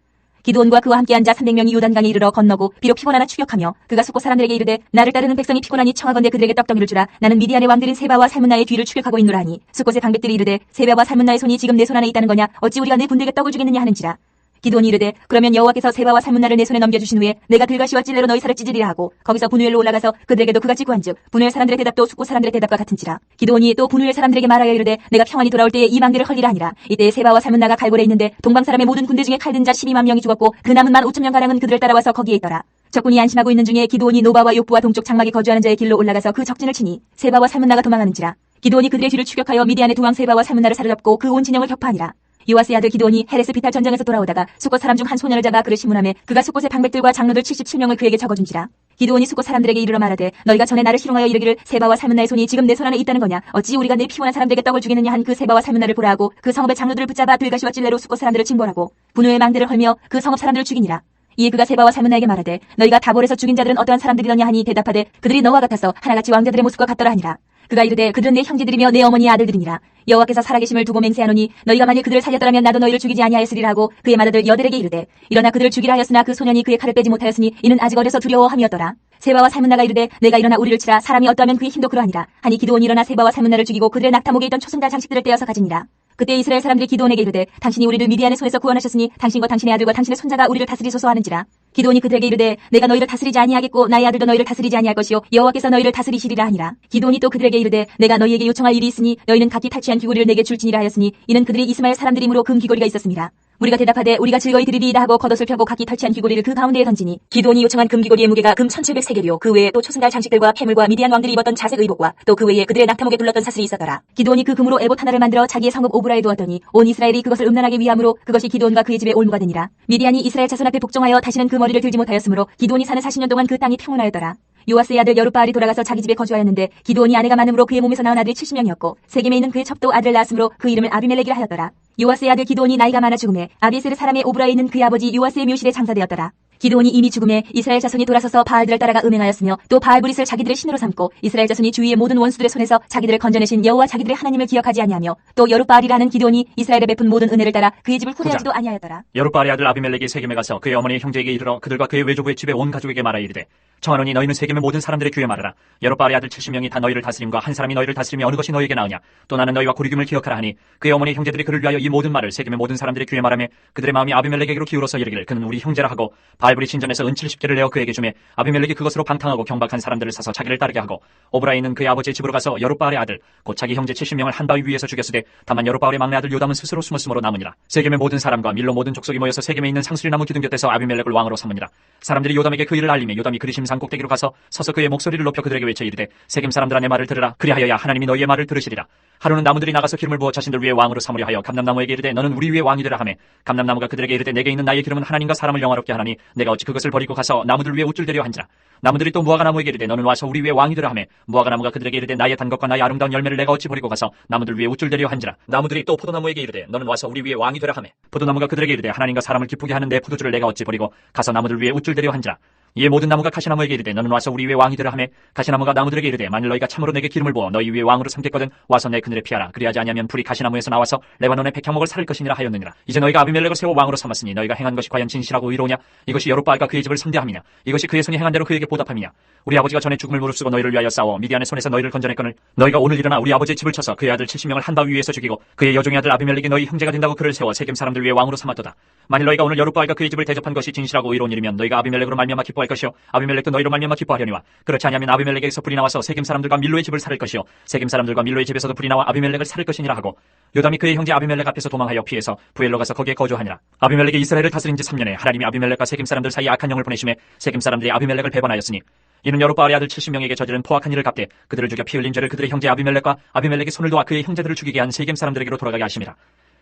기드온과 그와 함께 앉아 300명이 요단강에 이르러 건너고 비록 피곤하나 추격하며 그가 숫곳 사람들에게 이르되 나를 따르는 백성이 피곤하니 청하건대 그들에게 떡덩이를 주라. 나는 미디안의 왕들인 세바와 살문나의 뒤를 추격하고 있노라 하니 숫곳의 방백들이 이르되 세바와 살문나의 손이 지금 내 손 안에 있다는 거냐. 어찌 우리가 내 군대에게 떡을 주겠느냐 하는지라. 기드온이 이르되 그러면 여호와께서 세바와 살문나를 내 손에 넘겨주신 후에 내가 들가시와 찔레로 너희 살을 찢으리라 하고 거기서 분우엘로 올라가서 그들에게도 그같이 구한즉 분우엘 사람들의 대답도 숫곳 사람들의 대답과 같은지라. 기드온이 또 분우엘 사람들에게 말하여 이르되 내가 평안히 돌아올 때에 이 망대를 헐리라 하니라. 이때 세바와 살문나가 갈골에 있는데 동방 사람의 모든 군대 중에 칼든 자 12만 명이 죽었고 그 남은 15,000명가량은 그들을 따라와서 거기에 있더라. 적군이 안심하고 있는 중에 기드온이 노바와 욕부와 동쪽 장막에 거주하는 자의 길로 올라가서 그 적진을 치니 세바와 살문나가 도망하는지라. 기드온이 그들의 뒤를 추격하여 미디안의 두 왕 세바와 살문나를 사로잡고 그 온 진영을 격파하니라. 요아스의 아들 기드온이 헤레스 비탈 전쟁에서 돌아오다가 숫곳 사람 중 한 소년을 잡아 그를 심문하며 그가 숫곳의 방백들과 장로들 77명을 그에게 적어준지라. 기드온이 숫곳 사람들에게 이르러 말하되 너희가 전에 나를 희롱하여 이르기를 세바와 살문나의 손이 지금 내 손 안에 있다는 거냐. 어찌 우리가 내 피곤한 사람들에게 떡을 주겠느냐 한 그 세바와 살문나를 보라 하고 그 성읍의 장로들을 붙잡아 들가시와 찔레로 숫곳 사람들을 징벌하고 분우의 망대를 헐며 그 성읍 사람들을 죽이니라. 이에 그가 세바와 살문나에게 말하되 너희가 다볼에서 죽인 자들은 어떠한 사람들이더냐 하니 대답하되 그들이 너와 같아서 하나같이 왕자들의 모습과 같더라 하니라. 그가 이르되 그들은 내 형제들이며 내 어머니의 아들들이니라. 여호와께서 살아계심을 두고 맹세하노니 너희가 만일 그들을 살렸더라면 나도 너희를 죽이지 아니하였으리라 하고 그의 맏아들 여델에게 이르되 일어나 그들을 죽이라 하였으나 그 소년이 그의 칼을 빼지 못하였으니 이는 아직 어려서 두려워함이었더라. 세바와 살문나가 이르되 내가 일어나 우리를 치라. 사람이 어떠하면 그의 힘도 그러하니라 하니 기드온이 일어나 세바와 살문나를 죽이고 그들의 낙타목에 있던 초승달 장식들을 떼어서 가지니라. 그때 이스라엘 사람들이 기드온에게 이르되 당신이 우리를 미디안의 손에서 구원하셨으니 당신과 당신의 아들과 당신의 손자가 우리를 다스리소서 하는지라. 기드온이 그들에게 이르되 내가 너희를 다스리지 아니하겠고 나의 아들도 너희를 다스리지 아니할 것이요 여호와께서 너희를 다스리시리라 하니라. 기드온이 또 그들에게 이르되 내가 너희에게 요청할 일이 있으니 너희는 각기 탈취한 귀고리를 내게 줄지니라 하였으니 이는 그들이 이스마엘 사람들이므로 금 귀고리가 있었습니다. 우리가 대답하되 우리가 즐거이 드리리이다 하고 겉옷을 펴고 각기 탈취한 귀고리를 그 가운데에 던지니 기드온이 요청한 금 귀고리의 무게가 금 1700세겔이요 그 외에 또 초승달 장식들과 패물과 미디안 왕들이 입었던 자색 의복과 또 그 외에 그들의 낙타목에 둘렀던 사슬이 있었더라. 기드온이 그 금으로 에봇 하나를 만들어 자기의 성읍 오브라에 두었더니 온 이스라엘이 그것을 음란하게 위함으로 그것이 기드온과 그의 집에 올무가 되니라. 미디안이 이스라엘 자손 앞에 복종하여 다시는 그 머리를 들지 못하였으므로 기드온이 사는 40년 동안 그 땅이 평온하였더라. 요아스의 아들 여룻바알이 돌아가서 자기 집에 거주하였는데 기드온이 아내가 많음으로 그의 몸에서 낳은 아들이 70명이었고 세겜에 있는 그의 첩도 아들을 낳았으므로 그 이름을 아비멜렉이라 하였더라. 요아스의 아들 기드온이 나이가 많아 죽음에 아비에셀 사람의 오브라에 있는 그의 아버지 요아스의 묘실에 장사되었더라. 기드온이 이미 죽음에 이스라엘 자손이 돌아서서 바알들을 따라가 음행하였으며 또 바알브릿을 자기들의 신으로 삼고 이스라엘 자손이 주위의 모든 원수들의 손에서 자기들을 건져내신 여호와 자기들의 하나님을 기억하지 아니하며 또 여룻바알이라는 기드온이 이스라엘에 베푼 모든 은혜를 따라 그의 집을 후대하지도 아니하였더라. 여룻바알의 아들 아비멜렉이 세겜에 가서 그의 어머니의 형제에게 이르러 그들과 그의 외조부의 집에 온 가족에게 말하여 이르되 청하노니 너희는 세겜의 모든 사람들의 귀에 말하라. 여룻바알의 아들 70명이 다 너희를 다스림과 한 사람이 너희를 다스림이 어느 것이 너희에게 나으냐. 또 나는 너희와 고리김을 기억하라 하니 그의 어머니의 형제들이 그를 위하여 이 모든 말을 세겜의 모든 사람들의 귀에 말하며 그들의 마음이 아비멜렉에게로 기울어서 이르기를 그는 우리 형제라 하고 바알브릿 신전에서 은 70개를 내어 그에게 주매 아비멜렉이 그것으로 방탕하고 경박한 사람들을 사서 자기를 따르게 하고 오브라에 있는 그의 아버지의 집으로 가서 여룻바알의 아들 곧 자기 형제 70명을 한 바위 위에서 죽였으되 다만 여룻바알의 막내 아들 요담은 스스로 숨었으므로 남으니라. 세겜의 모든 사람과 밀로 모든 족속이 모여서 세겜에 있는 상수리나무 기둥 곁에서 아비멜렉을 왕으로 삼으니라. 사람들이 요담에게 그 일을 알리며 요담이 그리심산 꼭대기로 가서 서서 그의 목소리를 높여 그들에게 외쳐 이르되 세겜 사람들아 내 말을 들으라. 그리하여야 하나님이 너희의 말을 들으시리라. 하루는 나무들이 나가서 기름을 부어 자신들 위에 왕으로 삼으려 하여 감람나무에게 이르되 너는 우리 위에 왕이 되라 하매 감람나무가 그들에게 이르되 내게 있는 나의 기름은 하나님과 사람을 영화롭게 하나니 내가 어찌 그것을 버리고 가서 나무들 위에 우쭐대려 한지라. 나무들이 또 무화과나무에게 이르되 너는 와서 우리 위에 왕이 되라 하매 무화과나무가 그들에게 이르되 나의 단 것과 나의 아름다운 열매를 내가 어찌 버리고 가서 나무들 위에 우쭐대려 한지라. 나무들이 또 포도나무에게 이르되 너는 와서 우리 위에 왕이 되라 하매 포도나무가 그들에게 이르되 하나님과 사람을 기쁘게 하는 내 포도주를 내가 어찌 버리고 가서 나무들 위에 우쭐대려 한지라. 이에 모든 나무가 가시나무에게 이르되 너는 와서 우리 위에 왕이 되라 하매 가시나무가 나무들에게 이르되 만일 너희가 참으로 내게 기름을 부어 너희 위에 왕으로 삼겠거든 와서 내 그늘에 피하라. 그리하지 아니하면 불이 가시나무에서 나와서 레바논의 백향목을 살릴 것이니라 하였느니라. 이제 너희가 아비멜렉을 세워 왕으로 삼았으니 너희가 행한 것이 과연 진실하고 의로우냐. 이것이 여룻바알과 그의 집을 선대함이냐. 이것이 그의 손이 행한 대로 그에게 보답함이냐. 우리 아버지가 전에 죽음을 무릅쓰고 너희를 위하여 싸워 미디안의 손에서 너희를 건져냈거늘 너희가 오늘 일어나 우리 아버지의 집을 쳐서 그의 아들 70명을 한 바위 위에서 죽이고 그의 여종의 아들 아비멜렉이 너희 형제가 된다고 그를 세워 세겜 사람들 위에 왕으로 삼았도다. 만일 너희가 오늘 여룻바알과 그의 집을 대접한 것이 진실하고 의로운 일이면 너희가 아비멜렉으로 말미암아 기뻐할 것이요 아비멜렉도 너희로 말미암아 기뻐하려니와 그렇지 않으면 아비멜렉에게서 불이 나와서 세겜 사람들과 밀로의 집을 살릴 것이요 세겜 사람들과 밀로의 집에서도 불이 나와 아비멜렉을 살릴 것이니라 하고 요담이 그의 형제 아비멜렉 앞에서 도망하여 피해서 부엘로 가서 거기에 거주하니라. 아비멜렉이 이스라엘을 다스린 지 3년에 하나님이 아비멜렉과 세겜 사람들 사이에 악한 영을 보내심에 세겜 사람들이 아비멜렉을 배반하였으니 이는 여룻바알의 아들 70명에게 저지른 포악한 일을 갚되 그들을 죽여 피 흘린 죄를 그들의 형제 아비멜렉과 아비멜렉이 손을 놓아 그의 형제들을 죽이게 한 세겜 사람들에게로 돌아가게 하심이라.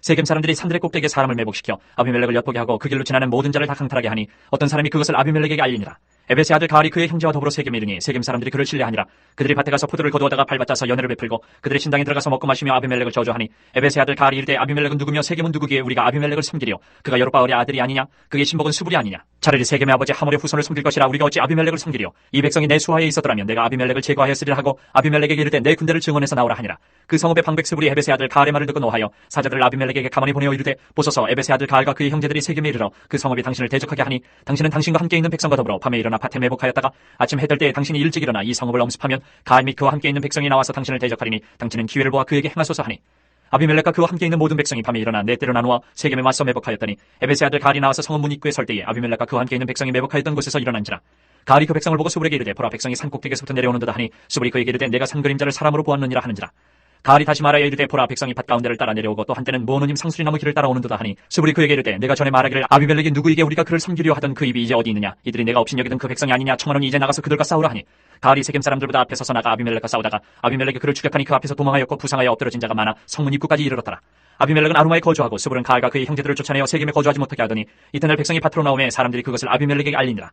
세겜 사람들이 산들의 꼭대기에 사람을 매복시켜 아비멜렉을 엿보게 하고 그 길로 지나는 모든 자를 다 강탈하게 하니 어떤 사람이 그것을 아비멜렉에게 알리니라. 에벳의 아들 가알이 그의 형제와 더불어 세겜에 이르니 세겜 사람들이 그를 신뢰하니라. 그들이 밭에 가서 포도를 거두어다가 발받자서 연회를 베풀고 그들의 신당에 들어가서 먹고 마시며 아비멜렉을 저주하니 에벳의 아들 가알이 이르되 아비멜렉은 누구며 세겜은 누구기에 우리가 아비멜렉을 섬기려. 그가 여룻바알의 아들이 아니냐. 그의 신복은 수불이 아니냐. 차라리 세겜의 아버지 하몰의 후손을 섬길 것이라. 우리가 어찌 아비멜렉을 섬기려. 이 백성이 내 수하에 있었더라면 내가 아비멜렉을 제거하였으리라 하고 아비멜렉에게 이르되 내 군대를 증언해서 나오라 하니라. 그 성읍의 방백 스불이 에벳의 아들 가알의 말을 듣고 노하여 사자들을 아비멜렉에게 가만히 보내어 이르되 보소서 에벳의 아들 가알과 그의 형제들이 세겜에 이르러 그 성읍이 당신을 대적하게 하니 당신은 당신과 함께 있는 백성과 더불어 밤에 일어나 밭에 매복하였다가 아침 해뜰 때에 당신이 일찍 일어나 이 성읍을 엄습하면 가알 및 그와 함께 있는 백성이 나와서 당신을 대적하리니 당신은 기회를 보아 그에게 행하소서 하니 아비멜렉과 그와 함께 있는 모든 백성이 밤에 일어나 네 때로 나누어 세겜에 맞서 매복하였더니 에벳의 아들 가알이 나와서 성읍 문 입구에 설 때에 아비멜렉과 그와 함께 있는 백성이 매복하였던 곳에서 일어난지라. 가알이 그 백성을 보고 수불에게 이르되 보라 백성이 산 꼭대기에서부터 내려오는도다 하니 수불이 그에게 이르되 내가 산 그림자를 사람으로 보았느니라 하는지라. 가알이 다시 말하여 이르되 보라 백성이 밭 가운데를 따라 내려오고 또 한때는 모노님 상수리나무 길을 따라오는도다 하니 수불이 그에게 이르되 내가 전에 말하기를 아비멜렉이 누구에게 우리가 그를 섬기려 하던 그 입이 이제 어디 있느냐. 이들이 내가 없인 여기던 그 백성이 아니냐. 청하노니 이제 나가서 그들과 싸우라 하니 가알이 세겜 사람들보다 앞에 서서 나가 아비멜렉과 싸우다가 아비멜렉이 그를 추격하니 그 앞에서 도망하였고 부상하여 엎드러진 자가 많아 성문 입구까지 이르렀더라. 아비멜렉은 아루마에 거주하고 수불은 가알과 그의 형제들을 쫓아내어 세겜에 거주하지 못하게 하더니 이튿날 백성이 밭으로 나오매 사람들이 그것을 아비멜렉에게 알리니라.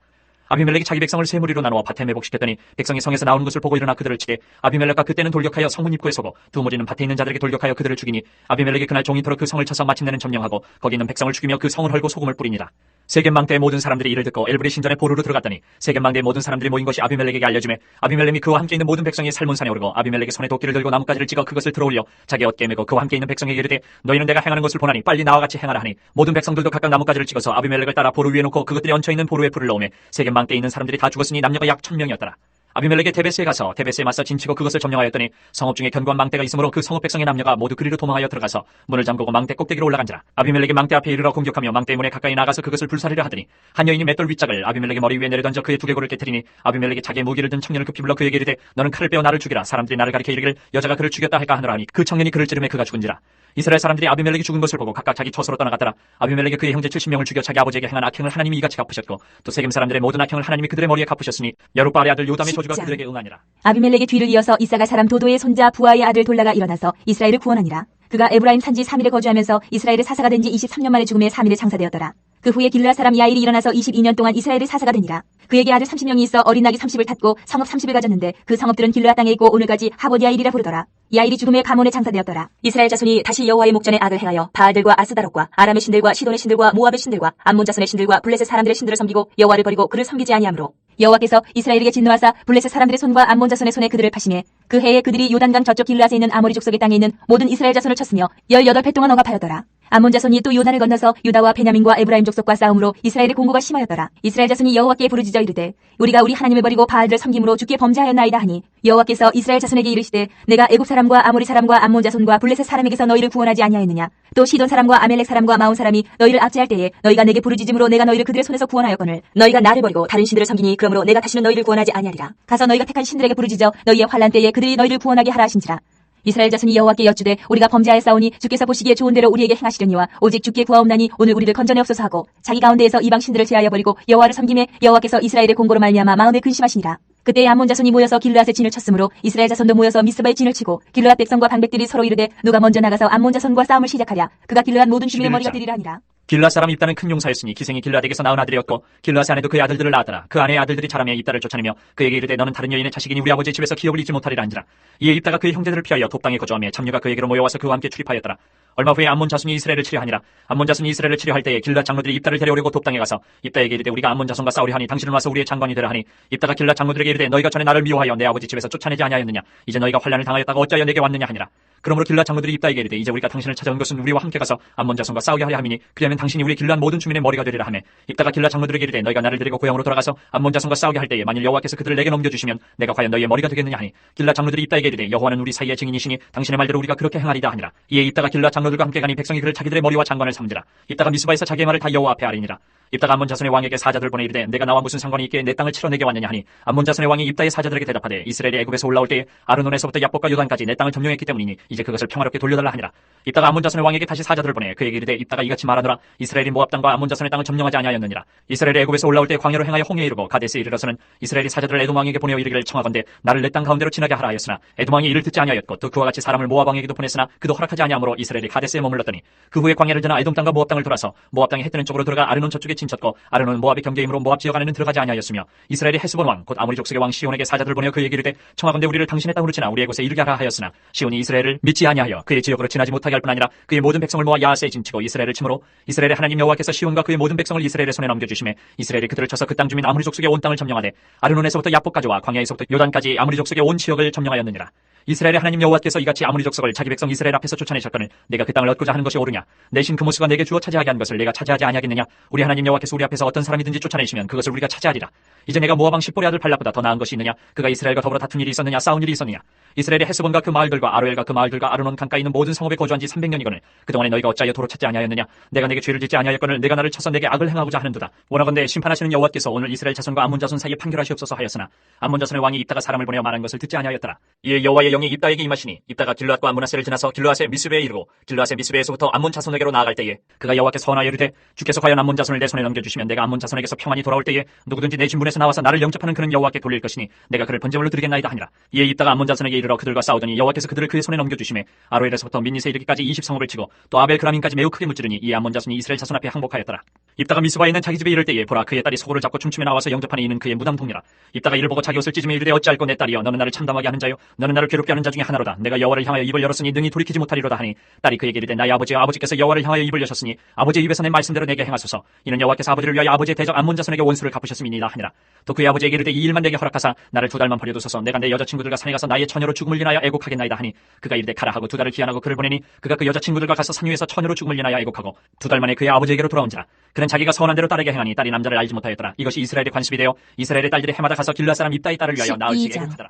아비멜렉이 자기 백성을 세 무리로 나누어 밭에 매복시켰더니 백성이 성에서 나오는 것을 보고 일어나 그들을 치되 아비멜렉과 그때는 돌격하여 성문 입구에 서고 두 무리는 밭에 있는 자들에게 돌격하여 그들을 죽이니 아비멜렉이 그날 종이토록 그 성을 쳐서 마침내는 점령하고 거기 있는 백성을 죽이며 그 성을 헐고 소금을 뿌리니라. 세겜 망대의 모든 사람들이 이를 듣고 엘브리 신전에 보루로 들어갔더니 세겜 망대의 모든 사람들이 모인 것이 아비멜렉에게 알려지매 아비멜렉이 그와 함께 있는 모든 백성이 살문산에 오르고 아비멜렉이 손에 도끼를 들고 나뭇가지를 찍어 그것을 들어올려 자기 어깨에 메고 그와 함께 있는 백성에게 이르되 너희는 내가 행하는 것을 보나니 빨리 나와 같이 행하라 하니 모든 백성들도 각각 나뭇가지를 찍어서 아비멜렉을 따라 보루 위에 놓고 그것들이 얹혀 있는 보루에 불을 넣으매 세겜 망대에 있는 사람들이 다 죽었으니 남녀가 약 1000명이었더라. 아비멜렉이 데베스에 가서 데베스에 맞서 진치고 그것을 점령하였더니 성읍 중에 견고한 망대가 있으므로 그 성읍 백성의 남녀가 모두 그리로 도망하여 들어가서 문을 잠그고 망대 꼭대기로 올라간지라. 아비멜렉이 망대 앞에 이르러 공격하며 망대 문에 가까이 나가서 그것을 불사르려 하더니 한 여인이 맷돌 윗짝을 아비멜렉의 머리 위에 내려던져 그의 두개골을 깨트리니 아비멜렉이 자기의 무기를 든 청년을 급히 불러 그에게 이르되 너는 칼을 빼어 나를 죽이라. 사람들이 나를 가리켜 이르기를 여자가 그를 죽였다 할까 하느라 하니 그 청년이 그를 찌르매 그가 죽은지라. 이스라엘 사람들이 아비멜렉이 죽은 것을 보고 각각 자기 처소로 떠나갔더라. 아비멜렉이 그의 형제 70명을 죽여 자기 아버지에게 행한 악행을 하나님이 이같이 갚으셨고 또 세겜 사람들의 모든 악행을 하나님이 그들의 머리에 갚으셨으니 여룻바알의 아들 요담의 저주가 그들에게 응하니라. 아비멜렉의 뒤를 이어서 이사가 사람 도도의 손자 부하의 아들 돌라가 일어나서 이스라엘을 구원하니라. 그가 에브라임 산지 3일에 거주하면서 이스라엘의 사사가 된 지 23년 만에 죽음에 3일에 장사되었더라. 그 후에 길르앗 사람 야일이 일어나서 22년 동안 이스라엘의 사사가 되니라. 그에게 아들 30명이 있어 어린 나귀 30을 탔고 성읍 30을 가졌는데 그 성읍들은 길르앗 땅에 있고 오늘까지 하봇 야일이라 부르더라. 야일이 죽음에 가몬에 장사되었더라. 이스라엘 자손이 다시 여호와의 목전에 악을 행하여 바알들과 아스다롯과 아람의 신들과 시돈의 신들과 모압의 신들과 암몬 자손의 신들과 블레셋 사람들의 신들을 섬기고 여호와를 버리고 그를 섬기지 아니하므로 여호와께서 이스라엘에게 진노하사 블레셋 사람들의 손과 암몬 자손의 손에 그들을 파시매 그 해에 그들이 요단강 저쪽 길르앗에 있는 아모리 족속의 땅에 있는 모든 이스라엘 자손을 쳤으며 18배 동안 억압하였더라. 암몬 자손이 또 요단을 건너서 유다와 베냐민과 에브라임 족속과 싸움으로 이스라엘의 공고가 심하였더라. 이스라엘 자손이 여호와께 부르짖어 이르되 우리가 우리 하나님을 버리고 바알들을 섬김으로 주께 범죄하였나이다 하니 여호와께서 이스라엘 자손에게 이르시되 내가 애굽 사람과 아모리 사람과 암몬 자손과 블레셋 사람에게서 너희를 구원하지 아니하였느냐. 또 시돈 사람과 아멜렉 사람과 마온 사람이 너희를 압제할 때에 너희가 내게 부르짖음으로 내가 너희를 그들의 손에서 구원하였거늘 너희가 나를 버리고 다른 신들을 섬기니 그러므로 내가 다시는 너희를 구원하지 아니하리라. 가서 너희가 택한 신들에게 부르짖어 너희의 환난 때에 그들이 너희를 구원하게 하라 하신지라. 이스라엘 자손이 여호와께 여쭈되 우리가 범죄하였사오니 주께서 보시기에 좋은 대로 우리에게 행하시려니와 오직 주께 구하옵나니 오늘 우리를 건져내옵소서 하고 자기 가운데에서 이방 신들을 제하여 버리고 여호와를 섬김에 여호와께서 이스라엘의 공고로 말미암아 마음에 근심하시니라. 그때 암몬 자손이 모여서 길르앗에 진을 쳤으므로 이스라엘 자손도 모여서 미스바에 진을 치고 길르앗 백성과 방백들이 서로 이르되 누가 먼저 나가서 암몬 자손과 싸움을 시작하랴. 그가 길르앗 모든 주민의 머리가 되리라 하니라. 길르앗 사람 입다는 큰 용사였으니 기생이 길르앗에게서 낳은 아들이었고 길르앗의 아내도 그의 아들들을 낳았더라. 그 아내의 아들들이 자라며 입다를 쫓아내며 그에게 이르되 너는 다른 여인의 자식이니 우리 아버지의 집에서 기업을 잊지 못하리라 한지라. 이에 입다가 그의 형제들을 피하여 돕당에 거주하며 참류가 그에게로 모여와서 그와 함께 출입하였더라. 얼마 후에 암몬 자손이 이스라엘을 치려하니라. 암몬 자손이 이스라엘을 치려할 때에 길르앗 장로들이 입다를 데려오려고 돕당에 가서 입다에게 이르되 우리가 암몬 자손과 싸우려 하니 당신은 와서 우리의 장관이 되라 하니 입다가 길르앗 장로들에게 이르되 너희가 전에 나를 미워하여 내 아버지 집에서 쫓아내지 아니하였느냐. 이제 너희가 환난을 당하였다가 어찌하여 내게 왔느냐 하니라. 그러므로 길르앗 장로들이 입다에게 이르되 이제 우리가 당신을 찾아온 것은 우리와 함께 가서 암몬 자손과 싸우게 하려 함이니 그리하면 당신이 우리 길르앗 모든 주민의 머리가 되리라 하매 입다가 길르앗 장로들에게 이르되 너희가 나를 데리고 고향으로 돌아가서 암몬 자손과 싸우게 할 때에 만일 여호와께서 그들을 내게 넘겨주시면 내가 과연 너희의 머리가 되겠느냐 하니 길르앗 장로들이 입다에게 이르되 여호와는 우리 사이의 증인이시니 당신의 말대로 우리가 그렇게 행하리다 하니라. 이에 입다가 길르앗 장로들과 함께 가니 백성이 그를 자기들의 머리와 장관을 삼지라. 입다가 미스바에서 자기의 말을 다 여호와 앞에 아뢰니라. 입다가 암몬 자손의 왕에게 사자들을 보내 이르되 내가 나와 무슨 상관이 있기에 내 땅을 치러 내게 왔느냐 하니 암몬 자손의 왕이 입다의 사자들에게 대답하되 이스라엘이 애굽에서 올라올 때에 아르논에서부터 야복과 요단까지 내 땅을 점령했기 때문이니 이제 그것을 평화롭게 돌려달라 하니라. 입다가 암몬 자손의 왕에게 다시 사자들을 보내 그에게 이르되 입다가 이같이 말하노라. 이스라엘이 모압 땅과 암몬 자손의 땅을 점령하지 아니하였느니라. 이스라엘이 애굽에서 올라올 때 광야로 행하여 홍해에 이르고 가데스에 이르러서는 이스라엘이 사자들을 에돔 왕에게 보내어 이르기를 청하건대 나를 내 땅 가운데로 지나게 하라 하였으나 에돔 왕이 이를 듣지 아니하였고 또 그와 같이 사람을 모압 왕에게도 보냈으나 그도 허락하지 아니하므로 이스라엘이 가데스에 머물렀더니 그 후에 광야를 지나 에돔 땅과 모압 땅을 돌아서 모압 땅의 해 뜨는 쪽으로 들어가 아르논 저쪽에 진쳤고 아르논은 모압의 경계이므로 모압 지역 안에는 들어가지 아니하였으며 이스라엘이 헤스본 왕 곧 아모리 족속의 왕 시온에게 사자들을 보내어 그에게 이르되 청하건대 우리를 당신의 땅으로 지나 우리의 곳에 이르게 하라 하였으나 시온이 이스라엘을 믿지 아니하여 그의 지역으로 지나지 못하게 할 뿐 아니라 그의 모든 백성을 모아 야하스에 진치고 이스라엘을 치므로 이스라엘의 하나님 여호와께서 시온과 그의 모든 백성을 이스라엘의 손에 넘겨주심에 이스라엘이 그들을 쳐서 그 땅 주민 아모리 족속의 온 땅을 점령하되 아르논에서부터 야복까지와 광야에서부터 요단까지 아모리 족속의 온 지역을 점령하였느니라. 이스라엘의 하나님 여호와께서 이같이 아모리 족속을 자기 백성 이스라엘 앞에서 쫓아내셨거늘 내가 그 땅을 얻고자 하는 것이 옳으냐. 내 신 그모스가 내게 주어 차지하게 한 것을 내가 차지하지 아니하겠느냐. 우리 하나님 여호와께서 우리 앞에서 어떤 사람이든지 쫓아내시면 그것을 우리가 차지하리라. 이제 내가 모압 왕 십볼의 아들 발락보다 더 나은 것이 있느냐. 그가 이스라엘과 더불어 다툰 일이 있었느냐. 싸운 일이 있었느냐. 이스라엘의 헤스본과 그 마을들과 아로엘과 그 마을들과 아르논 강가에 있는 모든 성읍에 거주한 지 300년이거늘 그동안에 너희가 어찌하여 도로 찾지 아니하였느냐. 내가 내게 죄를 짓지 아니하였거늘 내가 나를 쳐서 내게 악을 행하고자 하는도다. 원하건대 심판하시는 여호와께서 오늘 이스라엘 자손과 암몬 자손 사이에 판결하시옵소서 하였으나 암몬 자손의 왕이 입다가 사람을 보내어 말한 것을 듣지 아니하였더라. 이에 여호와의 영이 입다에게 임하시니 입다가 길르앗과 아므나스를 지나서 길르앗의 미스베에 이르고 길르앗의 미스베에서부터 암몬 자손에게로 나아갈 때에 그가 여호와께 선하여 이르되 주께서 과연 암몬 자손을 내 손에 넘겨주시면 내가 암몬 자손에게서 평안히 돌아올 때에 누구든지 내 진문에서 나와서 나를 영접하는 그는 여호와께 돌릴 것이니 내가 그를 번제물로 드리겠나이다 하니라. 이에 입다가 암몬 자손에게 이르러 그들과 싸우더니 여호와께서 그들을 그의 손에 넘겨주시매 아로엘에서부터 민니스에 이르기까지 20성읍을 치고 또 아벨 그라민까지 매우 크게 무찌르니 이 암몬 자손이 이스라엘 자손 앞에 항복하였더라. 입다가 미스바에 있는 자기 집에 이를 때에 보라 그의 딸이 소고를 잡고 춤추며 나와서 영접하니 이는 그의 무당동이라. 입다가 이를 보고 자기 옷을 찢으며 이르되 어찌할꼬 내 딸이여 너는 나를 참담하게 하는 자요 너는 나를 괴롭게 하는 자 중에 하나로다. 내가 여호와를 향하여 입을 열었으니 능히 돌이키지 못하리로다 하니 딸이 그에게 이르되 나의 아버지여 아버지께서 여호와를 향하여 입을 여셨으니 아버지의 입에서 낸 말씀대로 내게 행하소서. 이는 여호와께서 아버지를 위하여 아버지의 대적 암몬 자손에게 원수를 갚으셨음이니이다 하니라. 또 그의 아버지에게 이르되 이 일만 내게 허락하사 나를 2달만 버려두소서. 내가 내 여자친구들과 산에 가서 나의 처녀로 죽음을 인하여 애곡하겠나이다 하니 그가 이르되 가라 하고 2달을 기한하고 그를 보내니 그가 그 여자친구들과 가서 산 위에서 처녀로 죽음을 인하여 애곡하고 2달 만에 그의 아버지에게로 돌아온지라. 그는 자기가 선한 대로 딸에게 행하니 딸이 남자를 알지 못하였더라. 이것이 이스라엘의 관습이 되어 이스라엘의 딸들이 해마다 가서 길르앗 사람 입다의 딸을 위하여 낳을지 애곡하더라.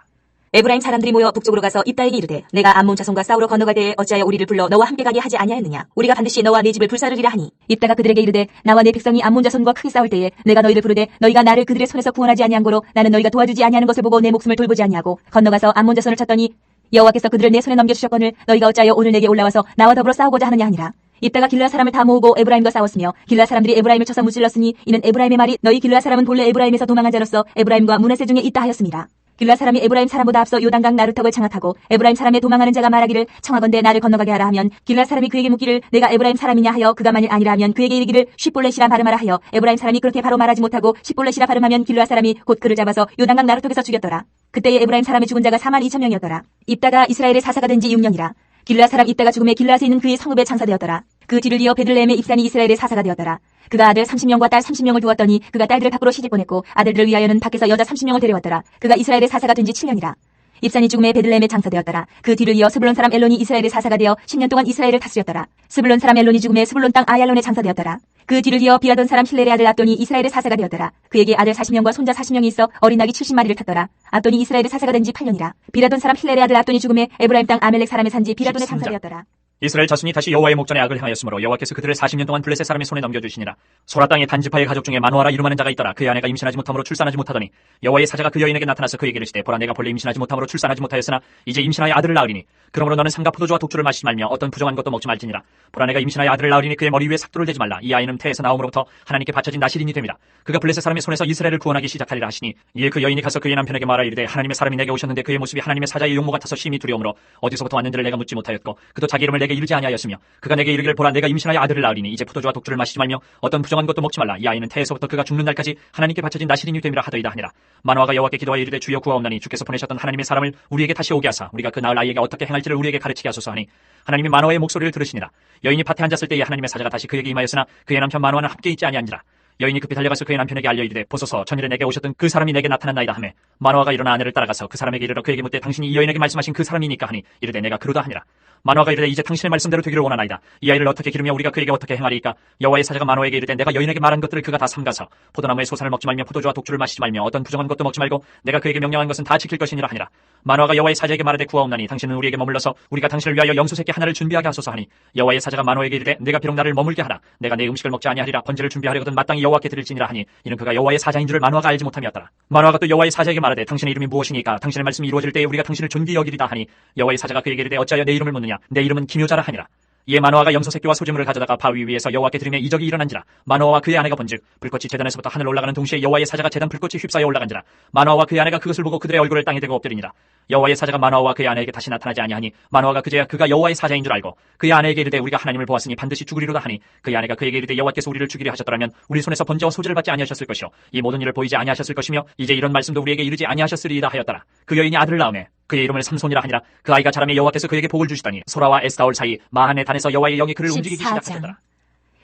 에브라임 사람들이 모여 북쪽으로 가서 입다에게 이르되 내가 암몬 자손과 싸우러 건너갈 때에 어찌하여 우리를 불러 너와 함께 가게 하지 아니하였느냐. 우리가 반드시 너와 네 집을 불사르리라 하니 입다가 그들에게 이르되 나와 내 백성이 암몬 자손과 크게 싸울 때에 내가 너희를 부르되 너희가 나를 그들의 손에서 구원하지 아니한 고로 나는 너희가 도와주지 아니하는 것을 보고 내 목숨을 돌보지 아니하고 건너가서 암몬 자손을 쳤더니 여호와께서 그들을 내 손에 넘겨주셨거늘 너희가 어찌하여 오늘 내게 올라와서 나와 더불어 싸우고자 하느냐 하니라. 입다가 길르앗 사람을 다 모으고 에브라임과 싸웠으며 길르앗 사람들이 에브라임을 쳐서 무찔렀으니 이는 에브라임의 말이 너희 길르앗 사람은 본래 에브라임에서 도망한 자로서 에브라임과 므낫세 중에 있다 하였습니다. 길라 사람이 에브라임 사람보다 앞서 요단강 나루턱을 장악하고 에브라임 사람의 도망하는 자가 말하기를 청하건대 나를 건너가게 하라 하면 길라 사람이 그에게 묻기를 내가 에브라임 사람이냐 하여 그가 만일 아니라 하면 그에게 이르기를 쉿볼렛이라 발음하라 하여 에브라임 사람이 그렇게 바로 말하지 못하고 쉿볼렛이라 발음하면 길라 사람이 곧 그를 잡아서 요단강 나루턱에서 죽였더라. 그때에 에브라임 사람의 죽은 자가 42,000명이었더라. 입다가 이스라엘의 사사가 된 지 6년이라. 길라 사람 입다가 죽음에 길라앗에 있는 그의 성읍에 장사되었더라. 그 뒤를 이어 베들레헴의 입산이 이스라엘의 사사가 되었더라. 그가 아들 30명과 딸 30명을 두었더니 그가 딸들을 밖으로 시집 보냈고 아들들을 위하여는 밖에서 여자 30명을 데려왔더라. 그가 이스라엘의 사사가 된 지 7년이라. 입산이 죽음에 베들레헴에 장사되었더라. 그 뒤를 이어 스불론 사람 엘론이 이스라엘의 사사가 되어 10년 동안 이스라엘을 다스렸더라. 스불론 사람 엘론이 죽음에 스불론 땅 아얄론에 장사되었더라. 그 뒤를 이어 비라돈 사람 힐렐의 아들 압돈이 이스라엘의 사사가 되었더라. 그에게 아들 40명과 손자 40명이 있어 어린 낙이 70마리를 탔더라. 압돈이 이스라엘의 사사가 된 지 8년이라. 비라돈 사람 힐렐의 아들 압돈이 죽음에 에브라임 땅 아멜렉 사람의 산지 비라돈에 13장. 장사되었더라. 이스라엘 자손이 다시 여호와의 목전에 악을 행하였으므로 여호와께서 그들을 40년 동안 블레셋 사람의 손에 넘겨주시니라. 소라 땅의 단지파의 가족 중에 마노아라 이름하는 자가 있더라. 그의 아내가 임신하지 못함으로 출산하지 못하더니 여호와의 사자가 그 여인에게 나타나서 그에게 이르시되 보라 내가 본래 임신하지 못함으로 출산하지 못하였으나 이제 임신하여 아들을 낳으리니 그러므로 너는 삼가 포도주와 독주를 마시지 말며 어떤 부정한 것도 먹지 말지니라. 보라 내가 임신하여 아들을 낳으리니 그의 머리 위에 삭도를 대지 말라. 이 아이는 태에서 나옴으로부터 하나님께 바쳐진 나실인이 됩니다. 그가 블레셋 사람의 손에서 이스라엘을 구원하기 시작하리라 하시니 이에 그 여인이 가서 그의 남편에게 말하 이르되 하나님의 사람이 내게 오셨는데 그의 모습이 하나님의 사자의 용모 같아서 심히 두려움으로 어디서부터 왔는지를 내가 묻지 못하였고 그도 자기 이름을 내게 이르지 아니하였으며 그가 내게 이르기를 보라 내가 임신하여 아들을 낳으리니 이제 포도주와 독주를 마시지 말며 어떤 부정한 것도 먹지 말라. 이 아이는 태에서부터 그가 죽는 날까지 하나님께 바쳐진 나실인이 됨이라 하더이다 하니라. 마노아가 여호와께 기도하여 이르되 주여 구하옵나니 주께서 보내셨던 하나님의 사람을 우리에게 다시 오게 하사 우리가 그 낳을 아이에게 어떻게 행할지를 우리에게 가르치게 하소서 하니 하나님이 마노아의 목소리를 들으시니라. 여인이 밭에 앉았을 때에 하나님의 사자가 다시 그에게 임하였으나 그의 남편 마노아는 함께 있지 아니한지라. 여인이 급히 달려가서 그의 남편에게 알려 이르되 보소서 전일에 내게 오셨던 그 사람이 내게 나타났나이다 하매 마노아가 일어나 아내를 따라가서 그 사람에게 이르러 그에게 묻되 당신이 이 여인에게 말씀하신 그 사람이니까 하니 이르되 내가 그러다 하니라. 마노아가 이르되 이제 당신의 말씀대로 되기를 원하나이다. 이 아이를 어떻게 기르며 우리가 그에게 어떻게 행하리이까. 여호와의 사자가 마노아에게 이르되 내가 여인에게 말한 것들을 그가 다 삼가서 포도나무의 소산을 먹지 말며 포도주와 독주를 마시지 말며 어떤 부정한 것도 먹지 말고 내가 그에게 명령한 것은 다 지킬 것이니라 하니라. 마노아가 여호와의 사자에게 말하되 구하옵나니 당신은 우리에게 머물러서 우리가 당신을 위하여 염소 새끼 하나를 준비하게 하소서 하니 여호와의 사자가 마노아에게 이르되 내가 비록 나를 머물게 하라. 내가 내 음식을 먹지 아니하리라. 번제를 준비하려거든 마땅히 여호와께 드릴지니라 하니 이는 그가 여호와의 사자인 줄을 마노아가 알지 못함이었더라. 마노아가 또 여호와의 사자에게 말하되 당신의 이름이 무엇이니까 당신의 말씀이 이루어질 때에 우리가 당신을 존귀 여기리다 하니 여호와의 사자가 그에게 이르되 어찌하여 내 이름을 묻느냐. 내 이름은 기묘자라 하니라. 이에 마노아가 염소 새끼와 소재물을 가져다가 바위 위에서 여호와께 드리매 이적이 일어난지라. 마노아와 그의 아내가 본즉 불꽃이 제단에서부터 하늘로 올라가는 동시에 여호와의 사자가 제단 불꽃이 휩싸여 올라간지라. 마노아와 그의 아내가 그것을 보고 그들의 얼굴을 땅에 대고 엎드리니라. 여호와의 사자가 마노아와 그의 아내에게 다시 나타나지 아니하니 마노아가 그제야 그가 여호와의 사자인 줄 알고 그의 아내에게 이르되 우리가 하나님을 보았으니 반드시 죽으리로다 하니 그의 아내가 그에게 이르되 여호와께서 우리를 죽이려 하셨더라면 우리 손에서 번제와 소제를 받지 아니하셨을 것이요 이 모든 일을 보이지 아니하셨을 것이며 이제 이런 말씀도 우리에게 이르지 아니하셨으리이다 하였더라. 그 여인이 아들을 낳으매 그의 이름을 삼손이라 하니라. 그 아이가 자라매 여호와께서 그에게 복을 주시더니 소라와 에스다올 사이 마하네 단에서 여호와의 영이 그를 움직이기 14장. 시작하셨더라.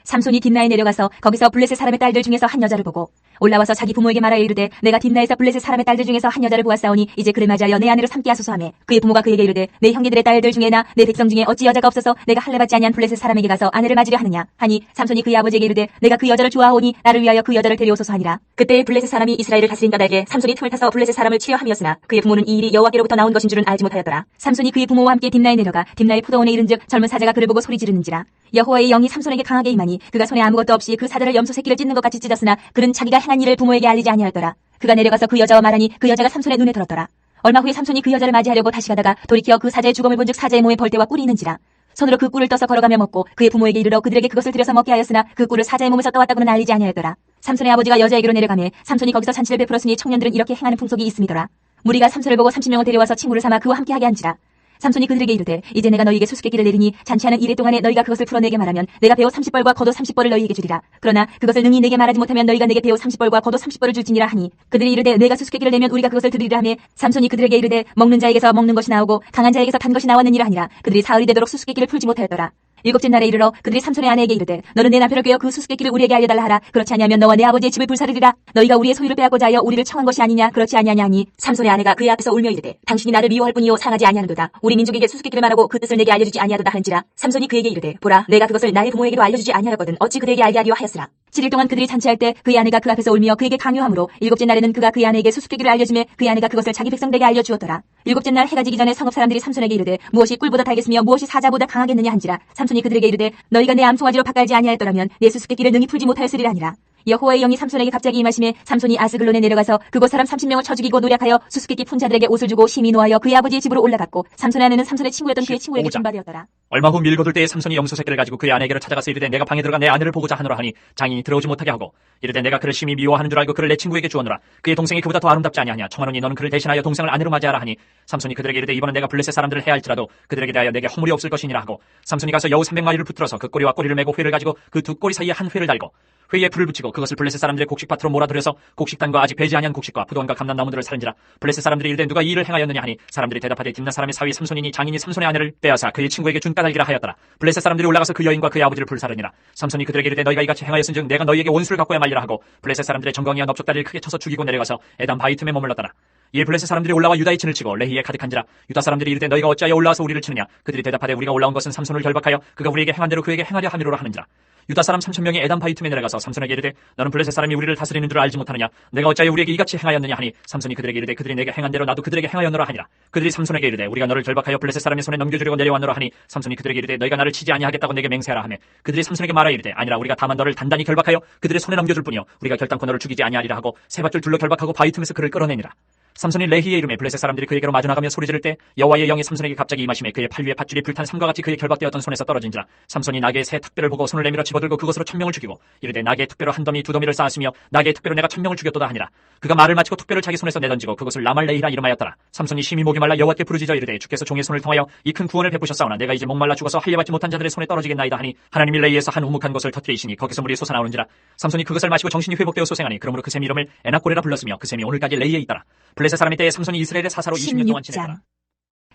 삼손이 딥나에 내려가서 거기서 블레셋 사람의 딸들 중에서 한 여자를 보고 올라와서 자기 부모에게 말하여 이르되 내가 딥나에서 블레셋 사람의 딸들 중에서 한 여자를 보았사오니 이제 그를 맞이하여 내 아내로 삼게 하소서 하매 그의 부모가 그에게 이르되 내 형제들의 딸들 중에나 내 백성 중에 어찌 여자가 없어서 내가 할례받지 아니한 블레셋 사람에게 가서 아내를 맞으려 하느냐 하니 삼손이 그의 아버지에게 이르되 내가 그 여자를 좋아하오니 나를 위하여 그 여자를 데려오소서 하니라. 그때 블레셋 사람이 이스라엘을 다스린 까닭에 삼손이 틈을 타서 블레셋 사람을 치려 함이었으나 그의 부모는 이 일이 여호와께로부터 나온 것인 줄은 알지 못하였더라. 삼손이 그의 부모와 함께 딥나에 내려가 딥나의 포도원에 이른즉 젊은 사자가 그를 보고 소리 지르는지라. 여호와의 영이 삼손에게 강하게 임하니 그가 손에 아무것도 없이 그 사자를 염소 새끼를 찢는 것 같이 찢었으나 그는 자기가 행한 일을 부모에게 알리지 아니하였더라. 그가 내려가서 그 여자와 말하니 그 여자가 삼손의 눈에 들었더라. 얼마 후에 삼손이 그 여자를 맞이하려고 다시 가다가 돌이켜 그 사자의 죽음을 본즉 사자의 몸에 벌떼와 꿀이 있는지라. 손으로 그 꿀을 떠서 걸어가며 먹고 그의 부모에게 이르러 그들에게 그것을 들여서 먹게 하였으나 그 꿀을 사자의 몸에서 떠왔다고는 알리지 아니하였더라. 삼손의 아버지가 여자에게로 내려가매 삼손이 거기서 잔치를 베풀었으니 청년들은 이렇게 행하는 풍속이 있음이더라. 무리가 삼손을 보고 30명을 데려와서 친구를 삼아 그와 함께하게 한지라. 삼손이 그들에게 이르되 이제 내가 너희에게 수수께끼를 내리니 잔치하는 이래 동안에 너희가 그것을 풀어내게 말하면 내가 배우 30벌과 겉옷 30벌을 너희에게 주리라. 그러나 그것을 능히 내게 말하지 못하면 너희가 내게 배우 30벌과 겉옷 30벌을 줄지니라 하니 그들이 이르되 내가 수수께끼를 내면 우리가 그것을 드리리라 하며 삼손이 그들에게 이르되 먹는 자에게서 먹는 것이 나오고 강한 자에게서 단 것이 나왔느니라 하니라. 그들이 사흘이 되도록 수수께끼를 풀지 못하였더라. 일곱째 날에 이르러 그들이 삼손의 아내에게 이르되 너는 내 남편을 꾀어 그 수수께끼를 우리에게 알려달라 하라. 그렇지 아니하면 너와 내 아버지의 집을 불사르리라. 너희가 우리의 소유를 빼앗고자 하여 우리를 청한 것이 아니냐. 그렇지 아니하냐 하니 삼손의 아내가 그의 앞에서 울며 이르되 당신이 나를 미워할 뿐이요 상하지 아니하는도다. 우리 민족에게 수수께끼를 말하고 그 뜻을 내게 알려주지 아니하도다 하는지라. 삼손이 그에게 이르되 보라 내가 그것을 나의 부모에게도 알려주지 아니하였거든 어찌 그들에게 알게 하려 하였으라. 7일 동안 그들이 잔치할 때 그의 아내가 그 앞에서 울며 그에게 강요하므로 일곱째 날에는 그가 그의 아내에게 수수께끼를 알려주매 그의 아내가 그것을 자기 백성들에게 알려주었더라. 일곱째 날 해가 지기 전에 성읍 사람들이 삼손에게 이르되 무엇이 꿀보다 달겠으며 무엇이 사자보다 강하겠느냐 한지라. 삼손이 그들에게 이르되 너희가 내 암송아지로 바깔지 아니하였더라면 내 수수께끼를 능히 풀지 못하였으리라 하니라. 여호와의 영이 삼손에게 갑자기 임하심에 삼손이 아스글론에 내려가서 그곳 사람 30명을 쳐 죽이고 노략하여 수수께끼 푼 자들에게 옷을 주고 심히 노하여 그의 아버지의 집으로 올라갔고 삼손의 아내는 삼손의 친구였던 그의 친구에게 15장. 준바되었더라. 얼마 후 밀거둘 때에 삼손이 염소 새끼를 가지고 그의 아내에게로 찾아가서 이르되 내가 방에 들어가 내 아내를 보고자 하노라 하니 장인이 들어오지 못하게 하고 이르되 내가 그를 심히 미워하는 줄 알고 그를 내 친구에게 주었노라. 그의 동생이 그보다 더 아름답지 아니하냐. 청하노니 너는 그를 대신하여 동생을 아내로 맞이하라 하니 삼손이 그들에게 이르되 이번은 내가 블레셋 사람들을 해할지라도 그들에게 대하여 내게 허물이 없을 것이니라 하고 삼손이 가서 여우 300마리를 붙들어서 그 꼬리와 꼬리를 메고 회를 가지고 그 두 꼬리 사이에 한 회를 달고 회에 불을 붙이고 그것을 블레셋 사람들의 곡식밭으로 몰아들여서 곡식단과 아직 배지 아니한 곡식과 부도원과 감람나무들을 살은지라. 블레셋 사람들이 이르되 누가 이 일을 행하였느냐 하니 사람들이 대답하되 딥나 사람의 사위 삼손이니 장인이 삼손의 아내를 빼앗아 그의 친구에게 준 까닭이라 하였더라. 블레셋 사람들이 올라가서 그 여인과 그의 아버지를 불사르니라. 삼손이 그들에게 이르되 너희가 이같이 행하였은즉 내가 너희에게 원수를 갖고야 말리라 하고 블레셋 사람들의 정광이와 넓적다리를 크게 쳐서 죽이고 내려가서 에담 바위 틈에 머물렀더라. 이에 블레셋 사람들이 올라와 유다의 진을 치고 레히에 가득한지라. 유다 사람들이 이르되 너희가 어찌하여 올라와서 우리를 치느냐. 그들이 대답하되 우리가 올라온 것은 삼손을 결박하여 그가 우리에게 행한 대로 그에게 행하려 함이로라 하는지라. 유다 사람 3,000명이 에담 바위 틈에 내려가서 삼손에게 이르되 너는 블레셋 사람이 우리를 다스리는 줄 알지 못하느냐. 내가 어찌하여 우리에게 이같이 행하였느냐 하니 삼손이 그들에게 이르되 그들이 내게 행한 대로 나도 그들에게 행하였노라 하니라. 그들이 삼손에게 이르되 우리가 너를 결박하여 블레셋 사람의 손에 넘겨주려고 내려왔노라 하니 삼손이 그들에게 이르되 너희가 나를 치지 아니하겠다고 내게 맹세하라 하며 그들이 삼손에게 말하여 이르되 아니라 우리가 다만 너를 단단히 결박하여 그들의 손에 넘겨줄 뿐이요 우리가 결단코 너를 죽이지 아니하리라 하고 세 밧줄 둘러 결박하고 바위 틈에서 그를 끌어내니라. 삼손이 레히의 이름에 블레셋 사람들이 그에게로 마주 나가며 소리 지를 때 여호와의 영이 삼손에게 갑자기 임하심에 그의 팔 위에 밧줄이 불탄 삼과 같이 그의 결박되었던 손에서 떨어진지라. 삼손이 나귀의 새 턱뼈를 보고 손을 내밀어 집어들고 그것으로 1,000명을 죽이고 이르되 나귀의 턱뼈로 한 더미 두 더미를 쌓았으며 나귀의 턱뼈로 내가 1,000명을 죽였도다 하니라. 그가 말을 마치고 턱뼈를 자기 손에서 내던지고 그것을 라말레히라 이름하였더라. 삼손이 심히 목이 말라 여호와께 부르짖어 이르되 주께서 종의 손을 통하여 이 큰 구원을 베푸셨사오나 내가 이제 목말라 죽어서 할례받지 못한 자들의 손에 떨어지겠나이다 하니 하나님이 레히에서 한 우묵한 것을 터뜨리시니 거기서 물이 솟아나오는지라. 삼손이 그것을 마시고 정신이 회복되어 소생하니 그러므로 그 샘 이름을 에낙고레라 불렀으며 그 샘이 오늘까지 레히에 있더라. 블레셋 사람의 때에 삼손이 이스라엘의 사사로 20년 동안 지냈더라.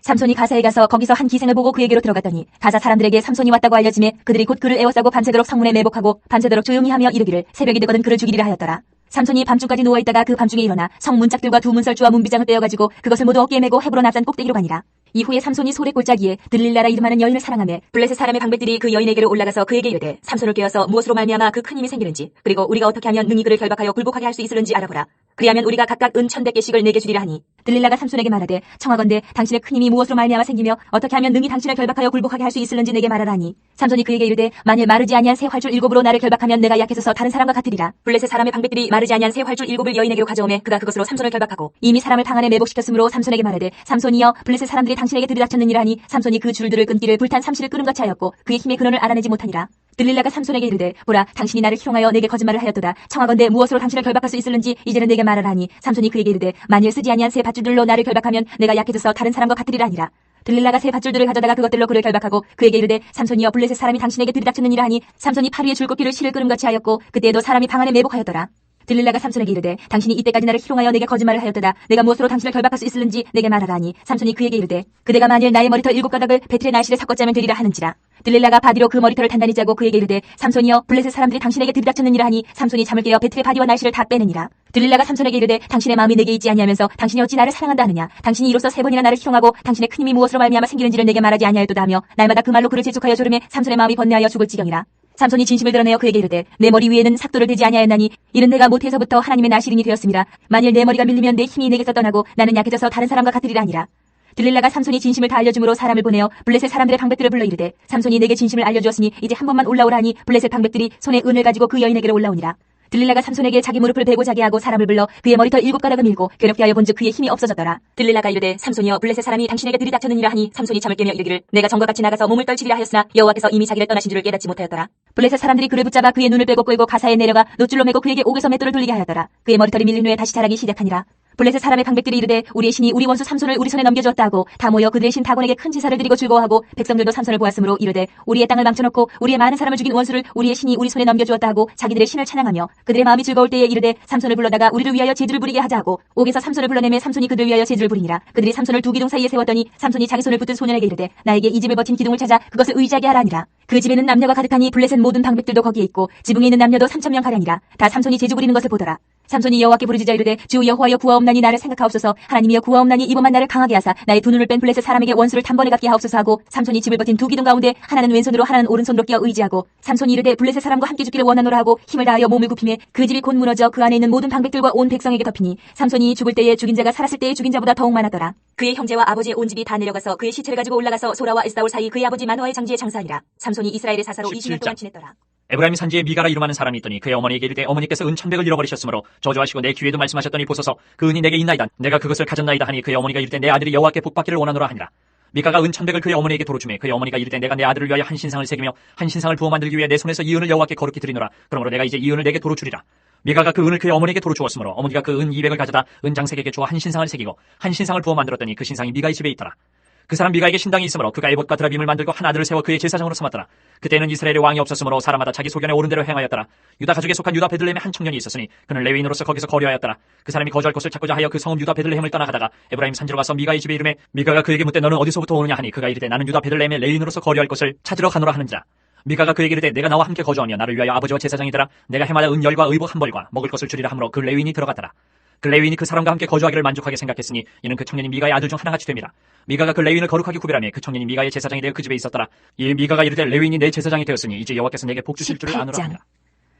삼손이 가사에 가서 거기서 한 기생을 보고 그에게로 들어갔더니 가사 사람들에게 삼손이 왔다고 알려지매 그들이 곧 그를 에워싸고 밤새도록 성문에 매복하고 밤새도록 조용히 하며 이르기를 새벽이 되거든 그를 죽이리라 하였더라. 삼손이 밤중까지 누워있다가 그 밤중에 일어나 성 문짝들과 두 문설주와 문비장을 떼어가지고 그것을 모두 어깨에 메고 헤브론 앞산 꼭대기로 가니라. 이후에 삼손이 소래 골짜기에 들릴라라 이름하는 여인을 사랑하며 블레셋 사람의 방백들이 그 여인에게로 올라가서 그에게 이르되 삼손을 깨어서 무엇으로 말미암아 그 큰 힘이 생기는지 그리고 우리가 어떻게 하면 능히 그를 결박하여 굴복하게 할 수 있을는지 알아보라. 그리하면 우리가 각각 은 1,100개씩을 내게 주리라 하니 들릴라가 삼손에게 말하되 청하건대 당신의 큰 힘이 무엇으로 말미암아 생기며 어떻게 하면 능히 당신을 결박하여 굴복하게 할 수 있을는지 내게 말하라 하니 삼손이 그에게 이르되 만일 마르지 아니한 새 활줄 7으로 나를 결박하면 내가 약해져서 다른 사람과 같으리라. 블레셋 사람의 방백들이 마르지 아니한 새 활줄 7을 여인에게로 가져오매 그가 그것으로 삼손을 결박하고 이미 사람을 방 안에 매복시켰으므로 삼손에게 말하되 삼손이여 블레셋 사람들이 당신에게 들이닥쳤느니라 하니 삼손이 그 줄들을 끊기를 불탄 삼실을 끄름같이 하였고 그의 힘의 근원을 알아내지 못하니라. 들릴라가 삼손에게 이르되 보라 당신이 나를 희롱하여 내게 거짓말을 하였도다. 청하건대 무엇으로 당신을 결박할 수 있을는지 이제는 내게 말하라 하니 삼손이 그에게 이르되 만일 쓰지 아니한 새 밧줄들로 나를 결박하면 내가 약해져서 다른 사람과 같으리라 하니라. 들릴라가 새 밧줄들을 가져다가 그것들로 그를 결박하고 그에게 이르되 삼손이여 블레셋 사람이 당신에게 들이닥쳤느니라 하니 삼손이 팔 위에 줄꺾기를 실을 끄름같이 하였고 그때에도 사람이 방 안에 매복하였더라. 들릴라가 삼손에게 이르되 당신이 이때까지 나를 희롱하여 내게 거짓말을 하였도다. 내가 무엇으로 당신을 결박할 수 있을는지 내게 말하라 하니 삼손이 그에게 이르되 그대가 만일 나의 머리털 7가닥을 베틀의 날실에 섞었자면 되리라 하는지라. 들릴라가 바디로 그 머리털을 단단히 짜고 그에게 이르되 삼손이여 블레셋 사람들이 당신에게 들이닥쳤느니라 하니 삼손이 잠을 깨어 베틀의 바디와 날실을 다 빼내니라. 들릴라가 삼손에게 이르되 당신의 마음이 내게 있지 아니하면서 당신이 어찌 나를 사랑한다 하느냐. 당신이 이로써 3번이나 나를 희롱하고 당신의 큰 힘이 무엇으로 말미암아 생기는지를 내게 말하지 아니하였도다 하며 날마다 그 말로 그를 재촉하여 조르매 삼손의 마음이 번뇌하여 죽을 지경이라. 삼손이 진심을 드러내어 그에게 이르되 내 머리 위에는 삭도를 대지 아니하였나니 이는 내가 모태에서부터 하나님의 나시린이 되었음이라. 만일 내 머리가 밀리면 내 힘이 내게서 떠나고 나는 약해져서 다른 사람과 같으리라 하니라. 들릴라가 삼손이 진심을 다 알려줌으로 사람을 보내어 블레셋 사람들의 방백들을 불러 이르되 삼손이 내게 진심을 알려주었으니 이제 한 번만 올라오라 하니 블레셋 방백들이 손에 은을 가지고 그 여인에게로 올라오니라. 들릴라가 삼손에게 자기 무릎을 베고 자게 하고 사람을 불러 그의 머리털 7가닥을 밀고 괴롭게 하여 본즉 그의 힘이 없어졌더라. 들릴라가 이르되 삼손이여 블레셋 사람이 당신에게 들이닥쳤느니라 하니 삼손이 잠을 깨며 이르기를 내가 전과 같이 나가서 몸을 떨치리라 하였으나 여호와께서 이미 자기를 떠나신 줄을 깨닫지 못하였더라. 블레셋 사람들이 그를 붙잡아 그의 눈을 빼고 끌고 가사에 내려가 노줄로 메고 그에게 옥에서 맷돌을 돌리게 하였더라. 그의 머리털이 밀린 후에 다시 자라기 시작하니라. 블레셋 사람의 방백들이 이르되 우리의 신이 우리 원수 삼손을 우리 손에 넘겨주었다 하고 다 모여 그들의 신 다곤에게 큰 제사를 드리고 즐거워하고 백성들도 삼손을 보았으므로 이르되 우리의 땅을 망쳐놓고 우리의 많은 사람을 죽인 원수를 우리의 신이 우리 손에 넘겨주었다 하고 자기들의 신을 찬양하며 그들의 마음이 즐거울 때에 이르되 삼손을 불러다가 우리를 위하여 제주를 부리게 하자 하고 옥에서 삼손을 불러내매 삼손이 그들을 위하여 제주를 부리니라. 그들이 삼손을 두 기둥 사이에 세웠더니 삼손이 자기 손을 붙든 소년에게 이르되 나에게 이 집을 버틴 기둥을 찾아 그것을 의지하게 하라 하니라. 그 집에는 남녀가 가득하니 블레셋 모든 방백들도 거기에 있고 지붕에 있는 남녀도 3,000명 가량이라. 다 삼손이 제주 부리는 것을 보더라. 삼손이 여호와께 부르짖어 이르되 주 여호와여 구하옵나니 나를 생각하옵소서. 하나님이여 구하옵나니 이번만 나를 강하게 하사 나의 두 눈을 뺀 블레셋 사람에게 원수를 단번에 갚게 하옵소서 하고 삼손이 집을 버틴 두 기둥 가운데 하나는 왼손으로 하나는 오른손으로 끼어 의지하고 삼손이 이르되 블레셋 사람과 함께 죽기를 원하노라 하고 힘을 다하여 몸을 굽히매 그 집이 곧 무너져 그 안에 있는 모든 방백들과 온 백성에게 덮이니 삼손이 죽을 때에 죽인 자가 살았을 때에 죽인 자보다 더욱 많았더라. 그의 형제와 아버지의 온 집이 다 내려가서 그의 시체를 가지고 올라가서 소라와 에스다올 사이 그의 아버지 마노아의 장지에 장사하니라. 삼손이 이스라엘의 사사로 20년 동안 지냈더라. 에브라임 산지에 미가라 이름하는 사람이 있더니 그의 어머니에게 이르되 어머니께서 은 1,100을 잃어버리셨으므로 저주하시고 내 귀에도 말씀하셨더니 보소서 그 은이 내게 있나이다. 내가 그것을 가졌나이다 하니 그의 어머니가 이르되 내 아들이 여호와께 복받기를 원하노라 하니라. 미가가 은 1,100을 그의 어머니에게 도로 주매 그의 어머니가 이르되 내가 내 아들을 위하여 한 신상을 새기며 한 신상을 부어 만들기 위해 내 손에서 이 은을 여호와께 거룩히 드리노라. 그러므로 내가 이제 이 은을 내게 도로 주리라. 미가가 그 은을 그의 어머니에게 도로 주었으므로 어머니가 그 은 200을 가져다 은 장색에게 주어 한 신상을 새기고 한 신상을 부어 만들었더니 그 신상이 미가의 집에 있더라. 그 사람 미가에게 신당이 있으므로 그가 에봇과 드라빔을 만들고 한 아들을 세워 그의 제사장으로 삼았더라. 그때는 이스라엘에 왕이 없었으므로 사람마다 자기 소견에 옳은 대로 행하였더라. 유다 가족에 속한 유다 베들레헴에 한 청년이 있었으니 그는 레위인으로서 거기서 거류하였더라. 그 사람이 거주할 곳을 찾고자 하여 그 성읍 유다 베들레헴을 떠나가다가 에브라임 산지로 가서 미가의 집에 이르매 미가가 그에게 묻되 너는 어디서부터 오느냐 하니 그가 이르되 나는 유다 베들레헴에 레위인으로서 거류할 곳을 찾으러 가노라 하는지라. 미가가 그에게 이르되 내가 나와 함께 거주하며 나를 위하여 아버지와 제사장이 되라. 내가 해마다 은열과 의복 한 벌과 먹을 것을 주리라 하므로 그 레위인이 들어갔더라. 그 레위인이 그 사람과 함께 거주하기를 만족하게 생각했으니 이는 그 청년이 미가의 아들 중 하나같이 됨이라. 미가가 그 레위인을 거룩하게 구별하며 그 청년이 미가의 제사장이 되어 그 집에 있었더라. 이 미가가 이르되 레위인이 내 제사장이 되었으니 이제 여호와께서 내게 복 주실 줄을 아노라 하니라.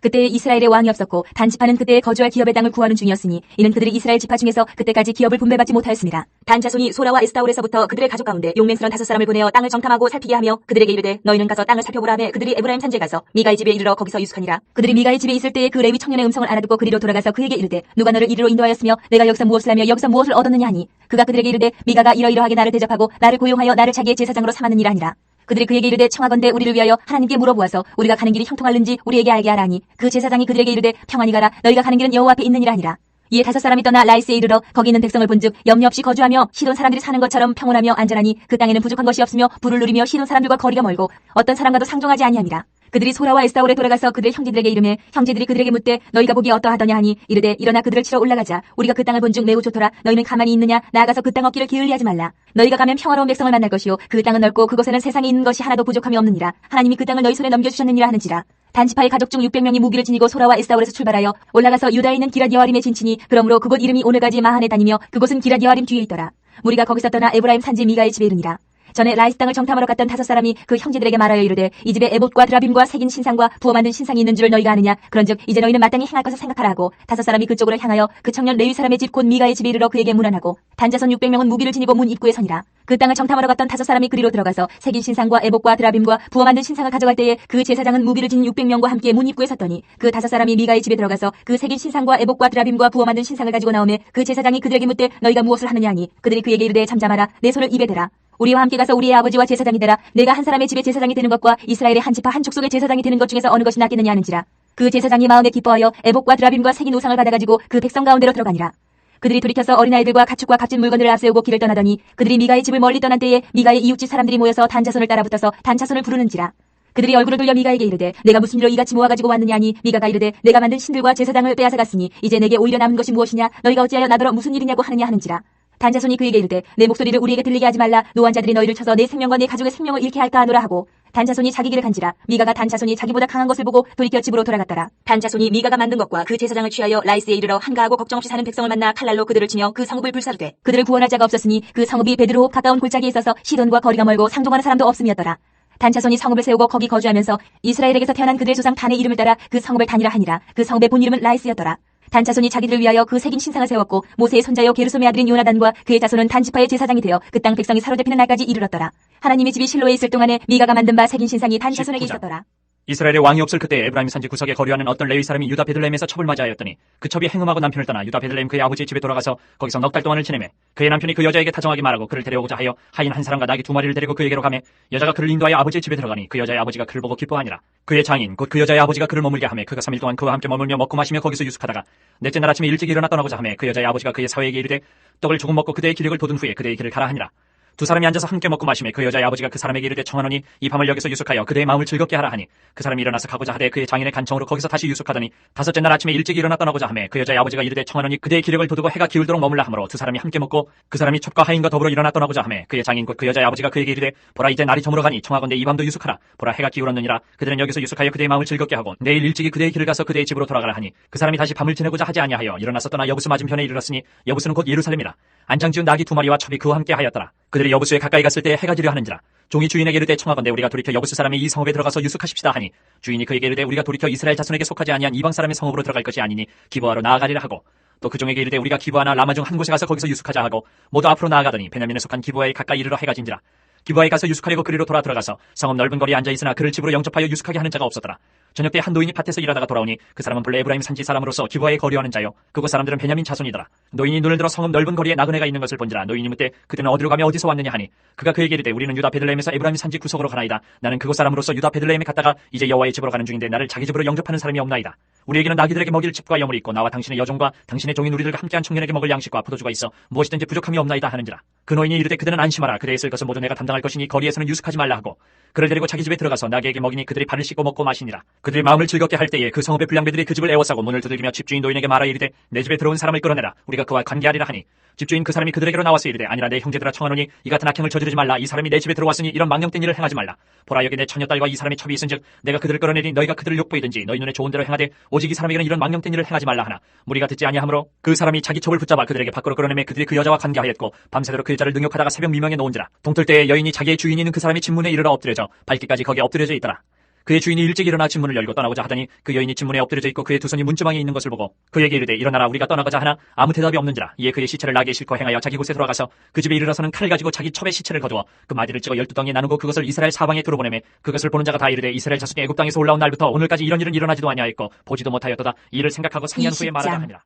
그때 이스라엘에 왕이 없었고 단지파는 그때에 거주할 기업의 땅을 구하는 중이었으니 이는 그들이 이스라엘 지파 중에서 그때까지 기업을 분배받지 못하였습니다. 단 자손이 소라와 에스타올에서부터 그들의 가족 가운데 용맹스런 5사람을 보내어 땅을 정탐하고 살피게 하며 그들에게 이르되 너희는 가서 땅을 살펴보라 하며 그들이 에브라임 산지에 가서 미가의 집에 이르러 거기서 유숙하니라. 그들이 미가의 집에 있을 때에 그 레위 청년의 음성을 알아듣고 그리로 돌아가서 그에게 이르되 누가 너를 이리로 인도하였으며 내가 여기서 무엇을 하며 여기서 무엇을 얻었느냐 하니 그가 그들에게 이르되 미가가 이러이러하게 나를 대접하고 나를 고용하여 나를 자기의 제사장으로 삼았느니라 하니라. 그들이 그에게 이르되 청하건대 우리를 위하여 하나님께 물어보아서 우리가 가는 길이 형통할는지 우리에게 알게 하라 하니 그 제사장이 그들에게 이르되 평안히 가라 너희가 가는 길은 여호와 앞에 있느니라 하니라. 이에 5사람이 떠나 라이스에 이르러 거기 있는 백성을 본즉 염려 없이 거주하며 시돈 사람들이 사는 것처럼 평온하며 안전하니 그 땅에는 부족한 것이 없으며 부를 누리며 시돈 사람들과 거리가 멀고 어떤 사람과도 상종하지 아니함이라. 그들이 소라와 에스타올에 돌아가서 그들의 형제들에게 이르매 형제들이 그들에게 묻되 너희가 보기 어떠하더냐 하니 이르되 일어나 그들을 치러 올라가자. 우리가 그 땅을 본즉 매우 좋더라. 너희는 가만히 있느냐 나아가서 그 땅 얻기를 게을리하지 말라. 너희가 가면 평화로운 백성을 만날 것이요 그 땅은 넓고 그곳에는 세상에 있는 것이 하나도 부족함이 없느니라. 하나님이 그 땅을 너희 손에 넘겨주셨느니라 하는지라. 단지파의 가족 중 600명이 무기를 지니고 소라와 에스타올에서 출발하여 올라가서 유다에 있는 기랏 여아림에 진치니 그러므로 그곳 이름이 오늘까지 마한에 다니며 그곳은 기랏 여아림 뒤에 있더라. 무리가 거기서 떠나 에브라임 산지 미가의 집에 이르니라. 전에 라이스 땅을 정탐하러 갔던 5사람이 그 형제들에게 말하여 이르되 이 집에 에봇과 드라빔과 새긴 신상과 부어 만든 신상이 있는 줄을 너희가 아느냐. 그런즉 이제 너희는 마땅히 행할 것을 생각하라 하고 5사람이 그쪽으로 향하여 그 청년 레위 사람의 집 곧 미가의 집에 이르러 그에게 문안하고 단자손 600명은 무기를 지니고 문 입구에 서니라. 그 땅을 정탐하러 갔던 5사람이 그리로 들어가서 새긴 신상과 에봇과 드라빔과 부어 만든 신상을 가져갈 때에 그 제사장은 무기를 지닌 600명과 함께 문 입구에 섰더니 그 5사람이 미가의 집에 들어가서 그 새긴 신상과 에봇과 드라빔과 부어 만든 신상을 가지고 나오매 그 제사장이 그들에게 묻되 너희가 무엇을 하느냐 하니 그들이 그에게 이르되 잠잠하라 내 손을 입에 대라. 우리와 함께 가서 우리의 아버지와 제사장이 되라. 내가 한 사람의 집에 제사장이 되는 것과 이스라엘의 한 지파 한 족속의 제사장이 되는 것 중에서 어느 것이 낫겠느냐 하는지라. 그 제사장이 마음에 기뻐하여 에봇과 드라빔과 새긴 우상을 받아가지고 그 백성 가운데로 들어가니라. 그들이 돌이켜서 어린아이들과 가축과 값진 물건들을 앞세우고 길을 떠나더니 그들이 미가의 집을 멀리 떠난 때에 미가의 이웃집 사람들이 모여서 단자손을 따라붙어서 단자손을 부르는지라. 그들이 얼굴을 돌려 미가에게 이르되 내가 무슨 일로 이같이 모아가지고 왔느냐 하니 미가가 이르되 내가 만든 신들과 제사장을 빼앗아갔으니 이제 내게 오히려 남은 것이 무엇이냐 너희가 어찌하여 나더러 무슨 일이냐고 하느냐 하는지라. 단자손이 그에게 이르되 내 목소리를 우리에게 들리게 하지 말라. 노환자들이 너희를 쳐서 내 생명과 내 가족의 생명을 잃게 할까 하노라 하고 단자손이 자기 길을 간지라. 미가가 단자손이 자기보다 강한 것을 보고 돌이켜 집으로 돌아갔더라. 단자손이 미가가 만든 것과 그 제사장을 취하여 라이스에 이르러 한가하고 걱정 없이 사는 백성을 만나 칼날로 그들을 치며 그 성읍을 불사르되 그들을 구원할 자가 없었으니 그 성읍이 베드로홉 가까운 골짜기에 있어서 시돈과 거리가 멀고 상종하는 사람도 없음이었더라. 단자손이 성읍을 세우고 거기 거주하면서 이스라엘에게서 태어난 그들의 조상 단의 이름을 따라 그 성읍을 단이라 하니라. 그 성읍의 본 이름은 라이스였더라. 단자손이 자기들을 위하여 그 새긴 신상을 세웠고 모세의 손자여 게르솜의 아들인 요나단과 그의 자손은 단지파의 제사장이 되어 그 땅 백성이 사로잡히는 날까지 이르렀더라. 하나님의 집이 실로에 있을 동안에 미가가 만든 바 새긴 신상이 단자손에게 19장. 있었더라. 이스라엘의 왕이 없을 그때 에브라임 산지 구석에 거류하는 어떤 레위 사람이 유다 베들레헴에서 첩을 맞이하였더니 그 첩이 행음하고 남편을 떠나 유다 베들레헴 그의 아버지의 집에 돌아가서 거기서 넉 달 동안을 지내매 그의 남편이 그 여자에게 다정하게 말하고 그를 데려오고자 하여 하인 한 사람과 나귀 2마리를 데리고 그에게로 가매 여자가 그를 인도하여 아버지의 집에 들어가니 그 여자의 아버지가 그를 보고 기뻐하니라. 그의 장인 곧 그 여자의 아버지가 그를 머물게 하매 그가 3일 동안 그와 함께 머물며 먹고 마시며 거기서 유숙하다가 넷째 날 아침에 일찍 일어나 떠나고자 하매 그 여자의 아버지가 그의 사회에게 이르되 떡을 조금 먹고 그대의 기력을 돋은 후에 그대의 길을 가라 하니라. 2사람이 앉아서 함께 먹고 마시매 그 여자의 아버지가 그 사람에게 이르되 청하노니 이 밤을 여기서 유숙하여 그대의 마음을 즐겁게 하라 하니 그 사람이 일어나서 가고자 하되 그의 장인의 간청으로 거기서 다시 유숙하더니 5째 날 아침에 일찍 일어나 떠나고자 하매 그 여자의 아버지가 이르되 청하노니 그대의 기력을 돋우고 해가 기울도록 머물라 하므로 2사람이 함께 먹고 그 사람이 첩과 하인과 더불어 일어나 떠나고자 하매 그의 장인 곧 그 여자의 아버지가 그에게 이르되 보라 이제 날이 저물어 가니 청하건대 이 밤도 유숙하라. 보라 해가 기울었느니라. 그들은 여기서 유숙하여 그대의 마음을 즐겁게 하고 내일 일찍이 그대의 길을 가서 그대의 집으로 돌아가라 하니 그 사람이 다시 밤을 지내고자 하지 아니하여 일어나서 떠나 여부스 맞은편에 이르렀으니 여부스는 곧 예루살렘이라. 안장지은 나귀 2마리와 첩이 그와 함께 하였더라. 그들이 여부스에 가까이 갔을 때 해가 지려 하는지라. 종이 주인에게 이르되 청하건대 우리가 돌이켜 여부스 사람의 이 성읍에 들어가서 유숙하십시다 하니 주인이 그에게 이르되 우리가 돌이켜 이스라엘 자손에게 속하지 아니한 이방 사람의 성읍으로 들어갈 것이 아니니 기브아로 나아가리라 하고 또 그 종에게 이르되 우리가 기브아나 라마 중 한 곳에 가서 거기서 유숙하자 하고 모두 앞으로 나아가더니 베냐민에 속한 기브아에 가까이 이르러 해가 진지라. 기브아에 가서 유숙하려고 그리로 돌아 들어가서 성읍 넓은 거리에 앉아 있으나 그를 집으로 영접하여 유숙하게 하는 자가 없었더라. 저녁 때 한 노인이 밭에서 일하다가 돌아오니 그 사람은 본래 에브라임 산지 사람으로서 기브아에 거류하는 자요 그곳 사람들은 베냐민 자손이더라. 노인이 눈을 들어 성읍 넓은 거리에 나그네가 있는 것을 본지라. 노인이 묻되 그들은 어디로 가며 어디서 왔느냐 하니 그가 그에게 이르되 우리는 유다 베들레헴에서 에브라임 산지 구석으로 가나이다. 나는 그곳 사람으로서 유다 베들레헴에 갔다가 이제 여호와의 집으로 가는 중인데 나를 자기 집으로 영접하는 사람이 없나이다. 우리에게는 나귀들에게 먹일 칩과 여물이 있고 나와 당신의 여종과 당신의 종인 우리들과 함께한 청년에게 먹을 양식과 포도주가 있어 무엇이든지 부족함이 없나이다 하는지라. 그 노인이 이르되 그들은 안심하라. 그대의 쓸 것은 모두 내가 담당할 것이니 거리에서는 유숙하지 말라 하고 그를 데리고 자기 집에 들어가서 나귀에게 먹이니 그들이 발을 씻고 먹고 마시니라. 그들이 마음을 즐겁게 할 때에 그 성읍의 불량배들이 그 집을 에워싸고 문을 두들기며 집주인 노인에게 말하 이르되 내 집에 들어온 사람을 끌어내라. 우리가 그와 관계하리라 하니 집주인 그 사람이 그들에게로 나와서 이르되 아니라 내 형제들아 청하노니 이 같은 악행을 저지르지 말라. 이 사람이 내 집에 들어왔으니 이런 망령된 일을 행하지 말라. 보라 여기 내 처녀딸과 이 사람이 첩이 있은즉 내가 그들을 끌어내니 너희가 그들을 욕보이든지 너희 눈에 좋은 대로 행하되 오직 이 사람에게는 이런 망령된 일을 행하지 말라 하나 무리가 듣지 아니하므로 그 사람이 자기 첩을 붙잡아 그들에게 밖으로 끌어내매 그들이 그 여자와 관계하였고 밤새도록 그 여자를 능욕하다가 새벽 미명에 놓은지라. 동틀 때에 여인이 자기의 주인이 있는 그 사람이 집문에 이르러 엎드려져 발길까지 거기에 엎드려져 있더라. 그의 주인이 일찍 일어나 집문을 열고 떠나고자 하더니 그 여인이 집문에 엎드려져 있고 그의 두 손이 문주방에 있는 것을 보고 그에게 이르되 일어나라 우리가 떠나가자 하나 아무 대답이 없는지라. 이에 그의 시체를 나귀에 싣고 행하여 자기 곳에 돌아가서 그 집에 이르러서는 칼을 가지고 자기 첩의 시체를 거두어 그 마디를 찍어 12덩이에 나누고 그것을 이스라엘 사방에 두루 보내매 그것을 보는 자가 다 이르되 이스라엘 자손이 애굽 땅에서 올라온 날부터 오늘까지 이런 일은 일어나지도 아니하였고 보지도 못하였도다. 이 일을 생각하고 3년 후에 말하자 하니라.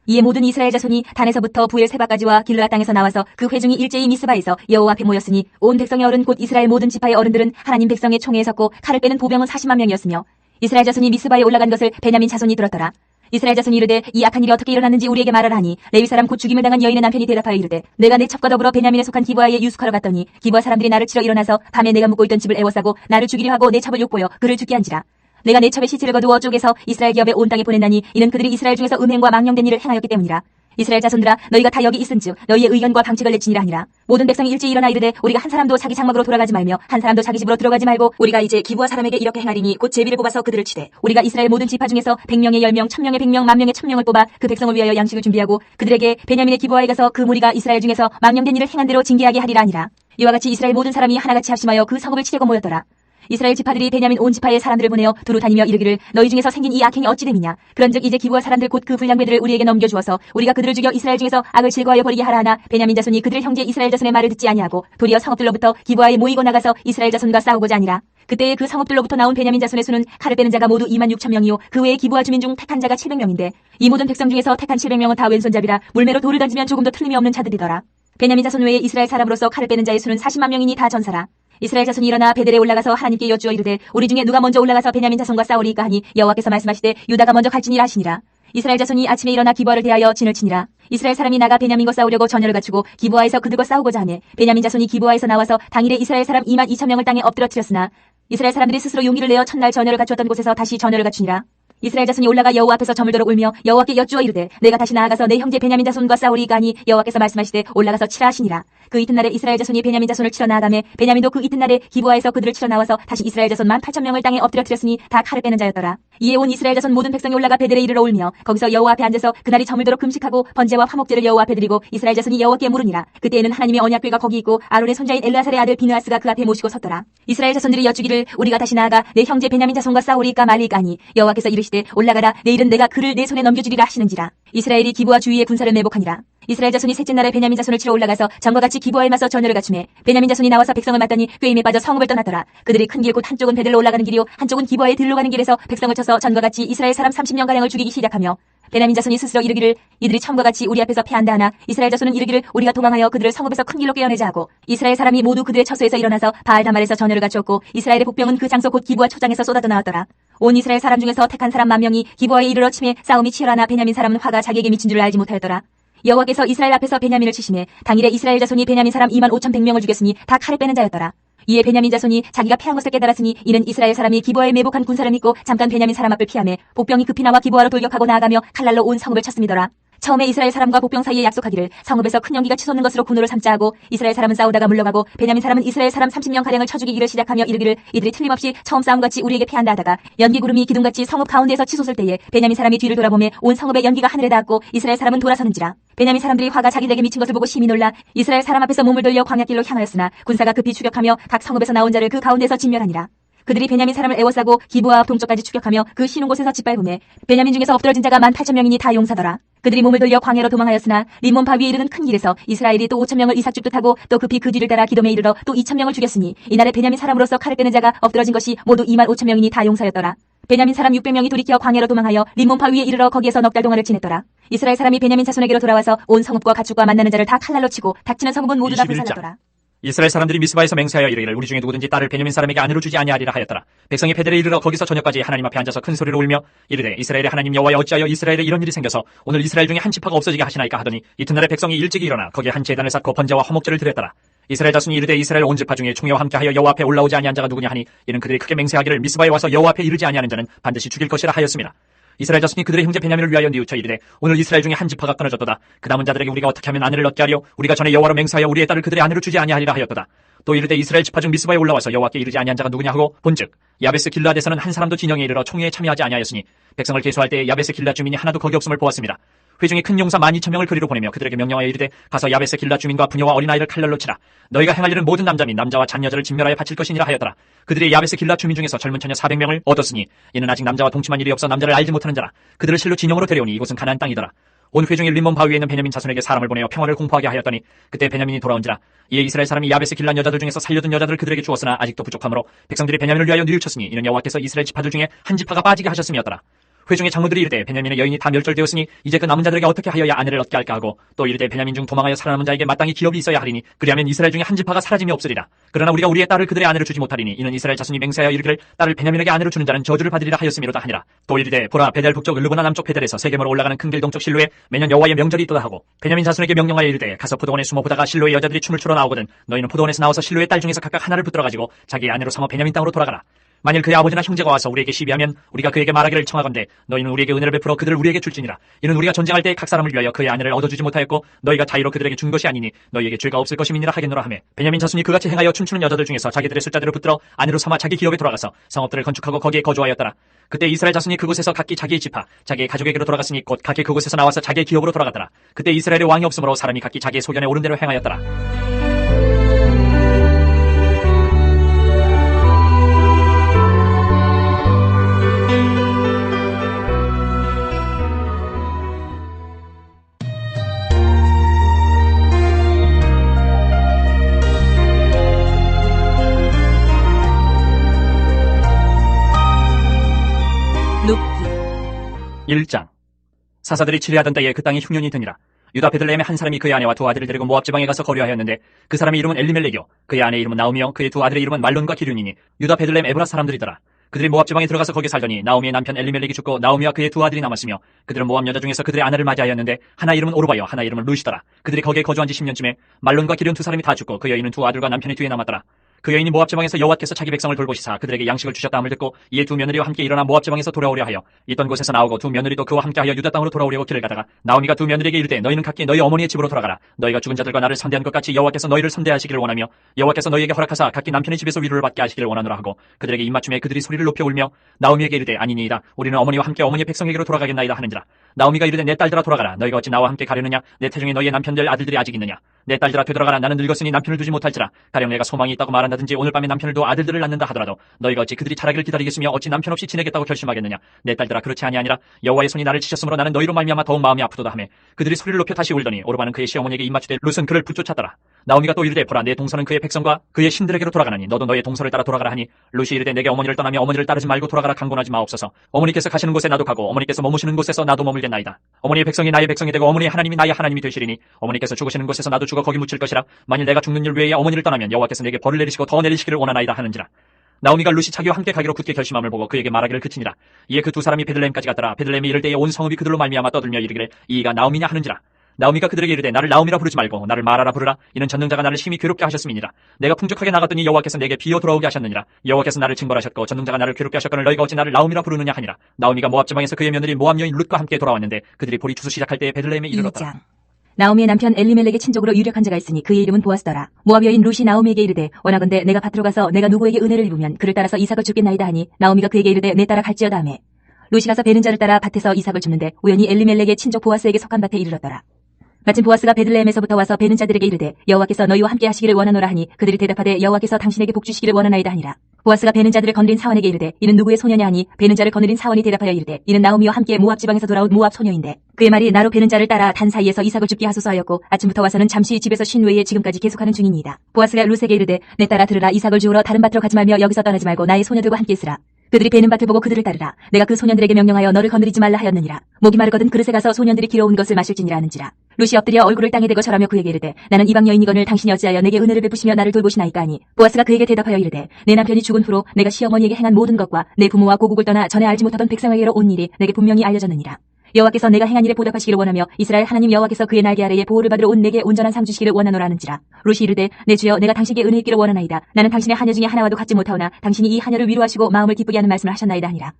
이에 모든 이스라엘 자손이 단에서부터 부엘세바까지와 길르앗 땅에서 나와서 그 회중이 일제히 미스바에서 여호와 앞에 모였으니 온 백성의 어른 곧 이스라엘 모든 지파의 어른들은 하나님 백성의 총회에 섰고 칼을 빼는 보병은 40만 명이었으며 이스라엘 자손이 미스바에 올라간 것을 베냐민 자손이 들었더라. 이스라엘 자손이 이르되 이 악한 일이 어떻게 일어났는지 우리에게 말하라 하니 레위 사람 곧 죽임을 당한 여인의 남편이 대답하여 이르되 내가 내 첩과 더불어 베냐민에 속한 기브아에 유숙하러 갔더니 기브아 사람들이 나를 치러 일어나서 밤에 내가 묵고 있던 집을 에워싸고 나를 죽이려 하고 내 첩을 욕보여 그를 죽게 한지라. 내가 내 첩의 시체를 거두어 쪼개서 이스라엘 기업에 온 땅에 보냈나니 이는 그들이 이스라엘 중에서 음행과 망령된 일을 행하였기 때문이라. 이스라엘 자손들아 너희가 다 여기 있은즉 너희의 의견과 방책을 내치니라 하니라. 모든 백성이 일제히 일어나 이르되 우리가 한 사람도 자기 장막으로 돌아가지 말며 한 사람도 자기 집으로 들어가지 말고 우리가 이제 기브아 사람에게 이렇게 행하리니 곧 제비를 뽑아서 그들을 치되 우리가 이스라엘 모든 지파 중에서 100명의 10명 1000명의 100명 10,000명의 1000명을 뽑아 그 백성을 위하여 양식을 준비하고 그들에게 베냐민의 기브아에 가서 그 무리가 이스라엘 중에서 망령된 일을 행한 대로 징계하게 하리라 하니라. 이와 같이 이스라엘 모든 사람이 하나같이 합심하여 그 성읍을 치려고 모였더라. 이스라엘 지파들이 베냐민 온 지파의 사람들을 보내어 두루 다니며 이르기를 너희 중에서 생긴 이 악행이 어찌 됨이냐. 그런즉 이제 기브아 사람들 곧 그 불량배들을 우리에게 넘겨주어서 우리가 그들을 죽여 이스라엘 중에서 악을 제거하여 버리게 하라 하나 베냐민 자손이 그들의 형제 이스라엘 자손의 말을 듣지 아니하고 도리어 성읍들로부터 기브아에 모이고 나가서 이스라엘 자손과 싸우고자 하니라. 그때에 그 성읍들로부터 나온 베냐민 자손의 수는 칼을 빼는 자가 모두 26,000명이요 그 외에 기브아 주민 중 택한 자가 700명인데 이 모든 백성 중에서 택한 700명은 다 왼손잡이라 물매로 돌을 던지면 조금도 틀림이 없는 자들이더라. 베냐민 자손 외에 이스라엘 사람으로서 칼을 빼는 자의 수는 40만 명이니 다 전사라. 이스라엘 자손이 일어나 베델에 올라가서 하나님께 여쭈어 이르되 우리 중에 누가 먼저 올라가서 베냐민 자손과 싸우리이까 하니 여호와께서 말씀하시되 유다가 먼저 갈지니라 하시니라. 이스라엘 자손이 아침에 일어나 기브아를 대하여 진을 치니라. 이스라엘 사람이 나가 베냐민과 싸우려고 전열을 갖추고 기브아에서 그들과 싸우고자 하매 베냐민 자손이 기브아에서 나와서 당일에 이스라엘 사람 22,000명을 땅에 엎드러뜨렸으나 이스라엘 사람들이 스스로 용기를 내어 첫날 전열을 갖추었던 곳에서 다시 전열을 갖추니라. 이스라엘 자손이 올라가 여호와 앞에서 저물도록 울며 여호와께 여쭈어 이르되 내가 다시 나아가서 내 형제 베냐민 자손과 싸우리이까 하니 여호와께서 말씀하시되 올라가서 치라 하시니라. 그 이튿날에 이스라엘 자손이 베냐민 자손을 치러 나아가매 베냐민도 그 이튿날에 기브아에서 그들을 치러 나와서 다시 이스라엘 자손 18,000명을 땅에 엎드려뜨렸으니 다 칼을 빼는 자였더라. 이에 온 이스라엘 자손 모든 백성이 올라가 베델에 이르러 울며 거기서 여호와 앞에 앉아서 그날이 저물도록 금식하고 번제와 화목제를 여호와 앞에 드리고 이스라엘 자손이 여호와께 물으니라. 그때에는 하나님의 언약궤가 거기 있고 아론의 손자인 엘르아살의 아들 비느하스가 그 앞에 모시고 섰더라. 이스라엘 자손들이 여쭈기를 우리가 다시 나아가 내 형제 베냐민 자손과 싸우리이까 말리이까 하니 여호와께서 이르시되 올라가라 내일은 내가 그를 내 손에 넘겨주리라 하시는지라. 이스라엘이 기브아 주위에 군사를 매복하니라. 이스라엘 자손이 셋째 날에 베냐민 자손을 치러 올라가서 전과 같이 기브아에 맞서 전열을 갖추매 베냐민 자손이 나와서 백성을 맞다니 꾀임에 빠져 성읍을 떠났더라. 그들이 큰 길 곧 한쪽은 베델로 올라가는 길이요 한쪽은 기브아에 들로 가는 길에서 백성을 쳐서 전과 같이 이스라엘 사람 30명가량을 죽이기 시작하며 베냐민 자손이 스스로 이르기를 이들이 처음과 같이 우리 앞에서 패한다 하나 이스라엘 자손은 이르기를 우리가 도망하여 그들을 성읍에서 큰 길로 꿰어내자 하고 이스라엘 사람이 모두 그들의 처소에서 일어나서 바알다말에서 전열을 갖추었고 이스라엘의 복병은 그 장소 곧 기브아 초장에서 쏟아져 나왔더라. 온 이스라엘 사람 중에서 택한 사람 10,000명이 기브아에 이르러 치매 싸움이 치열하나 베냐민 사람은 화가 자기에게 미친 줄을 알지 못하였더라. 여호와께서 이스라엘 앞에서 베냐민을 치시매 당일에 이스라엘 자손이 베냐민 사람 25,100명을 죽였으니 다 칼을 빼는 자였더라. 이에 베냐민 자손이 자기가 패한 것을 깨달았으니 이는 이스라엘 사람이 기브아에 매복한 군사를 믿고 잠깐 베냐민 사람 앞을 피하매 복병이 급히 나와 기브아로 돌격하고 나아가며 칼날로 온 성읍을 쳤음이더라. 처음에 이스라엘 사람과 복병 사이에 약속하기를 성읍에서 큰 연기가 치솟는 것으로 군호를 삼자 하고 이스라엘 사람은 싸우다가 물러가고 베냐민 사람은 이스라엘 사람 30명가량을 쳐 죽이기를 시작하며 이르기를 이들이 틀림없이 처음 싸움같이 우리에게 패한다 하다가 연기 구름이 기둥같이 성읍 가운데에서 치솟을 때에 베냐민 사람이 뒤를 돌아보매 온 성읍의 연기가 하늘에 닿았고 이스라엘 사람은 돌아서는지라. 베냐민 사람들이 화가 자기들에게 미친 것을 보고 심히 놀라 이스라엘 사람 앞에서 몸을 돌려 광야길로 향하였으나 군사가 급히 추격하며 각 성읍에서 나온 자를 그 가운데서 진멸하니라. 그들이 베냐민 사람을 에워싸고 기브아 앞 동쪽까지 추격하며 그 쉬는 곳에서 짓밟음에 베냐민 중에서 엎드러진 자가 18,000명이니 다 용사더라. 그들이 몸을 돌려 광야로 도망하였으나 림몬 바위에 이르는 큰 길에서 이스라엘이 또 5,000명을 이삭 줍듯하고 또 급히 그 뒤를 따라 기돔에 이르러 또 2,000명을 죽였으니 이날에 베냐민 사람으로서 칼을 빼는 자가 엎드러진 것이 모두 25,000명이니 다 용사였더라. 베냐민 사람 600명이 돌이켜 광야로 도망하여 림몬파 위에 이르러 거기에서 넉 달 동안을 지냈더라. 이스라엘 사람이 베냐민 자손에게로 돌아와서 온 성읍과 가축과 만나는 자를 다 칼날로 치고 닥치는 성읍은 모두 다 21장. 불살랐더라. 이스라엘 사람들이 미스바에서 맹세하여 이르기를 우리 중에 누구든지 딸을 베냐민 사람에게 아내로 주지 아니하리라 하였더라. 백성이 베델에 이르러 거기서 저녁까지 하나님 앞에 앉아서 큰 소리로 울며 이르되 이스라엘의 하나님 여호와여 어찌하여 이스라엘에 이런 일이 생겨서 오늘 이스라엘 중에 한 지파가 없어지게 하시나이까 하더니 이튿날에 백성이 일찍이 일어나 거기에 한 제단을 쌓고 번제와 화목제를 드렸더라. 이스라엘 자손이 이르되 이스라엘 온 지파 중에 총회와 함께하여 여호와 앞에 올라오지 아니한 자가 누구냐 하니 이는 그들이 크게 맹세하기를 미스바에 와서 여호와 앞에 이르지 아니하는 자는 반드시 죽일 것이라 하였습니다. 이스라엘 자손이 그들의 형제 베냐민을 위하여 뉘우쳐 이르되 오늘 이스라엘 중에 한 지파가 끊어졌도다. 그 남은 자들에게 우리가 어떻게 하면 아내를 얻게 하려 우리가 전에 여호와로 맹세하여 우리의 딸을 그들의 아내로 주지 아니하리라 하였도다. 또 이르되 이스라엘 지파 중 미스바에 올라와서 여호와께 이르지 아니한 자가 누구냐 하고 본즉 야베스 길르앗에서는 한 사람도 진영에 이르러 총회에 참여하지 아니하였으니 백성을 계수할 때에 야베스 길르앗 주민이 하나도 거기 없음을 보았습니다. 회중이 큰 용사 12,000명을 그리로 보내며 그들에게 명령하여 이르되 가서 야베스 길르앗 주민과 부녀와 어린아이를 칼날로 치라. 너희가 행할 일은 모든 남자 및 남자와 잔여자를 진멸하여 바칠 것이니라 하였더라. 그들이 야베스 길르앗 주민 중에서 젊은 처녀 400명을 얻었으니 이는 아직 남자와 동침한 일이 없어 남자를 알지 못하는 자라. 그들을 실로 진영으로 데려오니 이곳은 가나안 땅이더라. 온 회중이 림몬 바위에 있는 베냐민 자손에게 사람을 보내어 평화를 공포하게 하였더니 그때 베냐민이 돌아온지라. 이에 이스라엘 사람이 야베스 길르앗 여자들 중에서 살려둔 여자들을 그들에게 주었으나 아직도 부족하므로 백성들이 베냐민을 위하여 뉘우쳤으니 이는 여호와께서 이스라엘 지파들 중에 한 지파가 빠지게 하셨음이었더라. 회중의 장로들이 이르되 베냐민의 여인이 다 멸절되었으니 이제 그 남은 자들에게 어떻게 하여야 아내를 얻게 할까 하고 또 이르되 베냐민 중 도망하여 살아남은 자에게 마땅히 기업이 있어야 하리니 그리하면 이스라엘 중에 한 지파가 사라짐이 없으리라. 그러나 우리가 우리의 딸을 그들의 아내로 주지 못하리니 이는 이스라엘 자손이 맹세하여 이르기를 딸을 베냐민에게 아내로 주는 자는 저주를 받으리라 하였음이로다 하니라. 또 이르되 보라 베델 북쪽 르브나 남쪽 베델에서 세겜으로 올라가는 큰 길 동쪽 실로에 매년 여호와의 명절이 있도다 하고 베냐민 자손에게 명령하여 이르되 가서 포도원에 숨어 보다가 실로의 여자들이 춤을 추러 나오거든 너희는 포도원에서 나와서 실로의 딸 중에서 각각 하나를 붙들어 가지고 자기의 아내로 삼아 베냐민 땅으로 돌아가라. 만일 그의 아버지나 형제가 와서 우리에게 시비하면 우리가 그에게 말하기를 청하건대 너희는 우리에게 은혜를 베풀어 그들을 우리에게 줄지니라. 이는 우리가 전쟁할 때 각 사람을 위하여 그의 아내를 얻어주지 못하였고 너희가 자의로 그들에게 준 것이 아니니 너희에게 죄가 없을 것임이니라 하겠노라 하매 베냐민 자손이 그같이 행하여 춤추는 여자들 중에서 자기들의 숫자대로 붙들어 아내로 삼아 자기 기업에 돌아가서 성읍들을 건축하고 거기에 거주하였더라. 그때 이스라엘 자손이 그곳에서 각기 자기의 지파 자기의 가족에게로 돌아갔으니 곧 각기 그곳에서 나와서 자기의 기업으로 돌아갔더라. 그때 이스라엘의 왕이 없으므로 사람이 각기 자기의 소견에 오른 대로 행하였더라. 룻기 1장. 사사들이 치리하던 때에 그 땅에 흉년이 드니라. 유다 베들레헴의 한 사람이 그의 아내와 두 아들을 데리고 모압 지방에 가서 거류하였는데 그 사람의 이름은 엘리멜렉이요 그의 아내의 이름은 나오미요 그의 두 아들의 이름은 말론과 기륜이니 유다 베들레헴 에브라 사람들이더라. 그들이 모압 지방에 들어가서 거기 살더니 나오미의 남편 엘리멜렉이 죽고 나오미와 그의 두 아들이 남았으며 그들은 모압 여자 중에서 그들의 아내를 맞이하였는데 하나 이름은 오르바요 하나 이름은 루시더라. 그들이 거기에 거주한 지 10년쯤에 말론과 기륜 두 사람이 다 죽고 그 여인은 두 아들과 남편의 뒤에 남았더라. 그 여인이 모압 지방에서 여호와께서 자기 백성을 돌보시사 그들에게 양식을 주셨다 함을 듣고 이에 두 며느리와 함께 일어나 모압 지방에서 돌아오려 하여 있던 곳에서 나오고 두 며느리도 그와 함께하여 유다 땅으로 돌아오려고 길을 가다가 나오미가 두 며느리에게 이르되 너희는 각기 너희 어머니의 집으로 돌아가라. 너희가 죽은 자들과 나를 선대한 것 같이 여호와께서 너희를 선대하시기를 원하며 여호와께서 너희에게 허락하사 각기 남편의 집에서 위로를 받게 하시기를 원하노라 하고 그들에게 입맞춤에 그들이 소리를 높여 울며 나오미에게 이르되 아니니이다. 우리는 어머니와 함께 어머니의 백성에게로 돌아가겠나이다 하는지라. 나오미가 이르되 내 딸들아 돌아가라. 너희가 어찌 나와 함께 가려느냐. 내 태중에 너희의 남편들 아들들이 아직 있느냐. 내 딸들아 되돌아가라. 나는 늙었으니 남편을 두지 못할지라. 가령 내가 소망이 있다고 말한다든지 오늘 밤에 남편을 두어 아들들을 낳는다 하더라도 너희가 어찌 그들이 자라기를 기다리겠으며 어찌 남편 없이 지내겠다고 결심하겠느냐. 내 딸들아 그렇지 아니하니라. 여호와의 손이 나를 치셨으므로 나는 너희로 말미암아 더욱 마음이 아프도다 하매 그들이 소리를 높여 다시 울더니 오르바는 그의 시어머니에게 입맞추되 룻은 그를 붙쫓았더라. 나오미가 또 이르되 보라 내 동서는 그의 백성과 그의 신들에게로 돌아가나니 너도 너의 동서를 따라 돌아가라 하니 룻이 이르되 내게 어머니를 떠나며 어머니를 따르지 말고 돌아가라 강권하지 마옵소서. 어머니께서 가시는 곳에 나도 가고 어머니께서 머무시는 곳에서 나도 머물겠나이다. 어머니의 백성이 나의 백성이 되고 어머니의 하나님이 나의 하나님이 되시리니 어머니께서 죽으시는 곳에서 나도 죽어 거기 묻힐 것이라. 만일 내가 죽는 일 외에 어머니를 떠나면 여호와께서 내게 벌을 내리시고 더 내리시기를 원하나이다 하는지라. 나오미가 룻이 자기와 함께 가기로 굳게 결심함을 보고 그에게 말하기를 그치니라. 이에 그 두 사람이 베들레헴까지 갔더라. 베들레헴에 이를 때에 온 성읍이 그들로 말미암아 떠들며 이르기를 이가 나오미냐 하는지라. 나오미가 그들에게 이르되 나를 나오미라 부르지 말고 나를 마라라 부르라. 이는 전능자가 나를 심히 괴롭게 하셨음이니라. 내가 풍족하게 나갔더니 여호와께서 내게 비어 돌아오게 하셨느니라. 여호와께서 나를 징벌하셨고 전능자가 나를 괴롭게 하셨거늘 너희가 어찌 나를 나오미라 부르느냐 하니라. 나오미가 모압 지방에서 그의 며느리 모압 여인 룻과 함께 돌아왔는데 그들이 보리 추수 시작할 때에 베들레헴에 이르렀더라. 2장. 나오미의 남편 엘리멜렉의 친족으로 유력한 자가 있으니 그의 이름은 보아스더라. 모압 여인 룻이 나오미에게 이르되 원하건대 내가 밭으로 가서 내가 누구에게 은혜를 입으면 그를 따라서 이삭을 줍겠나이다 하니 나오미가 그에게 이르되 내 따라 갈지어다 하매 룻이 가서 베는 자를 따라 밭에서 이삭을 줍는데 우연히 엘리멜렉의 친족 보아스에게 속한 밭에 이르렀더라. 마침 보아스가 베들레헴에서부터 와서 베는 자들에게 이르되 여호와께서 너희와 함께 하시기를 원하노라 하니 그들이 대답하되 여호와께서 당신에게 복 주시기를 원하나이다 하니라. 보아스가 베는 자들을 거느린 사원에게 이르되 이는 누구의 소녀냐 하니 베는 자를 거느린 사원이 대답하여 이르되 이는 나오미와 함께 모압 지방에서 돌아온 모압 소녀인데 그의 말이 나로 베는 자를 따라 단 사이에서 이삭을 줍게 하소서 하였고 아침부터 와서는 잠시 집에서 쉰 외에 지금까지 계속하는 중이니이다. 보아스가 룻에게 이르되 내 딸아 들으라. 이삭을 주우러 다른 밭으로 가지 말며 여기서 떠나지 말고 나의 소녀들과 함께 있으라. 그들이 베는 밭을 보고 그들을 따르라. 내가 그 소년들에게 명령하여 너를 건드리지 말라 하였느니라. 목이 마르거든 그릇에 가서 소년들이 길어온 것을 마실지니라 하는지라. 룻이 엎드려 얼굴을 땅에 대고 절하며 그에게 이르되 나는 이방 여인이거늘 당신이 어찌하여 내게 은혜를 베푸시며 나를 돌보시나이까 하니 보아스가 그에게 대답하여 이르되 내 남편이 죽은 후로 내가 시어머니에게 행한 모든 것과 내 부모와 고국을 떠나 전에 알지 못하던 백성에게로 온 일이 내게 분명히 알려졌느니라. 여호와께서 내가 행한 일에 보답하시기를 원하며 이스라엘 하나님 여호와께서 그의 날개 아래에 보호를 받으러 온 내게 온전한 상 주시기를 원하노라 하는지라. 룻이 이르되 내 주여 내가 당신께 은혜 있기를 원하나이다. 나는 당신의 하녀 중에 하나와도 같지 못하오나 당신이 이 하녀를 위로하시고 마음을 기쁘게 하는 말씀을 하셨나이다 하니라.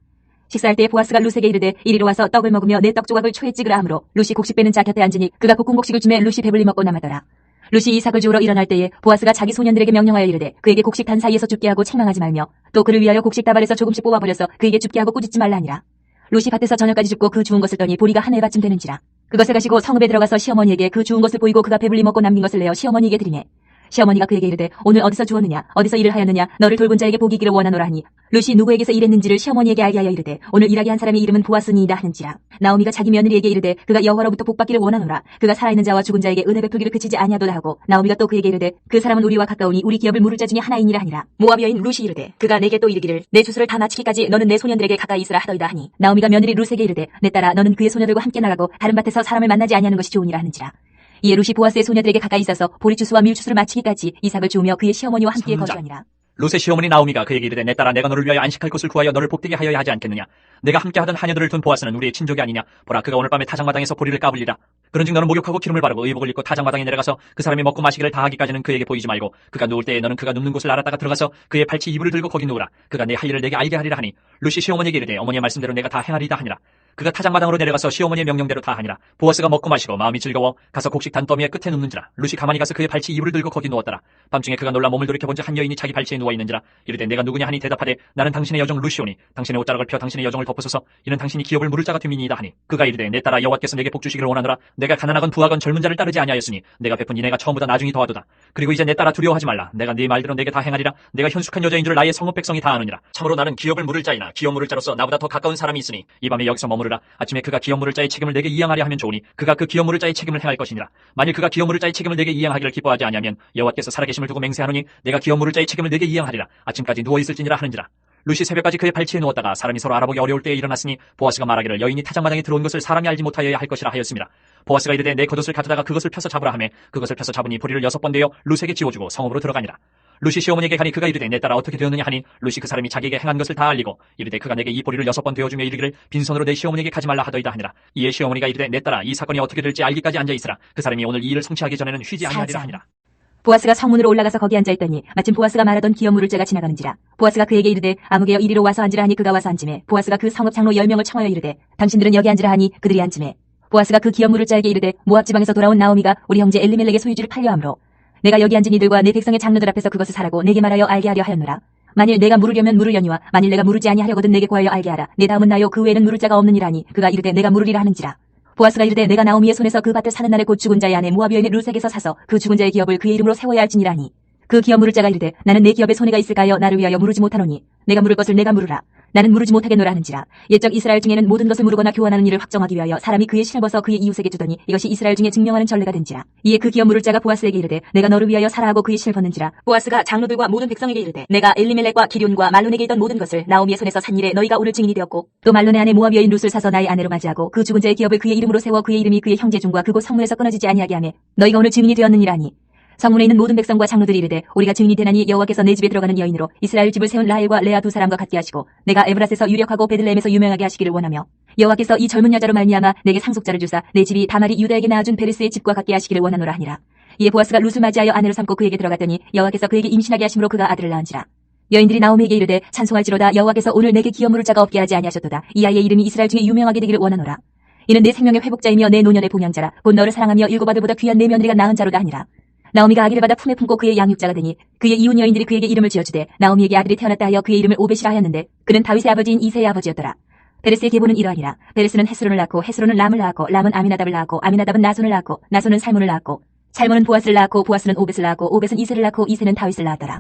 식사할 때 보아스가 룻에게 이르되 이리로 와서 떡을 먹으며 내 떡 조각을 초에 찍으라 하므로 룻이 곡식 빼는 자 곁에 앉으니 그가 볶은 곡식을 주매 룻이 배불리 먹고 남았더라. 룻이 이삭을 주우러 일어날 때에 보아스가 자기 소년들에게 명령하여 이르되 그에게 곡식 단 사이에서 줍게 하고 책망하지 말며 또 그를 위하여 곡식 다발에서 조금씩 뽑아버려서 그에게 줍게 하고 꾸짖지 말라 하니라. 룻이 밭에서 저녁까지 줍고 그 주운 것을 떠니 보리가 한 해밭쯤 되는지라. 그것을 가지고 성읍에 들어가서 시어머니에게 그 주운 것을 보이고 그가 배불리 먹고 남긴 것을 내어 시어머니에게 드리매 시어머니가 그에게 이르되 오늘 어디서 주었느냐 어디서 일을 하였느냐 너를 돌본 자에게 복이 있기를 원하노라 하니 룻이 누구에게서 일했는지를 시어머니에게 알게 하여 이르되 오늘 일하게 한 사람의 이름은 보아스니이다 하는지라. 나오미가 자기 며느리에게 이르되 그가 여호와로부터 복받기를 원하노라. 그가 살아있는 자와 죽은 자에게 은혜 베풀기를 그치지 아니하도다 하고 나오미가 또 그에게 이르되 그 사람은 우리와 가까우니 우리 기업을 물을 자 중에 하나이니라 하니라. 모압 여인 룻이 이르되 그가 내게 또 이르기를 내 주술을 다 마치기까지 너는 내 소년들에게 가까이 있으라 하더이다 하니 나오미가 며느리 룻에게 이르되 내 딸아 너는 그의 소녀들과 함께 나가고 다른 밭에서 사람을 만나지 아니하는 것이 좋으니라 하는지라. 이에 룻이 보아스의 소녀들에게 가까이 있어서 보리주스와 밀주스를 마치기까지 이삭을 주우며 그의 시어머니와 함께 거주하니라. 룻의 시어머니 나오미가 그에게 이르되 내 딸아 내가 너를 위하여 안식할 곳을 구하여 너를 복되게 하여야 하지 않겠느냐. 내가 함께하던 하녀들을 둔 보아스는 우리의 친족이 아니냐. 보라 그가 오늘 밤에 타작마당에서 보리를 까불리라. 그런즉 너는 목욕하고 기름을 바르고 의복을 입고 타작마당에 내려가서 그 사람이 먹고 마시기를 다하기까지는 그에게 보이지 말고 그가 누울 때에 너는 그가 눕는 곳을 알았다가 들어가서 그의 발치 이불을 들고 거기 누우라. 그가 내 할 일을 내게 알게 하리라 하니 룻이 시어머니에게 이르되 어머니의 말씀대로 내가 다 행하리이다 하니라. 그가 타작마당으로 내려가서 시어머니의 명령대로 다 하니라. 보아스가 먹고 마시고 마음이 즐거워 가서 곡식 단더미의 끝에 눕는지라. 룻이 가만히 가서 그의 발치 이불을 들고 거기 누웠더라. 밤중에 그가 놀라 몸을 돌이켜본즉 한 여인이 자기 발치에 누워있는지라. 이르되 내가 누구냐 하니 대답하되 나는 당신의 여종 룻이오니 당신의 옷자락을 펴 당신의 여종을 덮으소서. 이는 당신이 기업을 물을 자가 됨이니이다 하니 그가 이르되 내 딸아 여호와께서 내게 복주시기를 원하노라. 내가 가난하건 부하건 젊은 자를 따르지 아니하였으니 내가 베푼 이내가 처음보다 나중이 더하도다. 그리고 이제 내 딸아 두려워하지 말라. 내가 네 말대로 내게 다 행하리라. 내가 현숙한 여자인 줄 나의 성읍 백성이 다 아느니라. 참으로 나는 기업을 물을 자이나 기업 물을 자로서 나보다 더 가까운 사람이 있으니 이 밤에 여기서 머무르라. 아침에 그가 기업 물을 자의 책임을 내게 이양하려 하면 좋으니 그가 그 기업 물을 자의 책임을 행할 것이니라. 만일 그가 기업 물을 자의 책임을 내게 이양하기를 기뻐하지 아니하면 여호와께서 살아계심을 두고 맹세하노니 내가 기업 물을 자의 책임을 내게 이양하리라. 아침까지 누워있을지니라 하는지라. 룻이 새벽까지 그의 발치에 누웠다가 사람이 서로 알아보기 어려울 때에 일어났으니 보아스가 말하기를 여인이 타작마당에 들어온 것을 사람이 알지 못하여야 할 것이라 하였습니다. 보아스가 이르되 내 겉옷을 가져다가 그것을 펴서 잡으라 하매 그것을 펴서 잡으니 보리를 6번 되어 룻에게 지워주고 성읍으로 들어가니라. 룻이 시어머니에게 가니 그가 이르되 내 딸아 어떻게 되었느냐 하니 룻이 그 사람이 자기에게 행한 것을 다 알리고 이르되 그가 내게 이 보리를 6번 되어주며 이르기를 빈손으로 내 시어머니에게 가지 말라 하더이다 하니라. 이에 시어머니가 이르되 내 딸아 이 사건이 어떻게 될지 알기까지 앉아있으라. 그 사람이 오늘 이 일을 성취하기 전에는 쉬지 아니하리라 하니라. 보아스가 성문으로 올라가서 거기 앉아있더니 마침 보아스가 말하던 기업 물을 자가 지나가는지라. 보아스가 그에게 이르되 아무개여 이리로 와서 앉으라 하니 그가 와서 앉으매 보아스가 그 성읍 장로 10명을 청하여 이르되 당신들은 여기 앉으라 하니 그들이 앉으매 보아스가 그 기업 물을 자에게 이르되 모압 지방에서 돌아온 나오미가 우리 형제 엘리멜렉의 소유지를 팔려 함으로 내가 여기 앉은 이들과 내 백성의 장로들 앞에서 그것을 사라고 내게 말하여 알게 하려 하였노라. 만일 내가 물으려면 물으려니와 만일 내가 물으지 아니하려거든 내게 구하여 알게 하라. 내 다음은 나요 그 외에는 물을 자가 없느니라니 그가 이르되 내가 물으리라 하는지라. 보아스가 이르되 내가 나오미의 손에서 그 밭을 사는 날에 곧 죽은 자의 아내 모압 여인의 룻에게서 사서 그 죽은 자의 기업을 그의 이름으로 세워야 할지니라니 그 기업 물을 자가 이르되 나는 내 기업에 손해가 있을까 하여 나를 위하여 물으지 못하노니 내가 물을 것을 내가 물으라. 나는 물으지 못하겠노라 하는지라. 옛적 이스라엘 중에는 모든 것을 물으거나 교환하는 일을 확정하기 위하여 사람이 그의 신을 벗어 그의 이웃에게 주더니 이것이 이스라엘 중에 증명하는 전례가 된지라. 이에 그 기업 물을 자가 보아스에게 이르되 내가 너를 위하여 사라 하고 그의 신을 벗는지라. 보아스가 장로들과 모든 백성에게 이르되 내가 엘리멜렉과 기럨과 말론에게 있던 모든 것을 나오미의 손에서 산 일에 너희가 오늘 증인이 되었고 또 말론의 아내 모압 여인 룻을 사서 나의 아내로 맞이하고 그 죽은 자의 기업을 그의 이름으로 세워 그의 이름이 그의 형제 중과 그곳 성문에서 끊어지지 아니하게 하매 너희가 오늘 증인이 되었느니라니. 성문에 있는 모든 백성과 장로들이 이르되 우리가 증인이 되나니 여호와께서 내 집에 들어가는 여인으로 이스라엘 집을 세운 라헬과 레아 두 사람과 같게 하시고 내가 에브라스에서 유력하고 베들레헴에서 유명하게 하시기를 원하며 여호와께서 이 젊은 여자로 말미암아 내게 상속자를 주사 내 집이 다말이 유다에게 낳아준 베레스의 집과 같게 하시기를 원하노라 하니라. 이에 보아스가 룻을 맞이하여 아내로 삼고 그에게 들어갔더니 여호와께서 그에게 임신하게 하심으로 그가 아들을 낳은지라. 여인들이 나오미에게 이르되 찬송할지로다 여호와께서 오늘 내게 기업 물을 자가 없게 하지 아니하셨도다. 이 아이의 이름이 이스라엘 중에 유명하게 되기를 원하노라. 이는 내 생명의 회복자이며 내 노년의 봉양자라. 곧 너를 사랑하며 7 아들보다 귀한 내 며느리가 낳은 자로다 하니라. 나오미가 아기를 받아 품에 품고 그의 양육자가 되니 그의 이웃 여인들이 그에게 이름을 지어주되 나오미에게 아들이 태어났다 하여 그의 이름을 오벳이라 하였는데 그는 다윗의 아버지인 이새의 아버지였더라. 베레스의 계보는 이러하니라. 베레스는 헤스론을 낳고 헤스론은 람을 낳았고 람은 아미나답을 낳았고 아미나답은 나손을 낳았고 나손은 살몬을 낳았고 살몬은 보아스를 낳았고 보아스는 오벳을 낳았고 오벳은 이새를 낳고 이새는 다윗을 낳았더라.